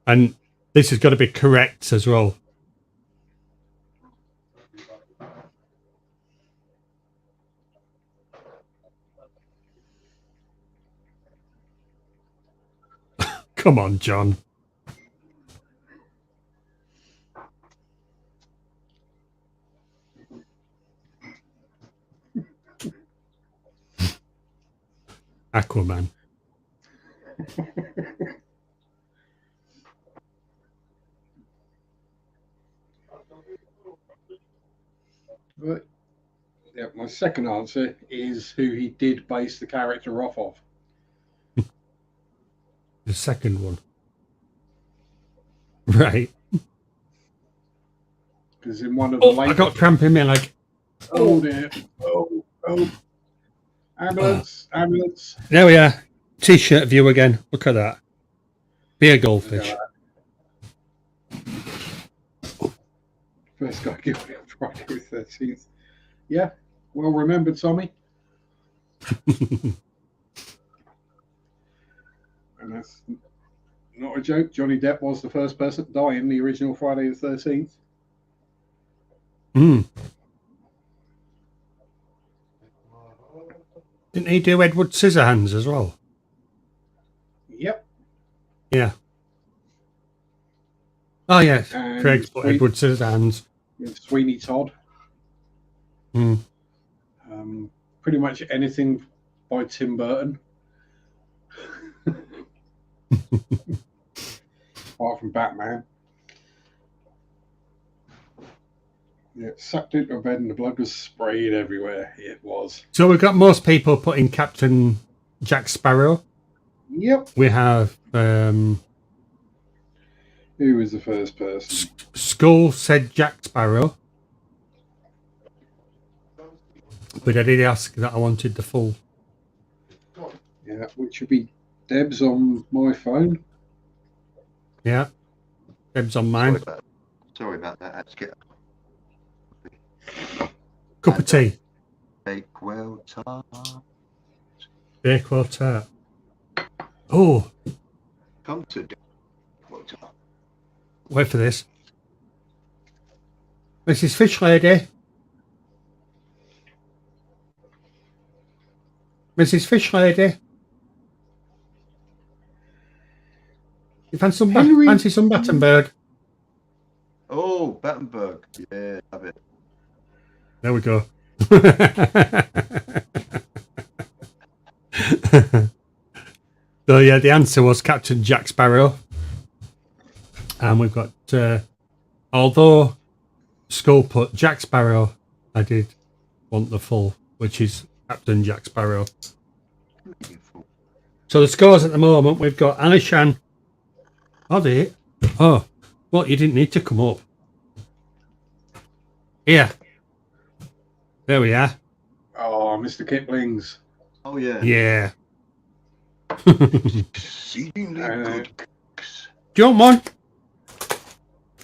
And this has got to be correct as well. Come on, John. Aquaman. But, yeah, my second answer is who he did base the character off of. The second one. Right. Because in one of the I got cramp in my leg. Oh dear. Oh. Ambulance. There we are. T-shirt view again. Look at that. Be a goldfish. First guy given me on Friday the 13th. Yeah. Well remembered, Tommy. And that's not a joke. Johnny Depp was the first person to die in the original Friday the 13th. Hmm. Didn't he do Edward Scissorhands as well? Yep. Yeah. Oh, yeah. And Craig's put Edward Scissorhands. Sweeney Todd. Hmm. Pretty much anything by Tim Burton. Apart from Batman. Yeah, sucked into a bed and the blood was sprayed everywhere. It was. So we've got most people putting Captain Jack Sparrow. Yep. We have Who was the first person? Skull said Jack Sparrow. But I did ask that I wanted the full. Yeah, which would be Deb's on my phone. Yeah. Deb's on mine. Sorry about that. Let's get Cup of tea. Bakewell tart. Bakewell tart. Oh. Come to Bakewell tart. Wait for this. Mrs. Fish Lady. Mrs. Fish Lady. You fancy some Battenberg? Oh, Battenberg. Yeah, love it. There we go. So yeah, the answer was Captain Jack Sparrow. And we've got, although Skull put Jack Sparrow, I did want the full, which is Captain Jack Sparrow. So the scores at the moment, we've got Anishan. Are they? Oh, well, you didn't need to come up. Here. There we are. Oh, Mr. Kipling's. Oh, yeah. Yeah. Exceedingly good. Do you want one?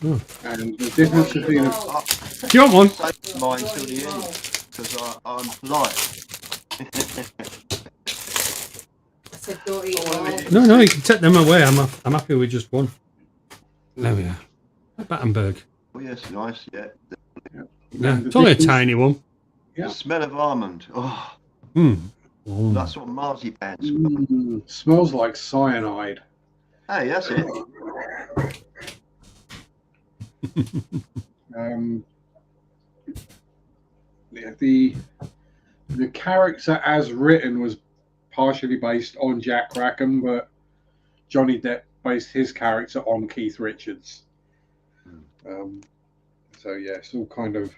Oh. And the difference between Do you want one? Save mine till the end, because I'm polite. I said, don't eat them all. No, you can take them away. I'm happy with just one. There we are. Battenberg. Oh, yes, nice, yeah. Yeah, it's only a tiny one. Yeah. The smell of almond. Oh, Oh. that's what marzipan smells. Smells like cyanide. Hey, that's it. Yeah, the character as written was partially based on Jack Rackham, but Johnny Depp based his character on Keith Richards. So yeah, it's all kind of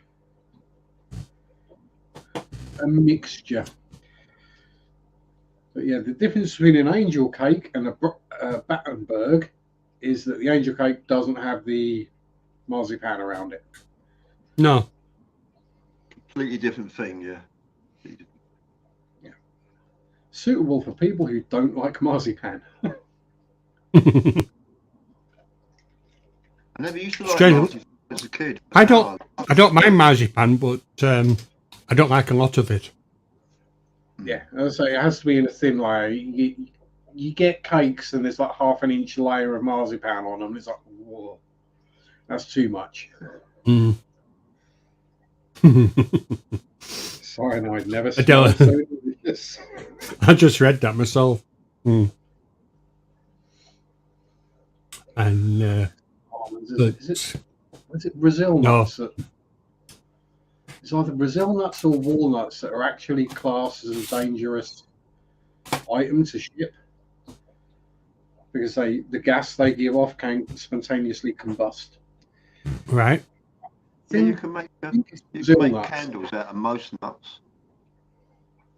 a mixture. But yeah, the difference between an angel cake and a Battenberg is that the angel cake doesn't have the marzipan around it. No. Completely different thing, yeah. Yeah. Suitable for people who don't like marzipan. I never used to like Strange. marzipan as a kid. I don't mind marzipan, but I don't like a lot of it. Yeah, as I say, it has to be in a thin layer. You get cakes and there's like half an inch layer of marzipan on them. It's like, whoa, that's too much. Mm. Cyanide never Adele. smells so delicious. I just read that myself. And Is it Brazil nuts? It's either Brazil nuts or walnuts that are actually classed as a dangerous item to ship because the gas they give off can spontaneously combust. Right. Yeah, you can make candles out of most nuts.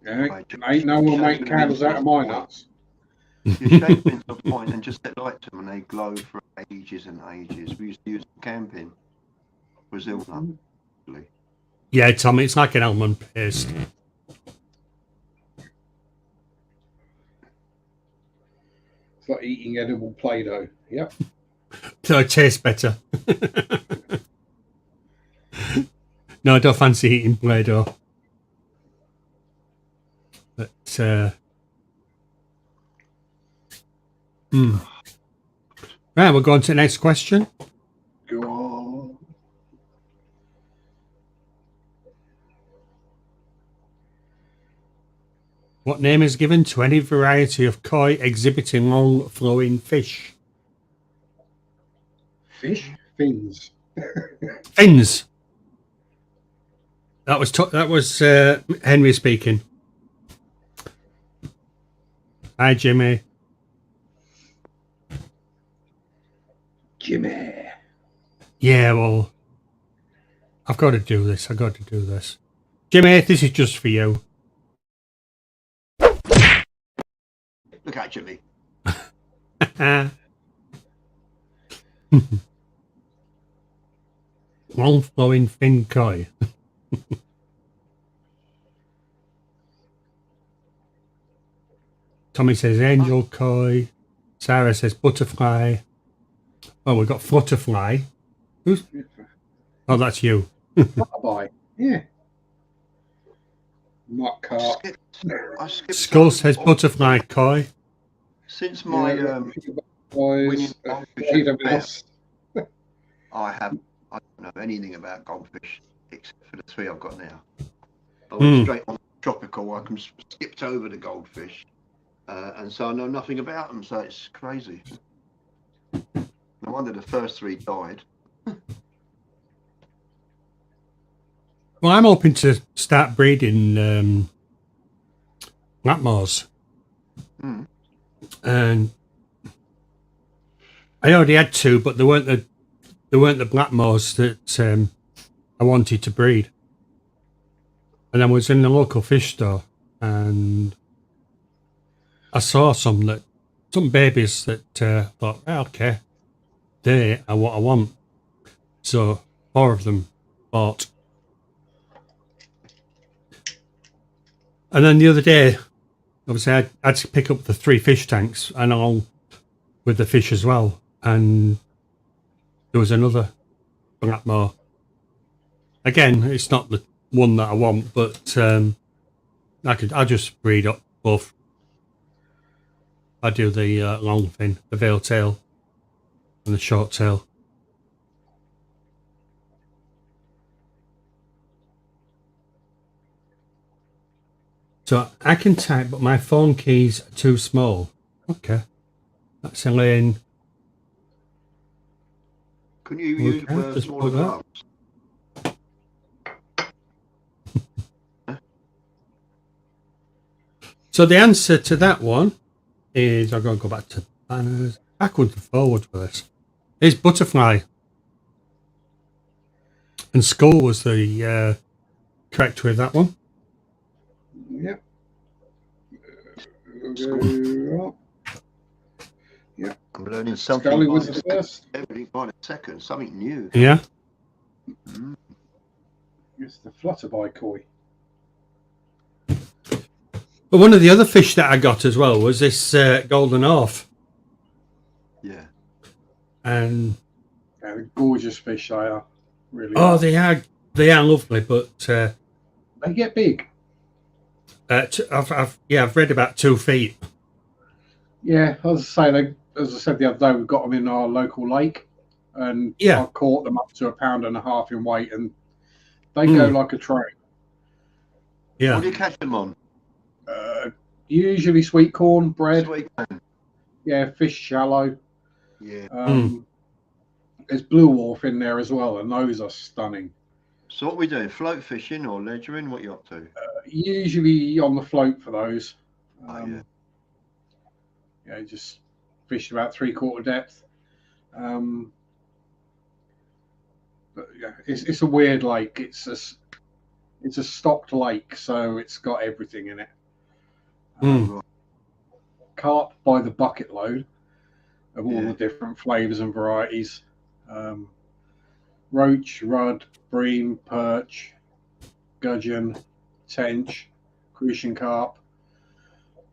Yeah, ain't no one making candles out of my nuts. You shake them into a point and just set light to them and they glow for ages and ages. We used to use them camping. Brazil nut. Really. Yeah, Tommy, it's like an almond paste. It's like eating edible Play-Doh. Yep. So it tastes better. No, I don't fancy eating Play-Doh. But, Right, we're going to the next question. Go on. What name is given to any variety of koi exhibiting long flowing fish? Fish? Fins. Fins. That was Henry speaking. Hi, Jimmy. Jimmy. Yeah, well, I've got to do this. Jimmy, this is just for you. Look at Jimmy. Long flowing fin koi. Tommy says angel koi. Sarah says butterfly. Oh, we've got flutterfly. Who's? Oh, that's you. Butterfly. Yeah. Not carp. I skipped Skull says butterfly koi. Since my Boys, winning Peter Mouse. I don't know anything about goldfish except for the 3 I've got now. I went straight on tropical. I can skipped over the goldfish, and so I know nothing about them. So it's crazy. No wonder the first 3 died. Well, I'm hoping to start breeding blackmores. And I already had 2, but they weren't the blackmores that I wanted to breed. And I was in the local fish store, and I saw some babies that thought, okay, they are what I want. So 4 of them bought. And then the other day, obviously, I had to pick up the 3 fish tanks and along with the fish as well. And there was another blackmore. Again, it's not the one that I want, but I'll just breed up both. I do the long fin, the veil tail, and the short tail. So I can type, but my phone keys are too small. Okay. That's Elaine. Can you use smaller gloves? So the answer to that one is, I'm going to go back to banners, backwards and forwards for this, is butterfly. And skull was the correct with that one. Yep. Yep. I'm learning something. Scully was the first. Every second, something new. Yeah. It's the flutterby koi. But one of the other fish that I got as well was this golden orf. Yeah. And they're gorgeous fish they are. Really. Oh, they are lovely, but they get big. I've read about 2 feet. Yeah, as I said the other day, we've got them in our local lake, and I caught them up to 1.5 pounds in weight, and they go like a train. Yeah. What do you catch them on? Usually sweet corn, bread. Sweet corn. Yeah, fish shallow. Yeah. There's blue wharf in there as well, and those are stunning. So what are we doing? Float fishing or ledgering? What are you up to? Usually on the float for those. Yeah, just fished about 3/4 depth. But yeah, it's a weird lake. It's a stocked lake, so it's got everything in it. Carp by the bucket load of all the different flavours and varieties. Roach, rudd, bream, perch, gudgeon, tench, crucian carp.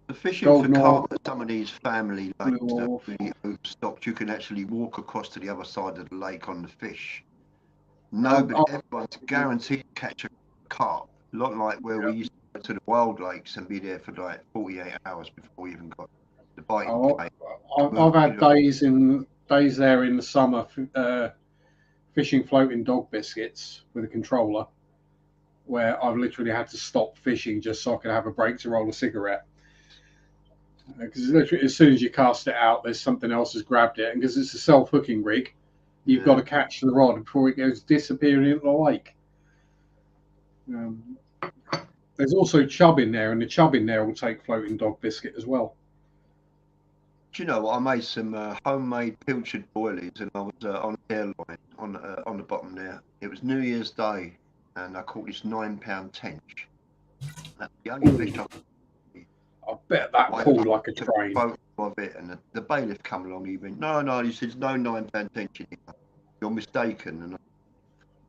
The fishing for carp at some of these family lakes that really overstocked, you can actually walk across to the other side of the lake on the fish. Everyone's guaranteed to catch a carp. A lot like where we used to go to the wild lakes and be there for like 48 hours before we even got the bite. I've had days there in the summer fishing floating dog biscuits with a controller, where I've literally had to stop fishing just so I could have a break to roll a cigarette. Because literally, as soon as you cast it out, there's something else has grabbed it, and because it's a self-hooking rig, you've got to catch the rod before it goes disappearing into the lake. There's also chub in there, and the chub in there will take floating dog biscuit as well. Do you know what? I made some homemade pilchard boilies, and I was on the airline on the bottom there. It was New Year's Day, and I caught this 9-pound tench. That's the only fish I bet that pulled like a train. Of it, and the bailiff come along. He went, no. He says, no 9-pound tench in here. You're mistaken. And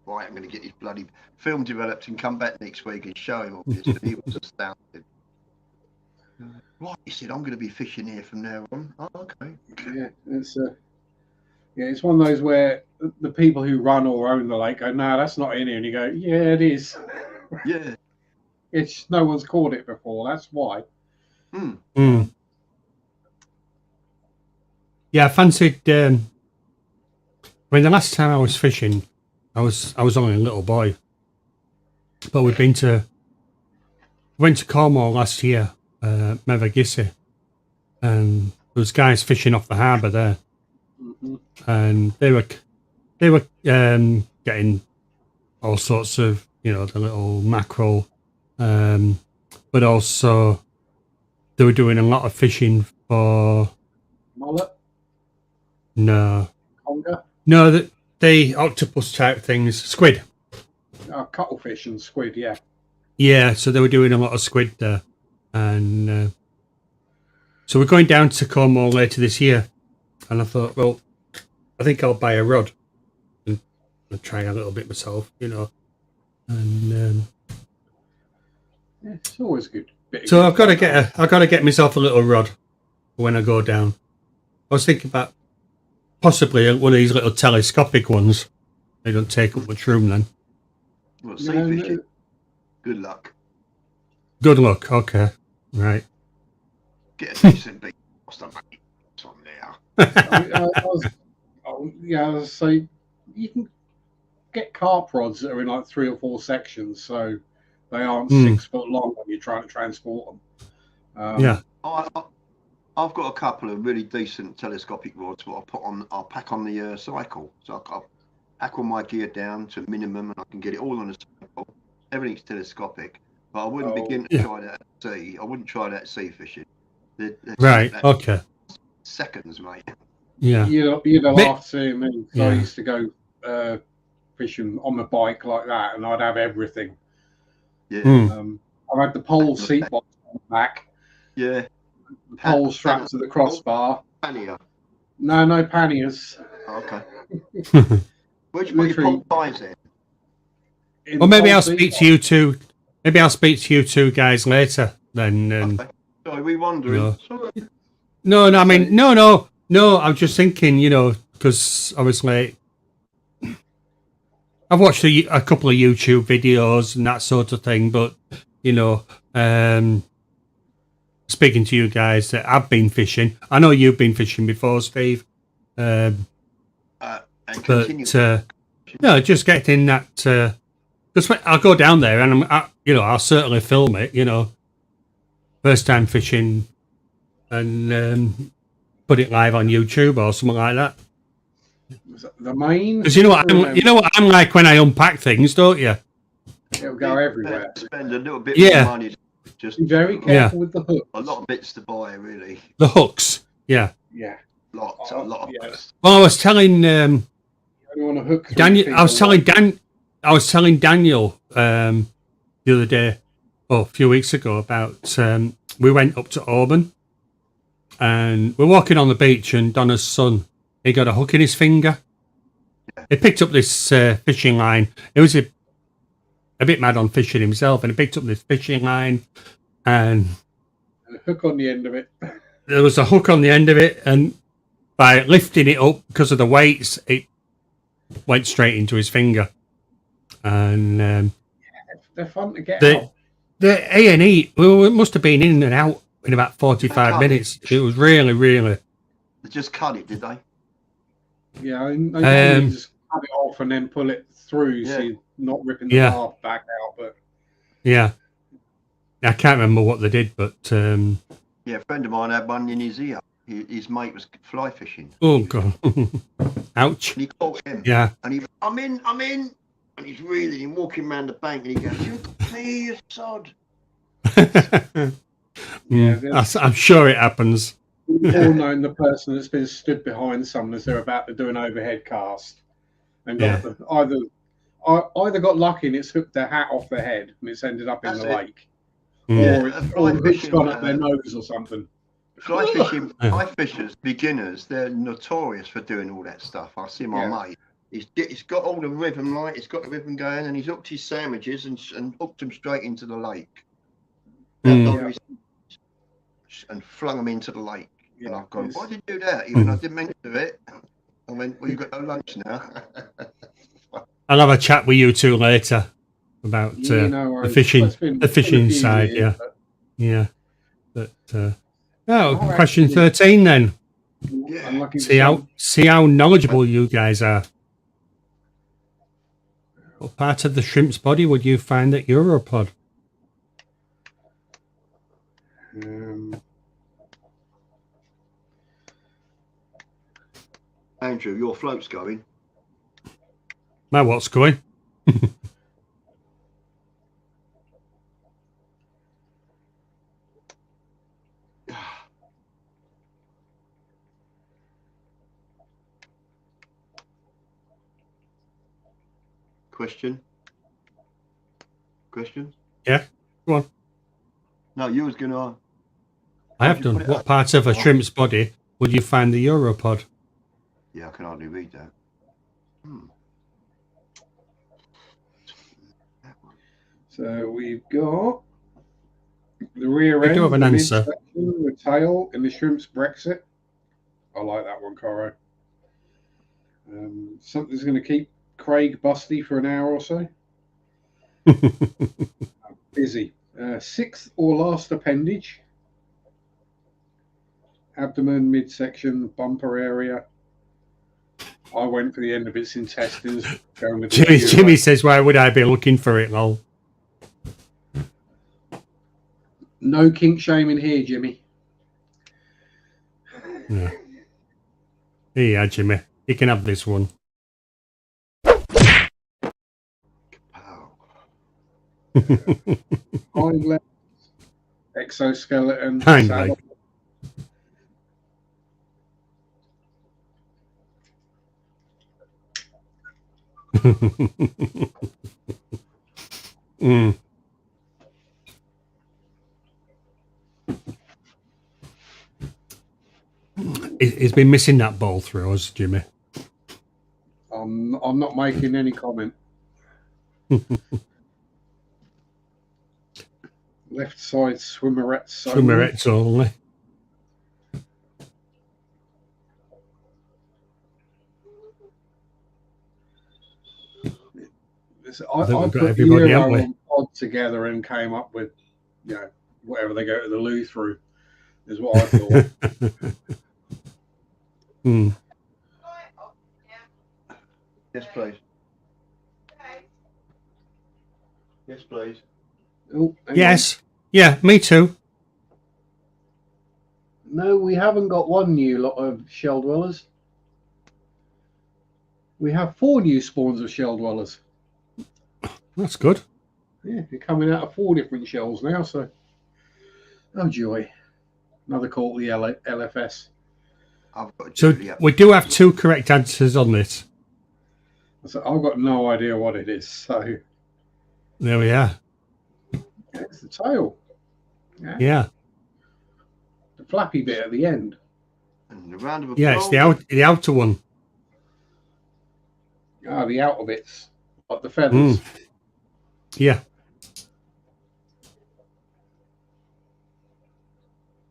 right, I'm going to get this bloody film developed and come back next week and show him all this. And he was astounded. Right, he said, I'm going to be fishing here from now on. Oh, okay. Yeah, it's one of those where the people who run or own the lake go, no, that's not in here. And you go, yeah, it is. Yeah. It's no one's caught it before. That's why. Yeah, I fancied I mean, the last time I was fishing, I was only a little boy, but went to Cornwall last year, Mevagissey, and there was guys fishing off the harbour there, and they were getting all sorts of, you know, the little mackerel, but also they were doing a lot of fishing for mullet, no, conger, no, the octopus type things, squid. cuttlefish and squid. Yeah. Yeah, so they were doing a lot of squid there, and so we're going down to Cornwall later this year, and I thought, well, I think I'll buy a rod and try a little bit myself, you know, and Yeah, it's always good. so I've got to get myself a little rod when I go down. I was thinking about possibly one of these little telescopic ones. They don't take up much room then. Well, sea fishing. Good luck. Good luck. Okay, right. Get a decent big on there. I was say you can get carp rods that are in like 3 or 4 sections, so they aren't 6 foot long when you're trying to transport them. Yeah. I've got a couple of really decent telescopic rods. What I'll pack on the cycle, so I'll pack all my gear down to a minimum, and I can get it all on a cycle. Everything's telescopic, but I wouldn't begin to try that at sea. I wouldn't try that sea fishing. Right. Okay. Seconds, mate. Yeah. You'd have laughed seeing me. So I used to go fishing on the bike like that, and I'd have everything. Yeah. I had the pole seat box on the back. Yeah. The pole strapped to the crossbar. Pannier. No panniers. Okay. Where'd you put your pole ties in? Well, maybe I'll speak to you two. Maybe I'll speak to you two guys later. Then. Okay. Sorry, we wondering. No. I mean, no. I'm just thinking, you know, because obviously I've watched a couple of YouTube videos and that sort of thing, but you know, speaking to you guys that have been fishing, I know you've been fishing before, Steve. But no, just getting that. Because I'll go down there and I'll certainly film it. You know, first time fishing, and put it live on YouTube or something like that. The main, because you know what I'm like when I unpack things, don't you? It'll go everywhere. Spend a little bit more money. Just be very careful with the hook. A lot of bits to buy, really. The hooks, yeah. Yeah. A lot of hooks. Well, I was telling Daniel. I was telling Daniel the other day, a few weeks ago, about we went up to Auburn, and we're walking on the beach, and Donna's son, he got a hook in his finger. He picked up this fishing line. He was a bit mad on fishing himself, and he picked up this fishing line, and a hook on the end of it. There was a hook on the end of it, and by lifting it up because of the weights, it went straight into his finger. And they're fun to get out. The A&E, well, it must have been in and out in about 45 minutes. It was really. They just cut it, did they? Yeah, they just cut it off and then pull it through, so you're not ripping the barb back out. But yeah, I can't remember what they did, but yeah, a friend of mine had one in his ear. His mate was fly fishing. Oh god, ouch! And he caught him. Yeah, and he, I'm in, and he's reeling and walking around the bank, and he goes, "You got me, you sod." I'm sure it happens. We've all known the person that's been stood behind someone as they're about to do an overhead cast, and got either got lucky and it's hooked their hat off their head and it's ended up in the lake, or it's gone up their nose or something. Fly fishers, beginners, they're notorious for doing all that stuff. I see my mate. He's got all the rhythm right. He's got the rhythm going, and he's hooked his sandwiches and hooked them straight into the lake. And flung them into the lake. And I've gone, why did you do that? Even I didn't mean to do it. I went, well, you've got no lunch now. I'll have a chat with you two later about the fishing side. But question 13 then. Yeah. See how knowledgeable you guys are. What part of the shrimp's body would you find the uropod? Andrew, your float's going. My what's going? Question? Yeah, go on. No, you was going to... I have done. What part of a shrimp's body would you find the uropod? Yeah, I can hardly read that. So we've got the rear end, do have an the answer. midsection, the tail, and the shrimp's Brexit. I like that one, Caro. Something's going to keep Craig busty for an hour or so. Busy. Sixth or last appendage. Abdomen, midsection, bumper area. I went for the end of its intestines. Going with Jimmy says, why would I be looking for it, lol? No kink shaming here, Jimmy. Yeah. Yeah, Jimmy. You can have this one. Hind leg, exoskeleton, Hind saddle. leg. He's been missing that ball through us, Jimmy. I'm not making any comment. Left side swimmerettes. Swimmerettes only. I think put everybody, the haven't we? Euro pod together and came up with, whatever they go to the loo through is what I thought. Yes, please. Yes, please. Oh, Yes. Yeah, me too. No, we haven't got one new lot of shell dwellers. We have 4 new spawns of shell dwellers. That's good. Yeah, they're coming out of 4 different shells now, so... Oh, joy. Another call to the LFS. So we do have 2 correct answers on this. So I've got no idea what it is, so... There we are. It's the tail. Yeah. The flappy bit at the end. And the round of Yeah, it's the outer one. Ah, the outer bits. Like the feathers. Yeah.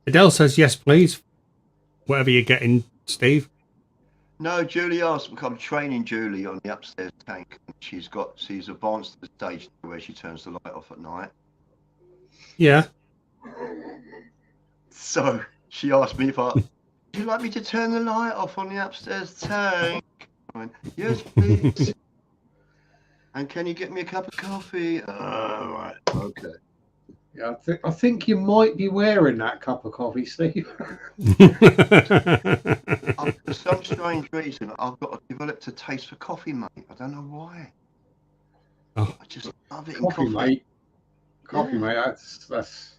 Adele says yes, please. Whatever you're getting, Steve. No, Julie asked. I'm training Julie on the upstairs tank. She's advanced to the stage where she turns the light off at night. Yeah. So she asked me would you like me to turn the light off on the upstairs tank? I went, yes, please. And can you get me a cup of coffee? Right, okay. Yeah, I think you might be wearing that cup of coffee, Steve. For some strange reason, I've developed a taste for coffee, mate. I don't know why. Oh. I just love it in Coffee, coffee. mate. Coffee, mate. That's.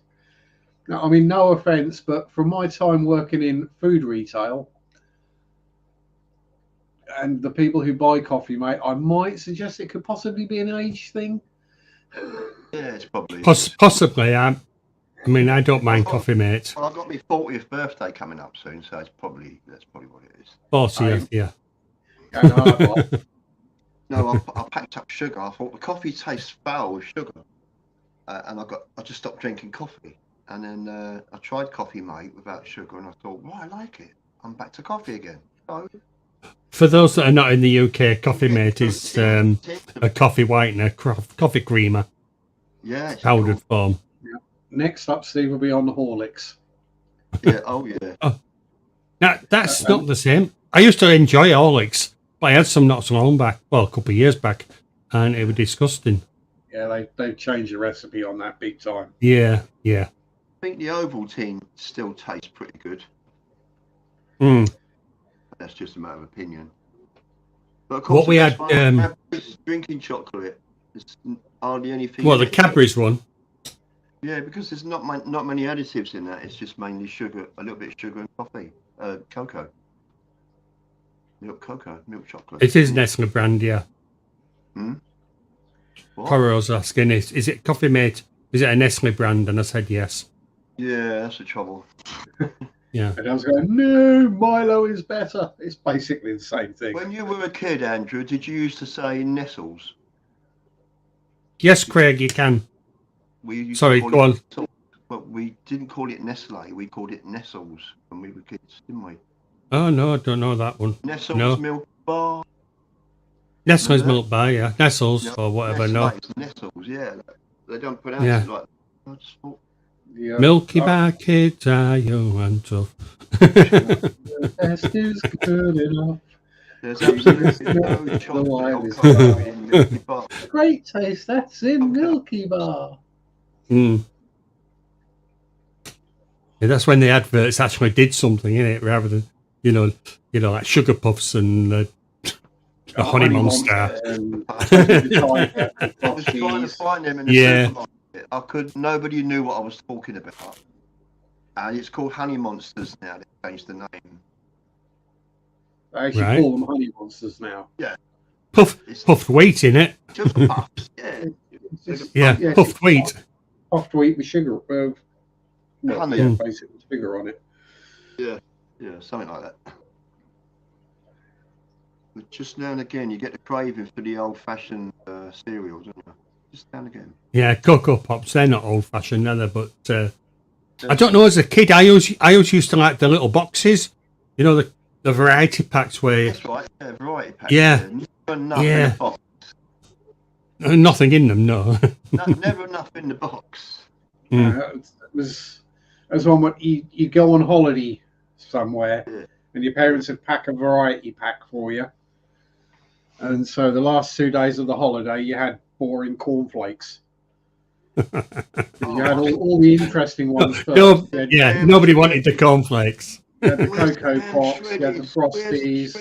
No, I mean, no offense, but from my time working in food retail and the people who buy coffee, mate, I might suggest it could possibly be an age thing. Yeah, it's probably possibly. I mean, I don't mind coffee, mate. Well, I've got my 40th birthday coming up soon, so that's probably what it is. 40th, yeah. No, I packed up sugar. I thought the coffee tastes foul with sugar, and I just stopped drinking coffee. And then I tried Coffee Mate without sugar, and I thought, well, I like it. I'm back to coffee again. So, for those that are not in the UK, Coffee Mate is a coffee whitener, coffee creamer. Yeah, powdered form. Yeah. Next up, Steve will be on the Horlicks. Yeah. Oh yeah. Oh. Now that's not the same. I used to enjoy Horlicks, but I had some not so long back. Well, a couple of years back. and it was disgusting. Yeah, they've changed the recipe on that big time. Yeah. I think the Ovaltine still tastes pretty good. That's just a matter of opinion. But of course, What we had, drinking chocolate is hardly anything. well, the Cadbury's one. Yeah, because there's not many additives in that. It's just mainly sugar, a little bit of sugar and coffee, cocoa, milk chocolate. It is Nestle brand, yeah. Cora was asking, is it Coffee Mate? Is it a Nestle brand? And I said yes. Yeah, that's the trouble. Yeah. And I was going, no, Milo is better. It's basically the same thing. When you were a kid, Andrew, did you used to say Nestles? Yes, Craig, you can. Sorry, go on. But we didn't call it Nestle. We called it Nestles when we were kids, didn't we? Oh, no, I don't know that one. Nestles milk bar. Nestle's milk bar, yeah. Nestles or whatever, Nestles, yeah. They don't pronounce it like that. I just thought, Milky bar kids are young and tough. The best is good enough. There's absolutely no chocolate or cocoa in Milky Bar. Great taste, that's in Milky Bar. Yeah, that's when the adverts actually did something in it, rather than like Sugar Puffs and the Honey Monster. I was trying to find them in the supermarket. Nobody knew what I was talking about. And it's called Honey Monsters now. They changed the name. I actually call them Honey Monsters now. Yeah. Puffed wheat in it. Just puffs, yeah. Puffed wheat. Puffed wheat with sugar. Honey. Yeah, basically sugar on it. Yeah, something like that. But just now and again, you get the craving for the old-fashioned cereals, don't you? Just now and again. Yeah, Cocoa Pops. They're not old-fashioned, are they? But I don't know. As a kid, I always used to like the little boxes. You know, the variety packs where. That's right. Yeah, variety packs. Yeah. Never enough in the box. Nothing in them, no. Never enough in the box. It was one where you go on holiday somewhere, and your parents would pack a variety pack for you. And so the last 2 days of the holiday, you had boring cornflakes. You had all the interesting ones first. Nobody wanted the cornflakes. You had the Cocoa Pops, you had the Frosties,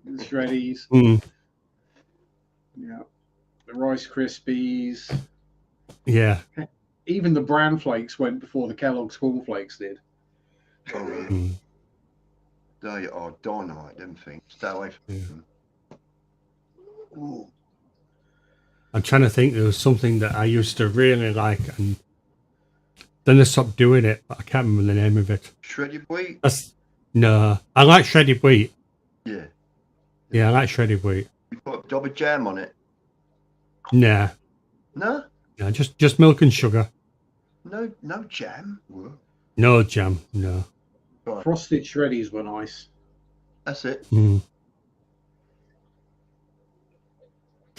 the Shreddies. Yeah, the Rice Krispies. Yeah. Even the bran flakes went before the Kellogg's cornflakes did. They are dynamite, them things. Stay away from them. Ooh. I'm trying to think. There was something that I used to really like, and then I stopped doing it, but I can't remember the name of it. Shredded wheat? No, I like shredded wheat. Yeah. Yeah, I like shredded wheat. You put a dab of jam on it? Nah. No? No, just milk and sugar. No jam? No jam, no. Right. Frosted Shreddies were nice. That's it.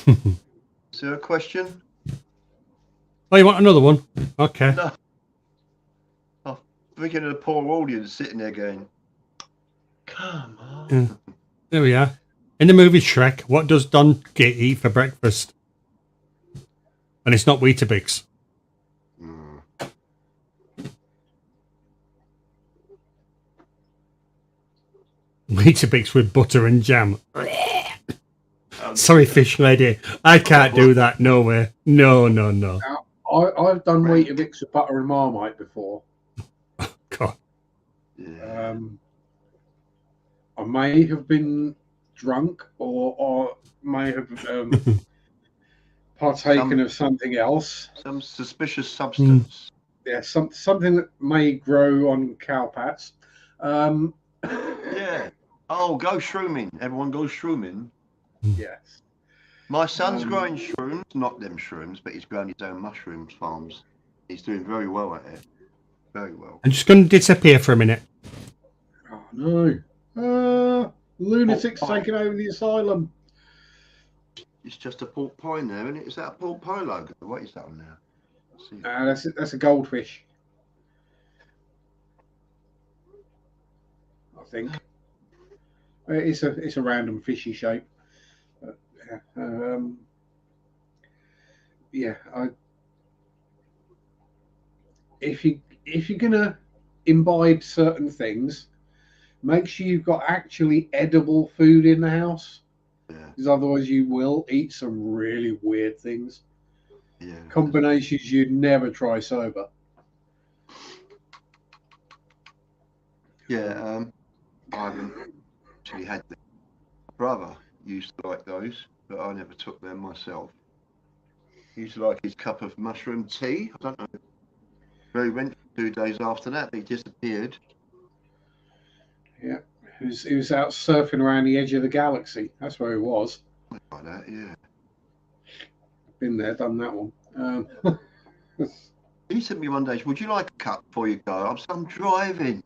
Is there a question? Oh, you want another one? Okay. No. I'm thinking of the poor audience sitting there going, come on. Yeah. There we are. In the movie Shrek, what does Donkey eat for breakfast? And it's not Weetabix. Weetabix with butter and jam. Sorry, fish lady. I can't do that. No way. No. Now, I've done Weetabix with butter and Marmite before. God. I may have been drunk or may have partaken of something else. Some suspicious substance. Yeah, something that may grow on cowpats. Yeah. Oh, go shrooming. Everyone goes shrooming. Yes. My son's growing shrooms, not them shrooms, but he's grown his own mushrooms farms. He's doing very well at it. Very well. I'm just going to disappear for a minute. Oh, no. Lunatics taking over the asylum. It's just a pork pie now, isn't it? Is that a pork pie logo? What is that on now? That's a goldfish. I think. It's a random fishy shape. But, yeah, if you're gonna imbibe certain things, make sure you've got actually edible food in the house, because otherwise you will eat some really weird things. Yeah. Combinations you'd never try sober. Yeah, I haven't actually had them. My brother used to like those, but I never took them myself. He used to like his cup of mushroom tea. I don't know where he went 2 days after that, but he disappeared. Yeah, he was out surfing around the edge of the galaxy. That's where he was. Like that, yeah. Been there, done that one. He said to me one day, would you like a cup before you go? I'm driving.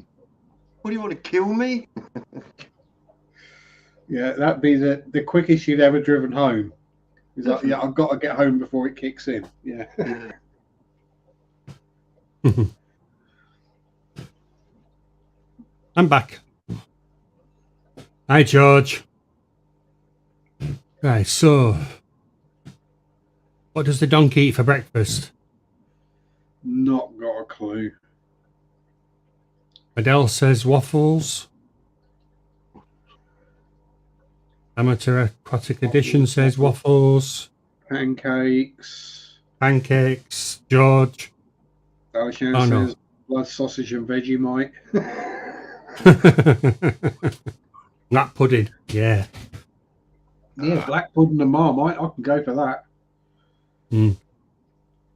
What, do you want to kill me? Yeah, that'd be the quickest you'd ever driven home. He's like, yeah, I've got to get home before it kicks in. Yeah. I'm back. Hi, George. Right, so what does the donkey eat for breakfast? Not got a clue. Adele says waffles. Amateur Aquatic Edition says waffles. Pancakes. George. Alshan says blood sausage and Vegemite. Black pudding, yeah. Yeah, black pudding and Marmite. I can go for that.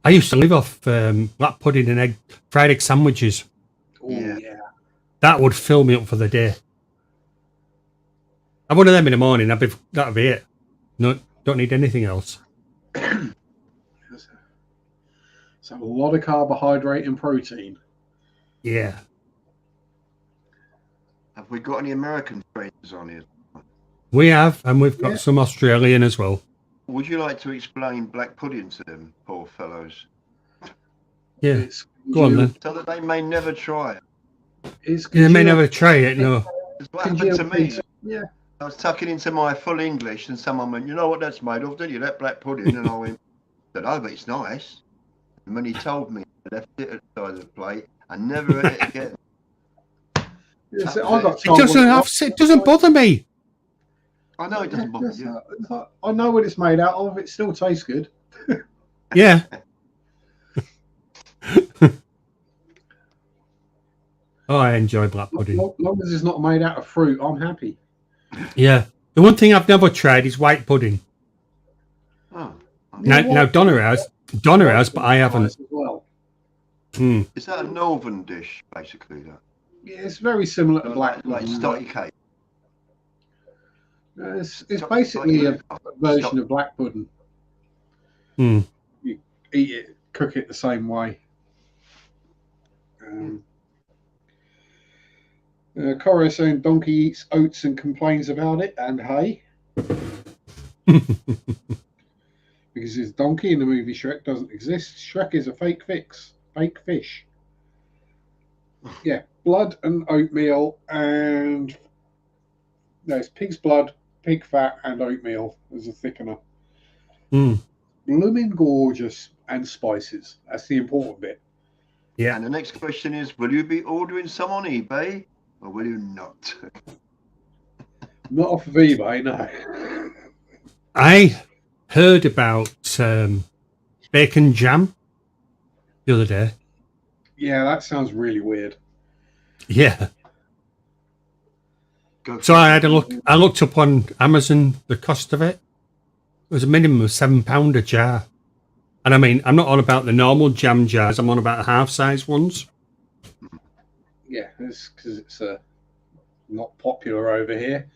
I used to live off black pudding and fried egg sandwiches. Oh, yeah. That would fill me up for the day. I'm one of them in the morning. That'd be it. No, don't need anything else. So a lot of carbohydrate and protein. Yeah. Have we got any American friends on here? We have, and we've got some Australian as well. Would you like to explain black pudding to them, poor fellows? Yeah. Go on then. So that they may never try it. They may never try it, no. It's what happened to me. Yeah. I was tucking into my full English and someone went, you know what that's made of, don't you? That black pudding. And I went, oh, but it's nice. And when he told me, I left it at the side of the plate and never ate it again. It doesn't bother me. I know it doesn't bother you. I know what it's made out of. It still tastes good. Yeah. Oh, I enjoy black pudding. As long as it's not made out of fruit, I'm happy. Yeah. The one thing I've never tried is white pudding. Oh. Now Donna has, but I haven't. As well. Is that a northern dish, basically? That? Yeah, it's very similar to black like stocky cake. It's basically a version of black pudding. You eat it, cook it the same way. Cora saying donkey eats oats and complains about it, and hay. Because his donkey in the movie Shrek doesn't exist. Shrek is a fake fish. Yeah, blood and oatmeal, and it's pig's blood, pig fat, and oatmeal as a thickener. Blooming gorgeous, and spices. That's the important bit. Yeah. And the next question is, will you be ordering some on eBay, or will you not? Not off of eBay, no. I heard about bacon jam the other day. Yeah, that sounds really weird. Yeah. So I had a look. I looked up on Amazon the cost of it. It was a minimum of £7 a jar. And I mean, I'm not on about the normal jam jars. I'm on about the half-size ones. Yeah, it's because it's not popular over here.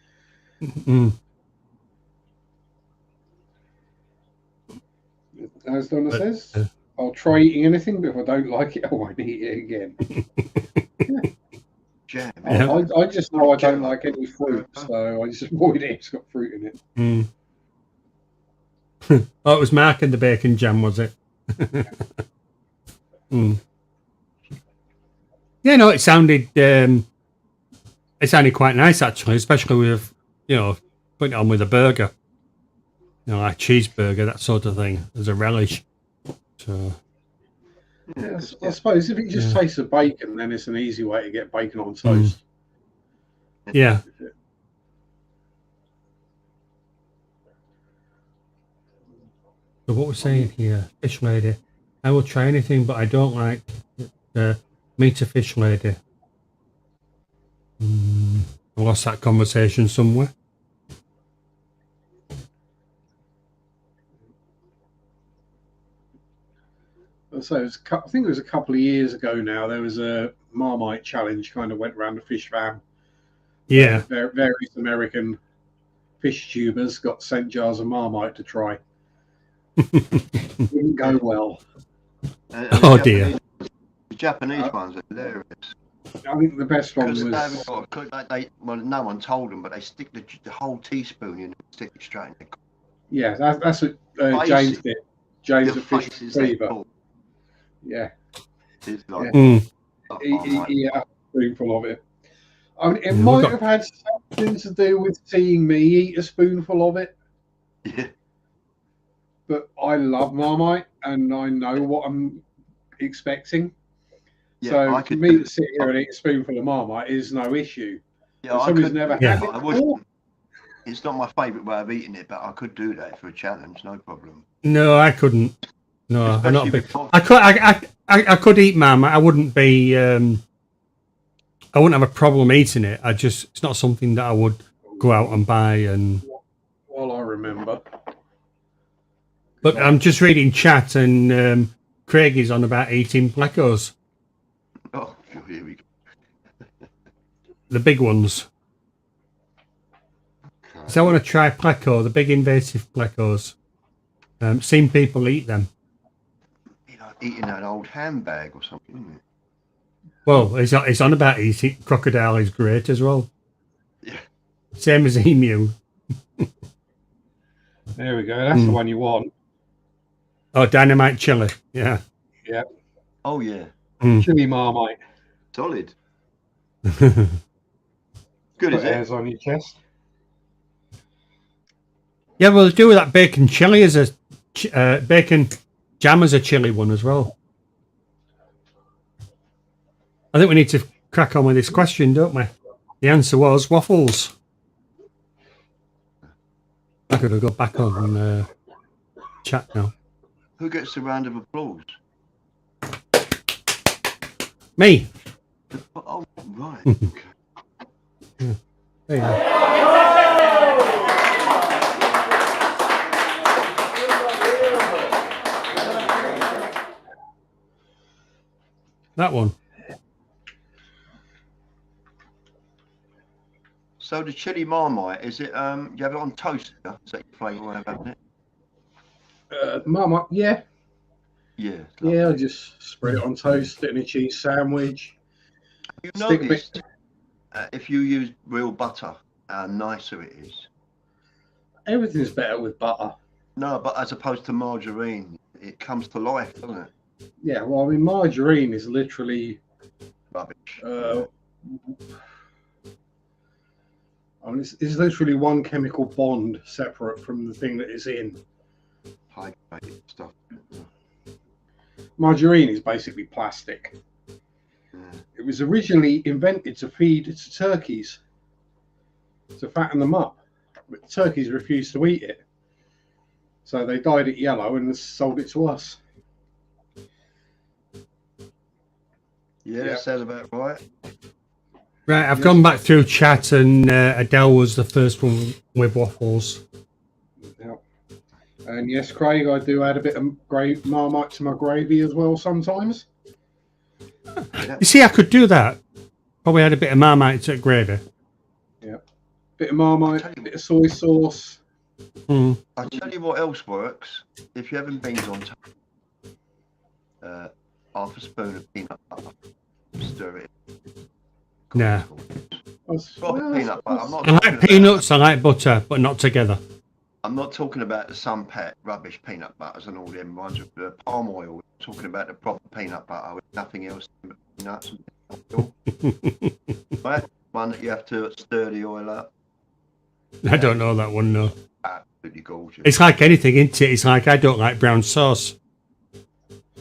As Donna says, I'll try eating anything, but if I don't like it, I won't eat it again. Jam. I just know I don't like any fruit, so I just avoid it. It's got fruit in it. Oh, it was Mark and the bacon jam, was it? Yeah, no, it sounded quite nice actually, especially with putting it on with a burger, like cheeseburger, that sort of thing, as a relish. So, Yeah, I suppose if it just tastes of bacon, then it's an easy way to get bacon on toast. yeah. So what we're saying here, fish lady. I will try anything, but I don't like meat of fish lady. I lost that conversation somewhere. So I think it was a couple of years ago now. There was a Marmite challenge, kind of went around the fish fam. Yeah. Various American fish tubers got sent jars of Marmite to try. Didn't go well. Oh dear. The Japanese ones are hilarious. I think the best one was. No one told them, but they stick the whole teaspoon in and stick it straight in the. Yeah, that's what James did. James at Fish Fever. Yeah. It's like, he ate a spoonful of it. I mean, it might have had something to do with seeing me eat a spoonful of it. Yeah. But I love Marmite, and I know what I'm expecting. Yeah, so for me to sit here and eat a spoonful of Marmite is no issue. Yeah, somebody's never had it. I wouldn't. It's not my favourite way of eating it, but I could do that for a challenge, no problem. No, I couldn't. No, I'm not big. I could eat Marmite. I wouldn't be. I wouldn't have a problem eating it. It's not something that I would go out and buy. And well, I remember. But I'm just reading chat, and Craig is on about eating plecos. Oh, here we go. The big ones. So I want to try pleco, the big invasive plecos. Seen people eat them. You know, eating an old handbag or something, isn't it? Well, it's on about eating. Crocodile is great as well. Yeah. Same as emu. There we go. That's the one you want. Oh, dynamite chili. Yeah. Yeah. Oh, yeah. Chili Marmite. Solid. Good, Put is it? hairs on your chest. Yeah, we'll do that bacon chili as a bacon jam as a chili one as well. I think we need to crack on with this question, don't we? The answer was waffles. I could have got back on chat now. Who gets the round of applause? Me. Oh, right. Okay. Yeah. There you go. That one. So the chili Marmite, is it? You have it on toast? Is that your flavour way of having it? Marmite, yeah. Yeah. Yeah, I just spread it on toast, stick in a cheese sandwich. You noticed if you use real butter, how nicer it is. Everything's better with butter. No, but as opposed to margarine, it comes to life, doesn't it? Yeah, well, I mean, margarine is literally rubbish. I mean, it's literally one chemical bond separate from the thing that it's in. Hydrated stuff. Margarine is basically plastic. Yeah. It was originally invented to feed to turkeys, to fatten them up, but turkeys refused to eat it. So they dyed it yellow and sold it to us. Yeah, that sounds about right. Right, I've gone back through chat, and Adele was the first one with waffles. Yeah. And yes, Craig, I do add a bit of Marmite to my gravy as well sometimes. You see, I could do that. Probably add a bit of Marmite to gravy. Yeah. Bit of Marmite, a bit of soy sauce. Mm. I'll tell you what else works. If you're having beans on top, half a spoon of peanut butter, stir it. Nah. Peanut butter. I like peanuts, I like butter, but not together. I'm not talking about the Sunpat rubbish peanut butters and all them ones with the palm oil. I'm talking about the proper peanut butter with nothing else but nuts and oil. Right? One that you have to stir the oil up. I don't know that one, no. Absolutely gorgeous. It's like anything, isn't it? It's like I don't like brown sauce.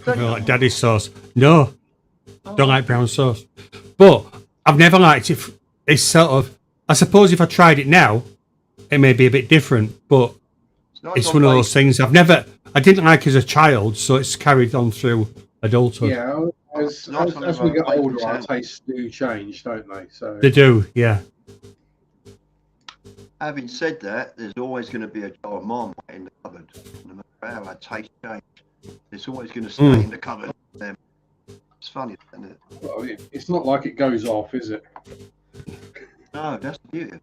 I don't like daddy sauce. No, don't like brown sauce. But I've never liked it. It's sort of, I suppose if I tried it now, it may be a bit different, but it's one of those things I didn't like as a child, so it's carried on through adulthood. Yeah, as we get older, our tastes do change, don't they? So they do, yeah. Having said that, there's always going to be a jar of Marmite in the cupboard. No matter how our taste change, it's always going to stay in the cupboard. It's funny, isn't it? Well, it's not like it goes off, is it? No, that's the beauty.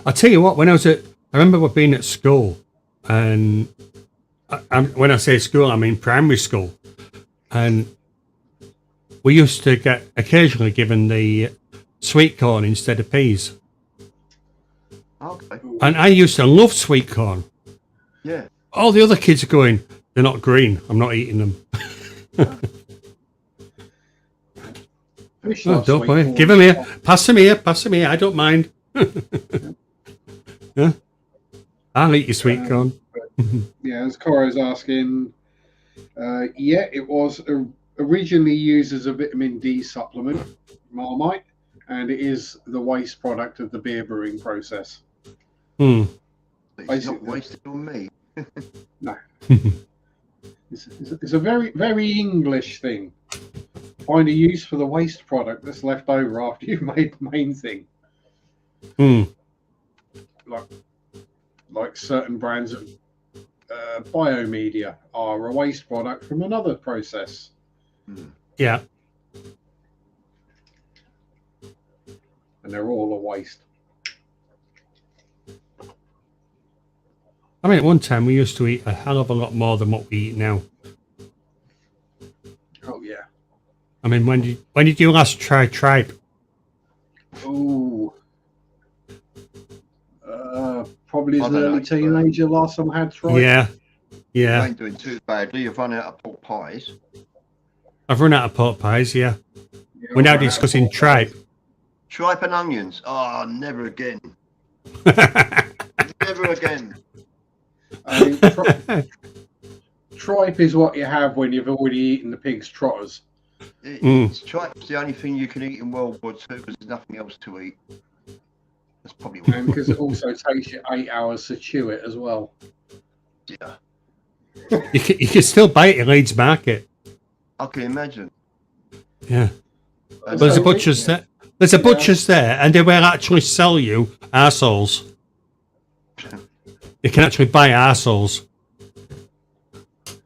I'll tell you what, I remember being at school, and when I say school, I mean primary school, and we used to get occasionally given the sweet corn instead of peas. Okay. And I used to love sweet corn. Yeah. All the other kids are going, they're not green, I'm not eating them. Oh, don't worry. Give them here. Pass them here. I don't mind. Yeah. I'll eat your sweet corn. Yeah, as Coro's asking, it was originally used as a vitamin D supplement, Marmite, and it is the waste product of the beer brewing process. It's not wasted on me. No. It's a very, very English thing. Find a use for the waste product that's left over after you've made the main thing. Like certain brands of biomedia are a waste product from another process. Yeah. And they're all a waste. I mean, at one time we used to eat a hell of a lot more than what we eat now. Oh yeah. I mean, when did you last try tripe? Ooh. Probably as an early teenager last time I had tripe. Yeah. You ain't doing too badly. You've run out of pork pies. I've run out of pork pies, yeah. We're now discussing tripe. Tripe and onions. Oh, never again. Never again. I mean, tripe is what you have when you've already eaten the pig's trotters. Tripe's the only thing you can eat in World War II because there's nothing else to eat. That's probably and because it also takes you 8 hours to chew it as well. Yeah. You can still buy it in Leeds Market. I can imagine. Yeah. There's a butcher's there. There's a butcher's there, and they will actually sell you arseholes. You can actually buy arseholes.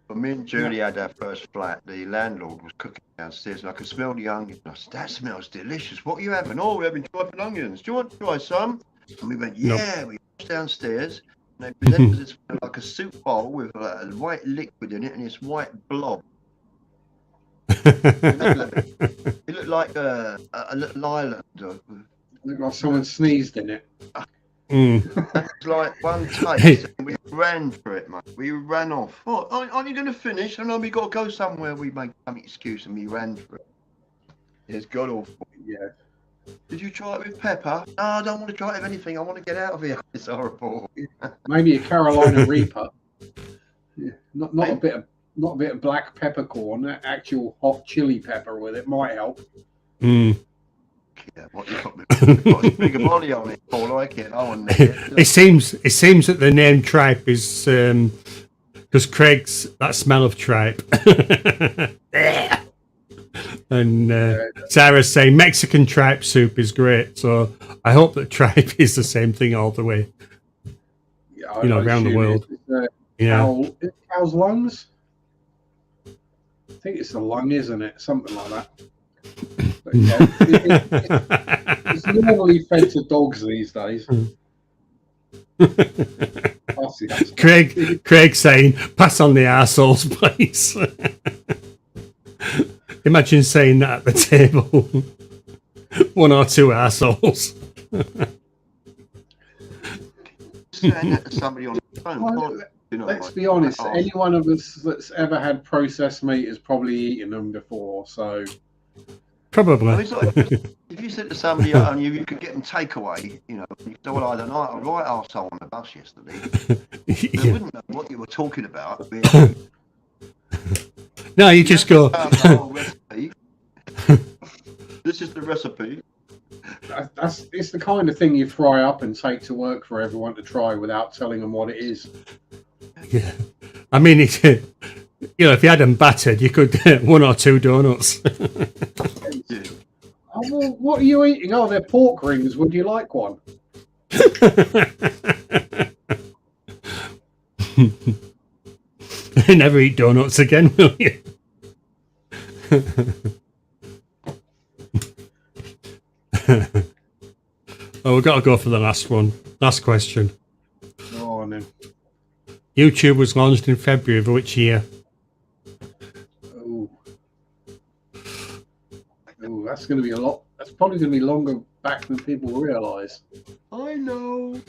When me and Julie had our first flat, the landlord was cooking downstairs, and I could smell the onions. I said, "That smells delicious. What are you having?" "Oh, we're having tripe and onions. Do you want to try some?" And we went, "Yeah." Nope. We went downstairs, and they presented us like a soup bowl with a white liquid in it, and this white blob. It looked like a little island. It looked like someone sneezed in it. That's like one taste, and we ran for it, mate. We ran off. "Oh, aren't you going to finish?" "And then we got to go somewhere." We made some excuse, and we ran for it. It's god awful. Yeah. "Did you try it with pepper?" "No, I don't want to try it with anything. I want to get out of here." It's horrible. Maybe a Carolina Reaper. Yeah. Not a bit of black peppercorn. That actual hot chili pepper with it might help. Yeah, what you got a bigger body on it, Paul, like it. It seems that the name tripe is because Craig's that smell of tripe. And Sarah's saying Mexican tripe soup is great, so I hope that tripe is the same thing all the way. Yeah, around the world. Cow's lungs. I think it's the lung, isn't it? Something like that. But yeah, it's normally fed to dogs these days. Craig saying, "Pass on the arseholes, please." Imagine saying that at the table. One or two arseholes. Saying that to somebody on the phone. Well, let's be honest. Any one of us that's ever had processed meat has probably eaten them before. So probably. I mean, if you said to somebody, you could get them takeaway, you said, "Well, I don't know. I was right arsehole on the bus yesterday." They wouldn't know what you were talking about. No, you just go. The whole recipe. This is the recipe. It's the kind of thing you fry up and take to work for everyone to try without telling them what it is. Yeah, I mean, if you had them battered, you could get 1 or 2 donuts. Yeah. Oh, well, what are you eating? Oh, they're pork rings. Would you like one? Never eat donuts again, will you? Oh, we've got to go for the last one. Last question. Oh, no. YouTube was launched in February of which year? Oh, that's going to be a lot. That's probably going to be longer back than people realise. I know.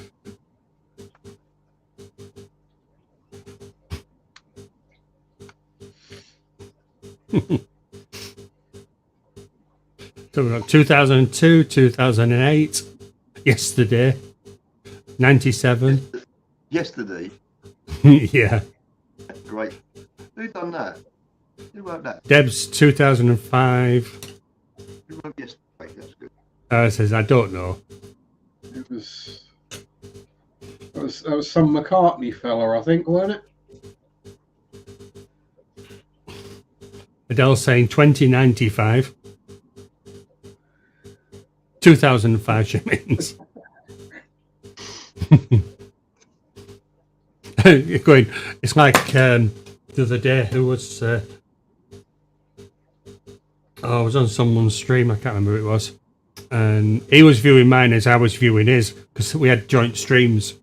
So we've got 2002, 2008, yesterday, 97. Yesterday. Yeah. Great. Who done that? Who wrote that? Deb's 2005. Who wrote yesterday? That's good. Says, I don't know. It was. That was some McCartney fella, I think, wasn't it? Adele saying 2095. 2005, she means. You're going, it's like the other day, who was. I was on someone's stream, I can't remember who it was. And he was viewing mine as I was viewing his, because we had joint streams.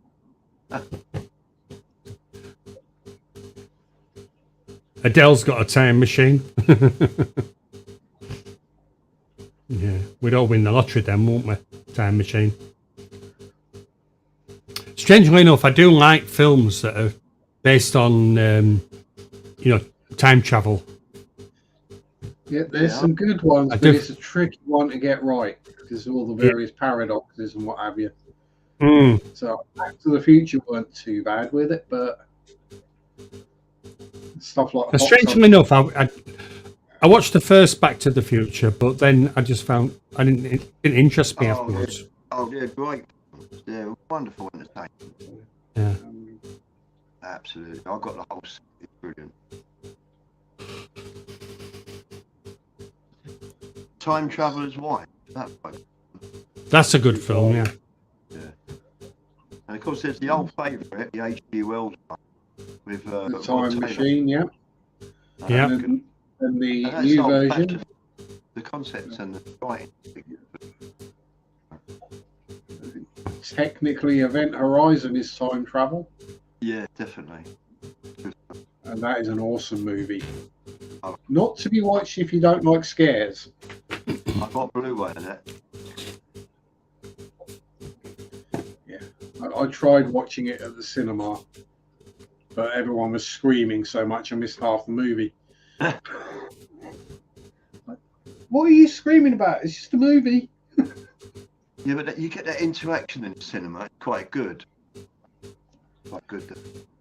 Adele's got a time machine. Yeah, we'd all win the lottery then, won't we? Time machine. Strangely enough, I do like films that are based on, time travel. Yeah, there's some good ones, but it's a tricky one to get right because of all the various paradoxes and what have you. So Back to the Future weren't too bad with it, but stuff like strangely enough, I watched the first Back to the Future, but then I just found it didn't interest me afterwards. Oh, yeah, great. Yeah, wonderful entertainment. Yeah. Absolutely. I got the whole set. It's brilliant. Time Traveler's Wife. That's a good film, yeah. Yeah. And of course, there's the old favourite, the H.G. Wells one, with the Time Machine, yeah. Yeah. And the new version. The concepts and the writing. Technically, Event Horizon is time travel. Yeah, definitely. And that is an awesome movie. Not to be watched if you don't like scares. I got Blu-ray in it. Yeah, I tried watching it at the cinema, but everyone was screaming so much I missed half the movie. What are you screaming about? It's just a movie. Yeah, but you get that interaction in the cinema. It's quite good. Quite good.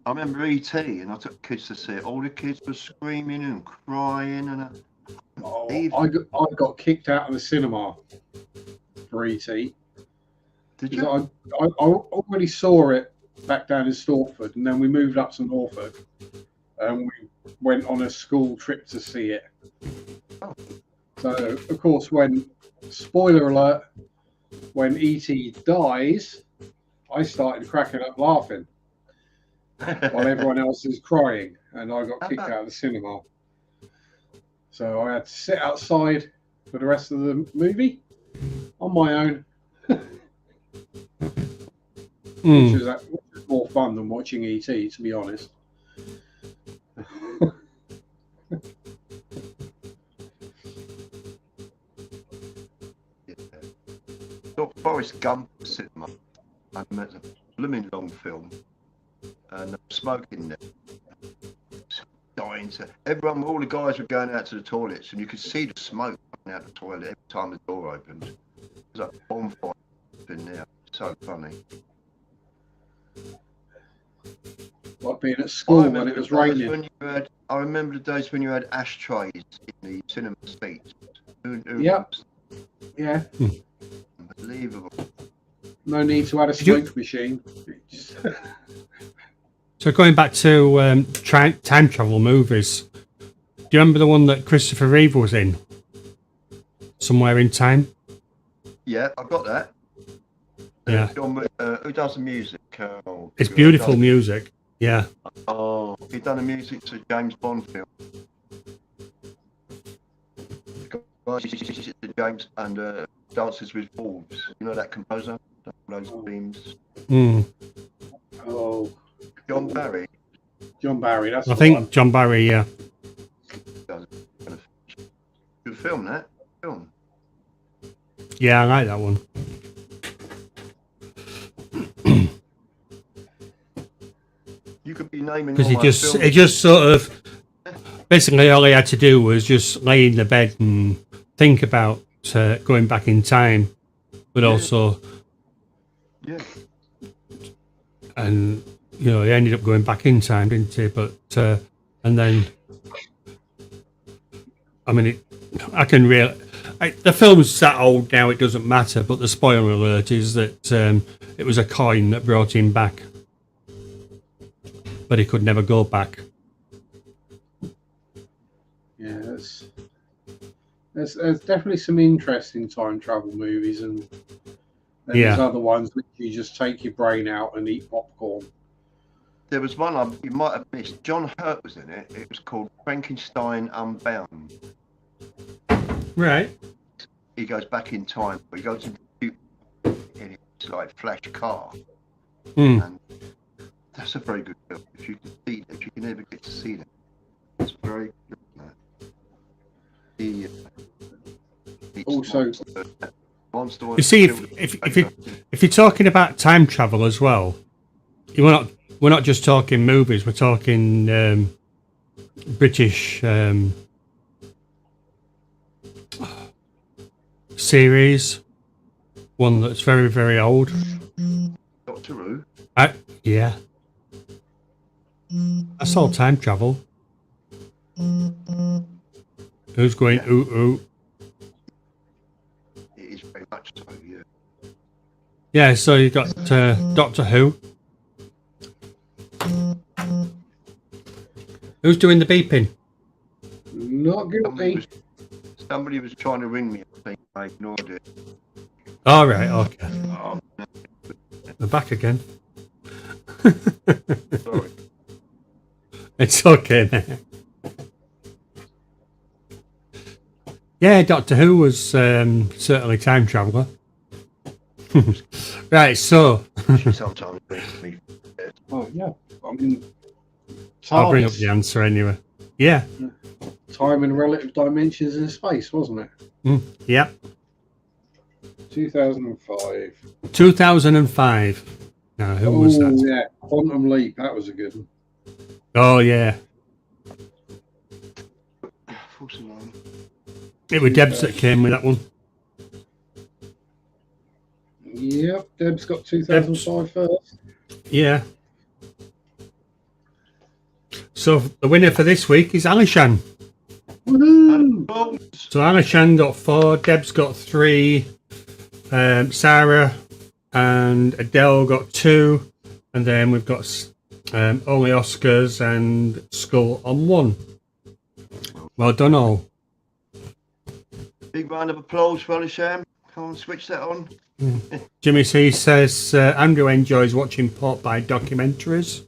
I remember E.T. and I took kids to see it. All the kids were screaming and crying, and I got kicked out of the cinema for E.T. Did you? I already saw it back down in Stortford, and then we moved up to Norfolk, and we went on a school trip to see it. Oh. So, of course, spoiler alert, when E.T. dies, I started cracking up laughing while everyone else is crying, and I got kicked out of the cinema. So I had to sit outside for the rest of the movie on my own, which was more fun than watching E.T., to be honest. Forrest Gump cinema. I met a blooming long film, and smoking there. Dying to everyone. All the guys were going out to the toilets, and you could see the smoke coming out the toilet every time the door opened. It was like a bonfire in there. So funny. Like being at school when it was raining. I remember the days when you had ashtrays in the cinema seats. Yep. Yeah. Unbelievable. No need to add a smoke machine. So going back to time travel movies, do you remember the one that Christopher Reeve was in? Somewhere in Time? Yeah, I've got that. Yeah. Who does the music? It's beautiful music. Yeah. Oh, he done the music to James Bond film. James and Dances with Wolves. You know that composer? Those themes. Oh. John Barry. John Barry, that's I think John Barry, yeah. Good film, that film. Yeah, I like that one. You could be naming because he just sort of basically all he had to do was just lay in the bed and think about going back in time, but also and you know he ended up going back in time, didn't he? But and then I mean the film's that old now, it doesn't matter, but the spoiler alert is that it was a coin that brought him back, but he could never go back. Yeah, there's definitely some interesting time travel movies, and there's other ones that you just take your brain out and eat popcorn. There was one you might have missed. John Hurt was in it. It was called Frankenstein Unbound. Right. He goes back in time, but he goes into the future in his like flash car. And that's a very good film. If you can see that, if you can ever get to see that, it's very good. Also, you see, if you're talking about time travel as well, we're not just talking movies. We're talking British series. One that's very, very old. Doctor Who. Yeah. That's all time travel. Who's going ooh ooh? It is very much so, yeah. Yeah, so you got Doctor Who. Who's doing the beeping? Not guilty. Somebody was trying to ring me. I think I ignored it. All right, okay. We're back again. Sorry. It's okay now. Yeah, Doctor Who was certainly time traveller. Right, so She sometimes brings me. Oh yeah, I mean, I'll bring up the answer anyway. Yeah. Time and relative dimensions in space, wasn't it? Yeah. 2005. 2005. Now, who was that? Yeah, Quantum Leap. That was a good one. Oh yeah. It was Debs that came with that one. Yep, Deb's got 2005 first. Yeah. So the winner for this week is Alishan. Woohoo! So Alishan got 4, Deb's got 3, Sarah and Adele got 2, and then we've got only Oscars and Skull on 1. Well done all. Big round of applause for Alisham. Come on, switch that on. Jimmy C says Andrew enjoys watching pork pie documentaries.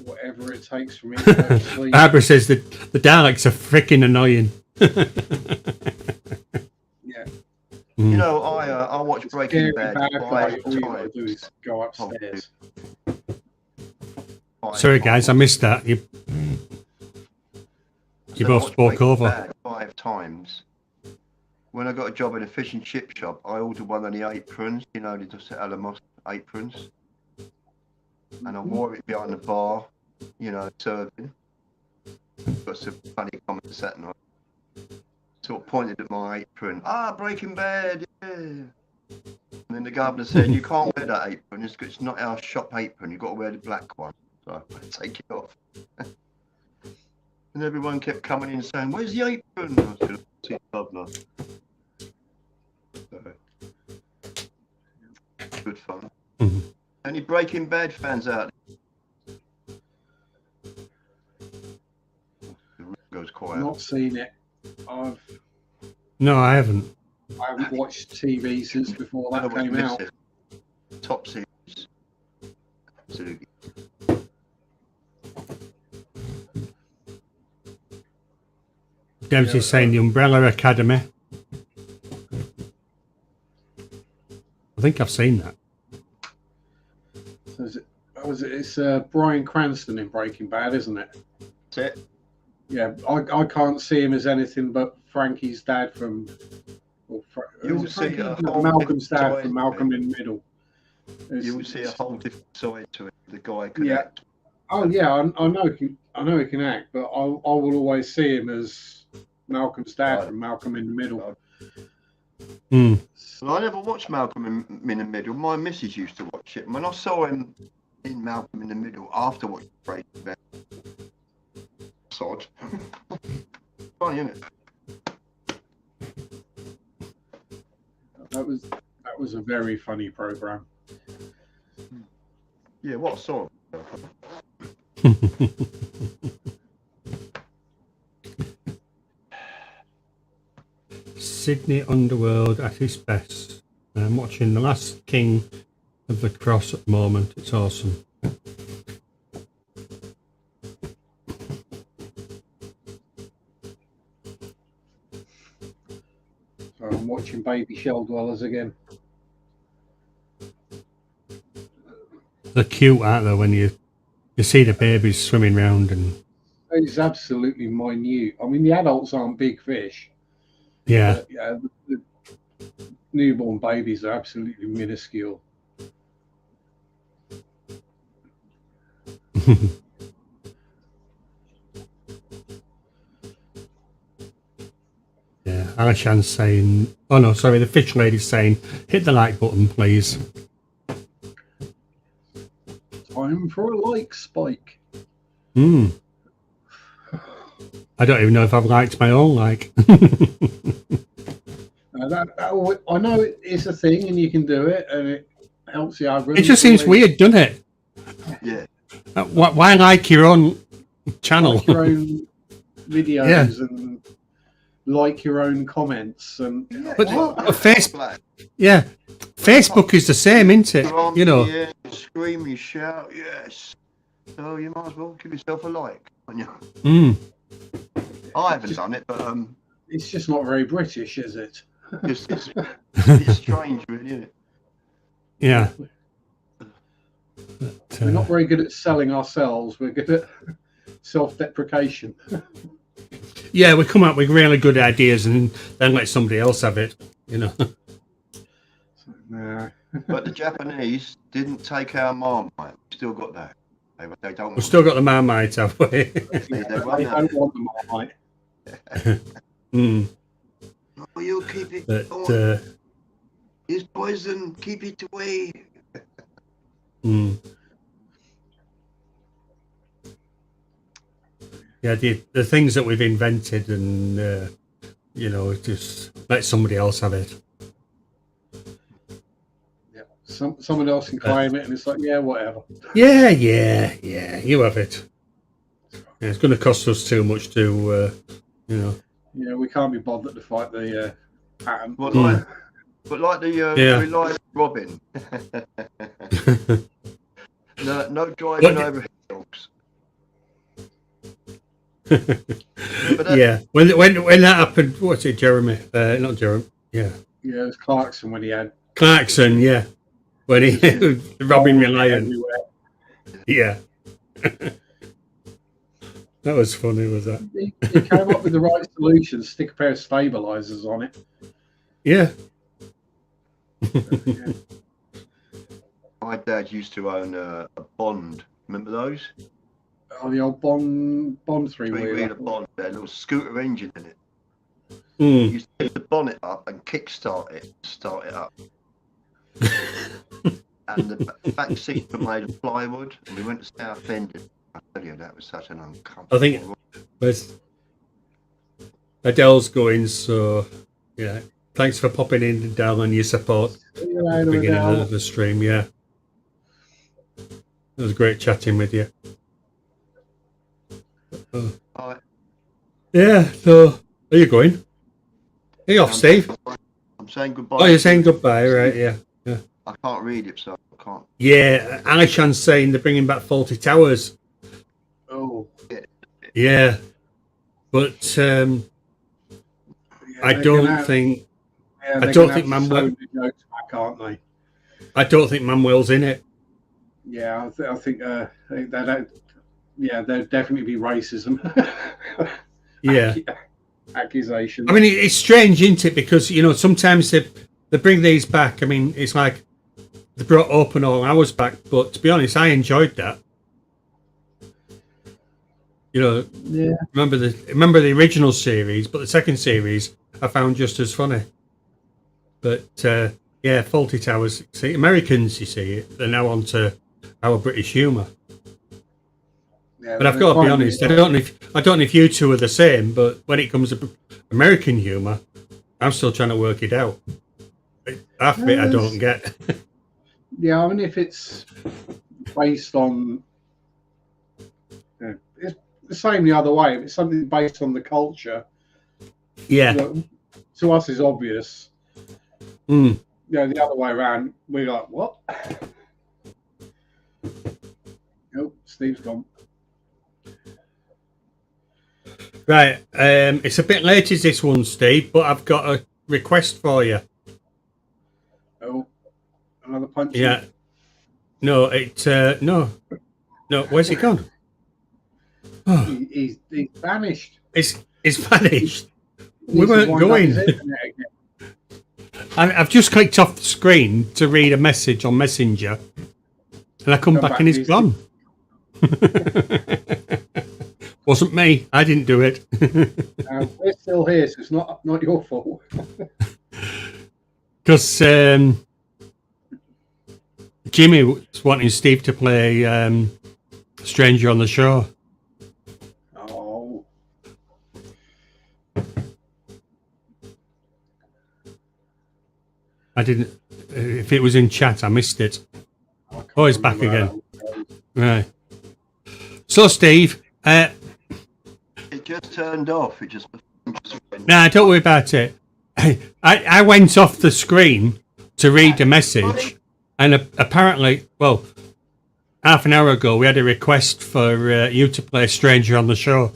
Whatever it takes for me to go to sleep. Barbara says that the Daleks are freaking annoying. Yeah. You know, I watch Breaking Bad Bad guy, 5 all you gotta times. do is go upstairs. Sorry guys, I missed that. You both spoke over. 5 times. When I got a job in a fish and chip shop, I ordered one of the aprons, you know, the Dos Alamos aprons. And I wore it behind the bar, you know, serving. Got some funny comments that night. Sort of pointed at my apron. Breaking Bad, yeah. And then the governor said, you can't wear that apron. It's not our shop apron. You've got to wear the black one. So I had to take it off. And everyone kept coming in saying, where's the apron? I said, see the governor. So, good fun. Any Breaking Bad fans out there? Goes quiet. Not seen it. No, I haven't. I haven't watched TV since before that came out. Top series. Absolutely. Dempsey's saying the Umbrella Academy. I think I've seen that. So it's Bryan Cranston in Breaking Bad, isn't it? That's it. Yeah, I can't see him as anything but Frankie's dad from. Malcolm's dad from Malcolm in the Middle. You will see a whole different side to it. The guy can act. Oh yeah, I know he can act, but I will always see him as Malcolm's dad from Malcolm in the Middle. Well, I never watched Malcolm in the Middle. My missus used to watch it. And when I saw him in Malcolm in the Middle after watching Breaking Bad, sod. Funny, isn't it? That was a very funny program. Yeah, what a song. Sydney Underworld at its best. I'm watching The Last King of the Cross at the moment. It's awesome. So I'm watching Baby Shell Dwellers again. They're cute, aren't they, when you see the babies swimming around and It's absolutely minute. I mean, the adults aren't big fish. yeah. The newborn babies are absolutely minuscule. Yeah, Alishan's saying, oh no, sorry, the fish lady's saying, hit the like button, please. Time for a like spike. I don't even know if I've liked my own like. I know it's a thing and you can do it and it helps the algorithm. It just seems weird, doesn't it? Yeah. Why like your own channel? Like your own videos and like your own comments and. But Facebook, Facebook is the same, isn't it? You know. Yeah, scream, you shout, yes. So you might as well give yourself a like. I haven't done it, but it's just not very British, is it? it's strange, really, isn't it? Yeah. But, we're not very good at selling ourselves. We're good at self-deprecation. Yeah, we come up with really good ideas and then let somebody else have it, you know. Nah. But the Japanese didn't take our Marmite. We still got that. They don't. We've still got the Marmite, have we? They don't want the Marmite. Oh, you keep it. But, it's poison. Keep it away. Yeah, the things that we've invented and, you know, just let somebody else have it. Yeah, someone else can claim it and it's like, yeah, whatever. Yeah, you have it. Yeah, it's going to cost us too much to, you know. Yeah, we can't be bothered to fight the patent. But like the Reliant Robin. no driving over hills. Yeah, when that happened, what's it, Jeremy? Not Jeremy. Yeah, it was Clarkson when he had Clarkson. Yeah, when he Robin Reliant. Yeah, that was funny. Was that? He came up with the right solution: stick a pair of stabilizers on it. Yeah. My dad used to own a Bond. Remember those? Oh, the old Bond three-wheeler Bond, a little scooter engine in it. You used to put the bonnet up and kickstart it up. And the back seats were made of plywood, and we went to Southend. I tell you, that was such an uncomfortable. I think where's Adele's going, so yeah. Thanks for popping in, Adele, and your support at the beginning of the stream. Yeah, it was great chatting with you. Yeah. So, are you going? Are you off, Steve? I'm saying goodbye. Oh, you're saying goodbye, right? Yeah. Yeah. I can't read it, so I can't. Yeah, Alishan's saying they're bringing back Faulty Towers. Oh, yeah, but I don't think. Yeah, I don't think Manuel. Jokes back, aren't they? I don't think Manuel's in it. Yeah, I think that. Yeah, there'd definitely be racism. Yeah, accusations. I mean, it's strange, isn't it? Because sometimes they bring these back. I mean, it's like they brought Open All Hours back, but to be honest, I enjoyed that. Yeah. Remember the original series, but the second series I found just as funny. But yeah, Faulty Towers. See, Americans, you see, they're now onto our British humour. Yeah, but I've got to be honest. I don't know if you two are the same. But when it comes to American humour, I'm still trying to work it out. Half of it I don't get. Yeah, I mean, if it's based on, it's the same the other way. If it's something based on the culture, yeah, to us is obvious. Mm. The other way around, we're like, what? Oh, Steve's gone. Right, it's a bit late, is this one, Steve? But I've got a request for you. Oh, another punch. Yeah. No, no. Where's he gone? Oh. He's vanished. It's vanished. We weren't going. I've just clicked off the screen to read a message on Messenger, and I come back and he's gone. Wasn't me. I didn't do it. We're still here, so it's not your fault. Because Jimmy was wanting Steve to play Stranger on the Shore. Oh. I didn't. If it was in chat, I missed it. Oh, he's back again. Right. So, Steve. It just turned off. It just went. Nah, don't worry about it. I went off the screen to read the message, and apparently, well, half an hour ago, we had a request for you to play Stranger on the Shore.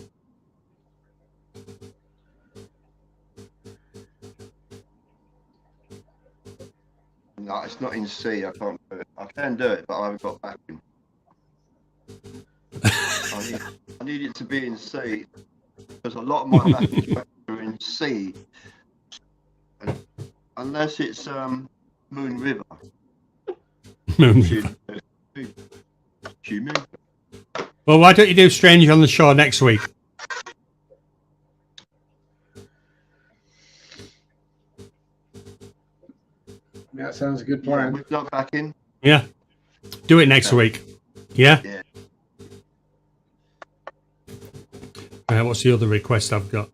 No, it's not in C. I can't do it. I can do it, but I haven't got backing. I need it to be in C because a lot of my backing are in C, unless it's Moon River. Moon River. Well, why don't you do Stranger on the Shore next week? Yeah, that sounds a good plan. We've got backing. Yeah. Do it next week. Yeah? Yeah. What's the other request I've got?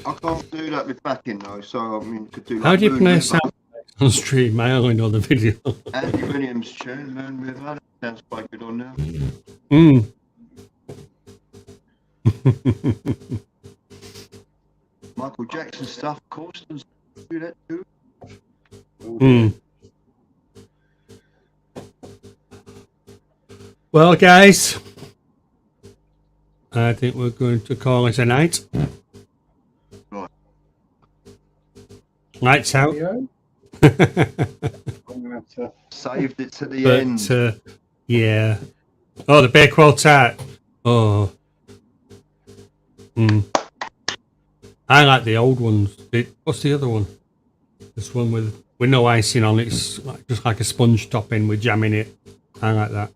I can't do that with backing though, so I mean, could do. Like How do you Moon play River. sound on stream? I only know the video. Andy Williams' tune, Moon River. That sounds quite good on there. Mm. Michael Jackson stuff, of course, does do that too. Mm. Well, guys, I think we're going to call it a night. Right. Lights out. I'm gonna have to... Saved it to the end. Yeah. Oh, the Bakewell tart. Oh. Mm. I like the old ones. What's the other one? This one with no icing on it. It's just like a sponge topping with jam in it. I like that.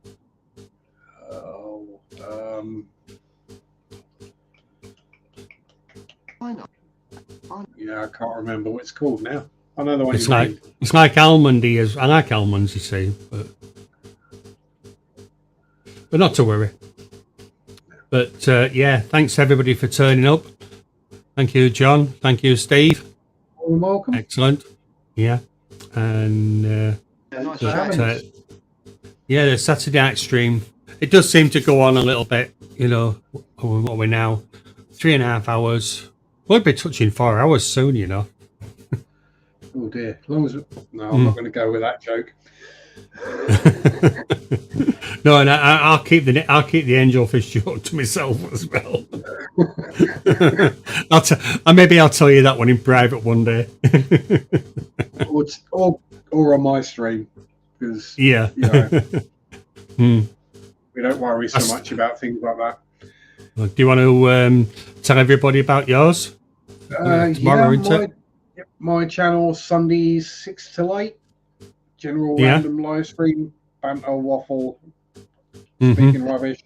Why not? Yeah, I can't remember what it's called now. I know the one. It's like almondy. As I like almonds, you see, but not to worry. But yeah, thanks everybody for turning up. Thank you, John. Thank you, Steve. You're welcome. Excellent. Yeah, and nice the Saturday night stream. It does seem to go on a little bit. You know, what are we now? 3.5 hours. We'll be touching 4 hours soon. You know. Oh dear. As long as I'm not going to go with that joke. No, and I'll keep the angelfish joke to myself as well. Maybe I'll tell you that one in private one day. or on my stream, because yeah, we don't worry so much about things like that. Do you want to tell everybody about yours tomorrow? My channel Sundays 6 till 8. General random live stream, banter, waffle, speaking rubbish.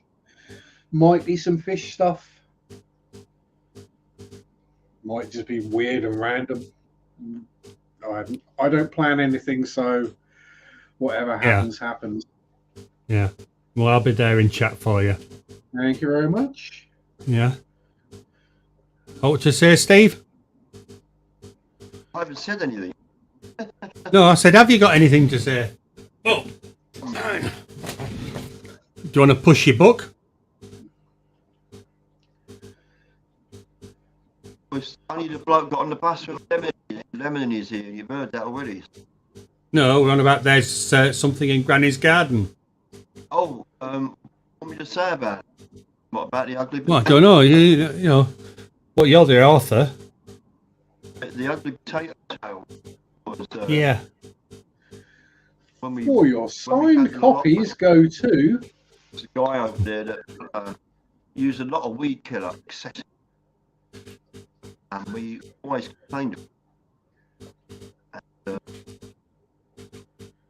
Might be some fish stuff. Might just be weird and random. I don't plan anything, so whatever happens, happens. Yeah. Well, I'll be there in chat for you. Thank you very much. Yeah. Oh, what to say, Steve? I haven't said anything. No, I said, have you got anything to say? Oh, nine. Do you want to push your book? Only the bloke got on the bus with lemon in his ear. You've heard that already. No, we're on about there's something in Granny's garden. Oh, what me to say about it? What about the ugly? Well, I don't know. You know, well, you're the author. The ugly potato tail. Yeah. For your signed copies, go to. There's a guy over there that used a lot of weed killer, excessive, and we always complained. And,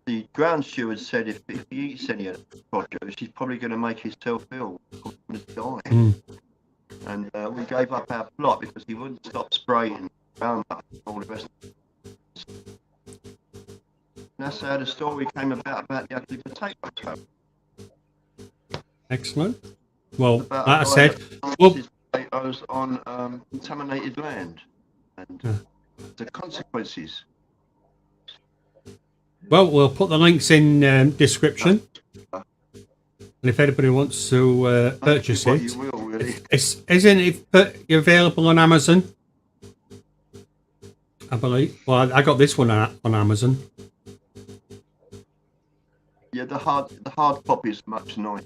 the ground steward said if he eats any of the produce, he's probably going to make himself ill, die. And we gave up our plot because he wouldn't stop spraying Roundup and all the rest of it. That's how the story came about the ugly potato tail. Excellent. Well, like About I said, potatoes on contaminated land and the consequences. Well, we'll put the links in description, and if anybody wants to purchase it, You will, really. isn't it available on Amazon? I believe. Well, I got this one on Amazon. Yeah, the hard copy is much nicer.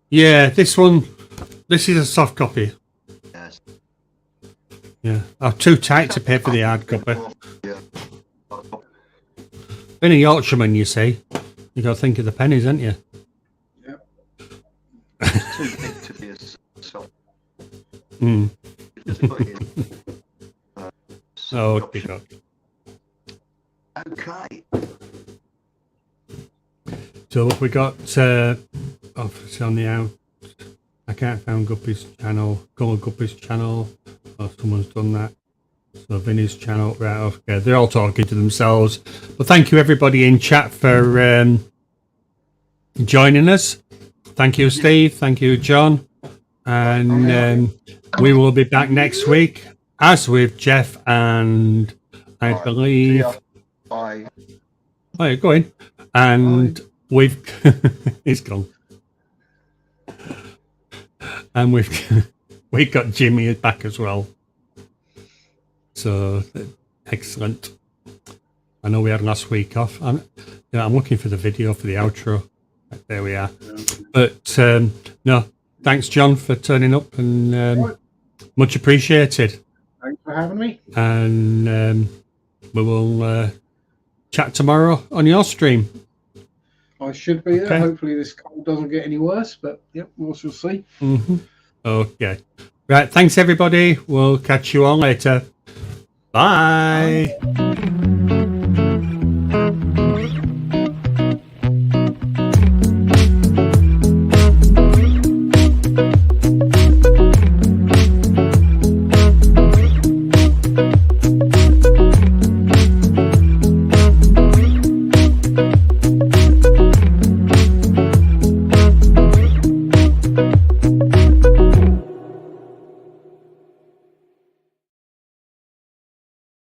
Yeah, this is a soft copy. Yes. Yeah, I'm too tight to pay for the hard copy. Yeah. Being a Yorkshireman, you see, you got to think of the pennies, haven't you? Yep. It's too big to be a soft. Just put it in. Okay. Okay. So we got it's on the out. I can't find Guppy's channel. Go on Guppy's channel. Oh, someone's done that. So Vinny's channel, right? Okay, they're all talking to themselves. But thank you everybody in chat for joining us. Thank you, Steve. Thank you, John. And we will be back next week, as with Jeff and I believe. Bye. Oh, you're going. And we've he's gone. And we've got Jimmy back as well. So excellent. I know we had last week off. I'm looking for the video for the outro. There we are. But no, thanks, John, for turning up, and much appreciated. Thanks for having me. And we will chat tomorrow on your stream. I should be there. Okay. Hopefully this cold doesn't get any worse, but yep, we'll see. Okay. Right. Thanks, everybody. We'll catch you all later. Bye.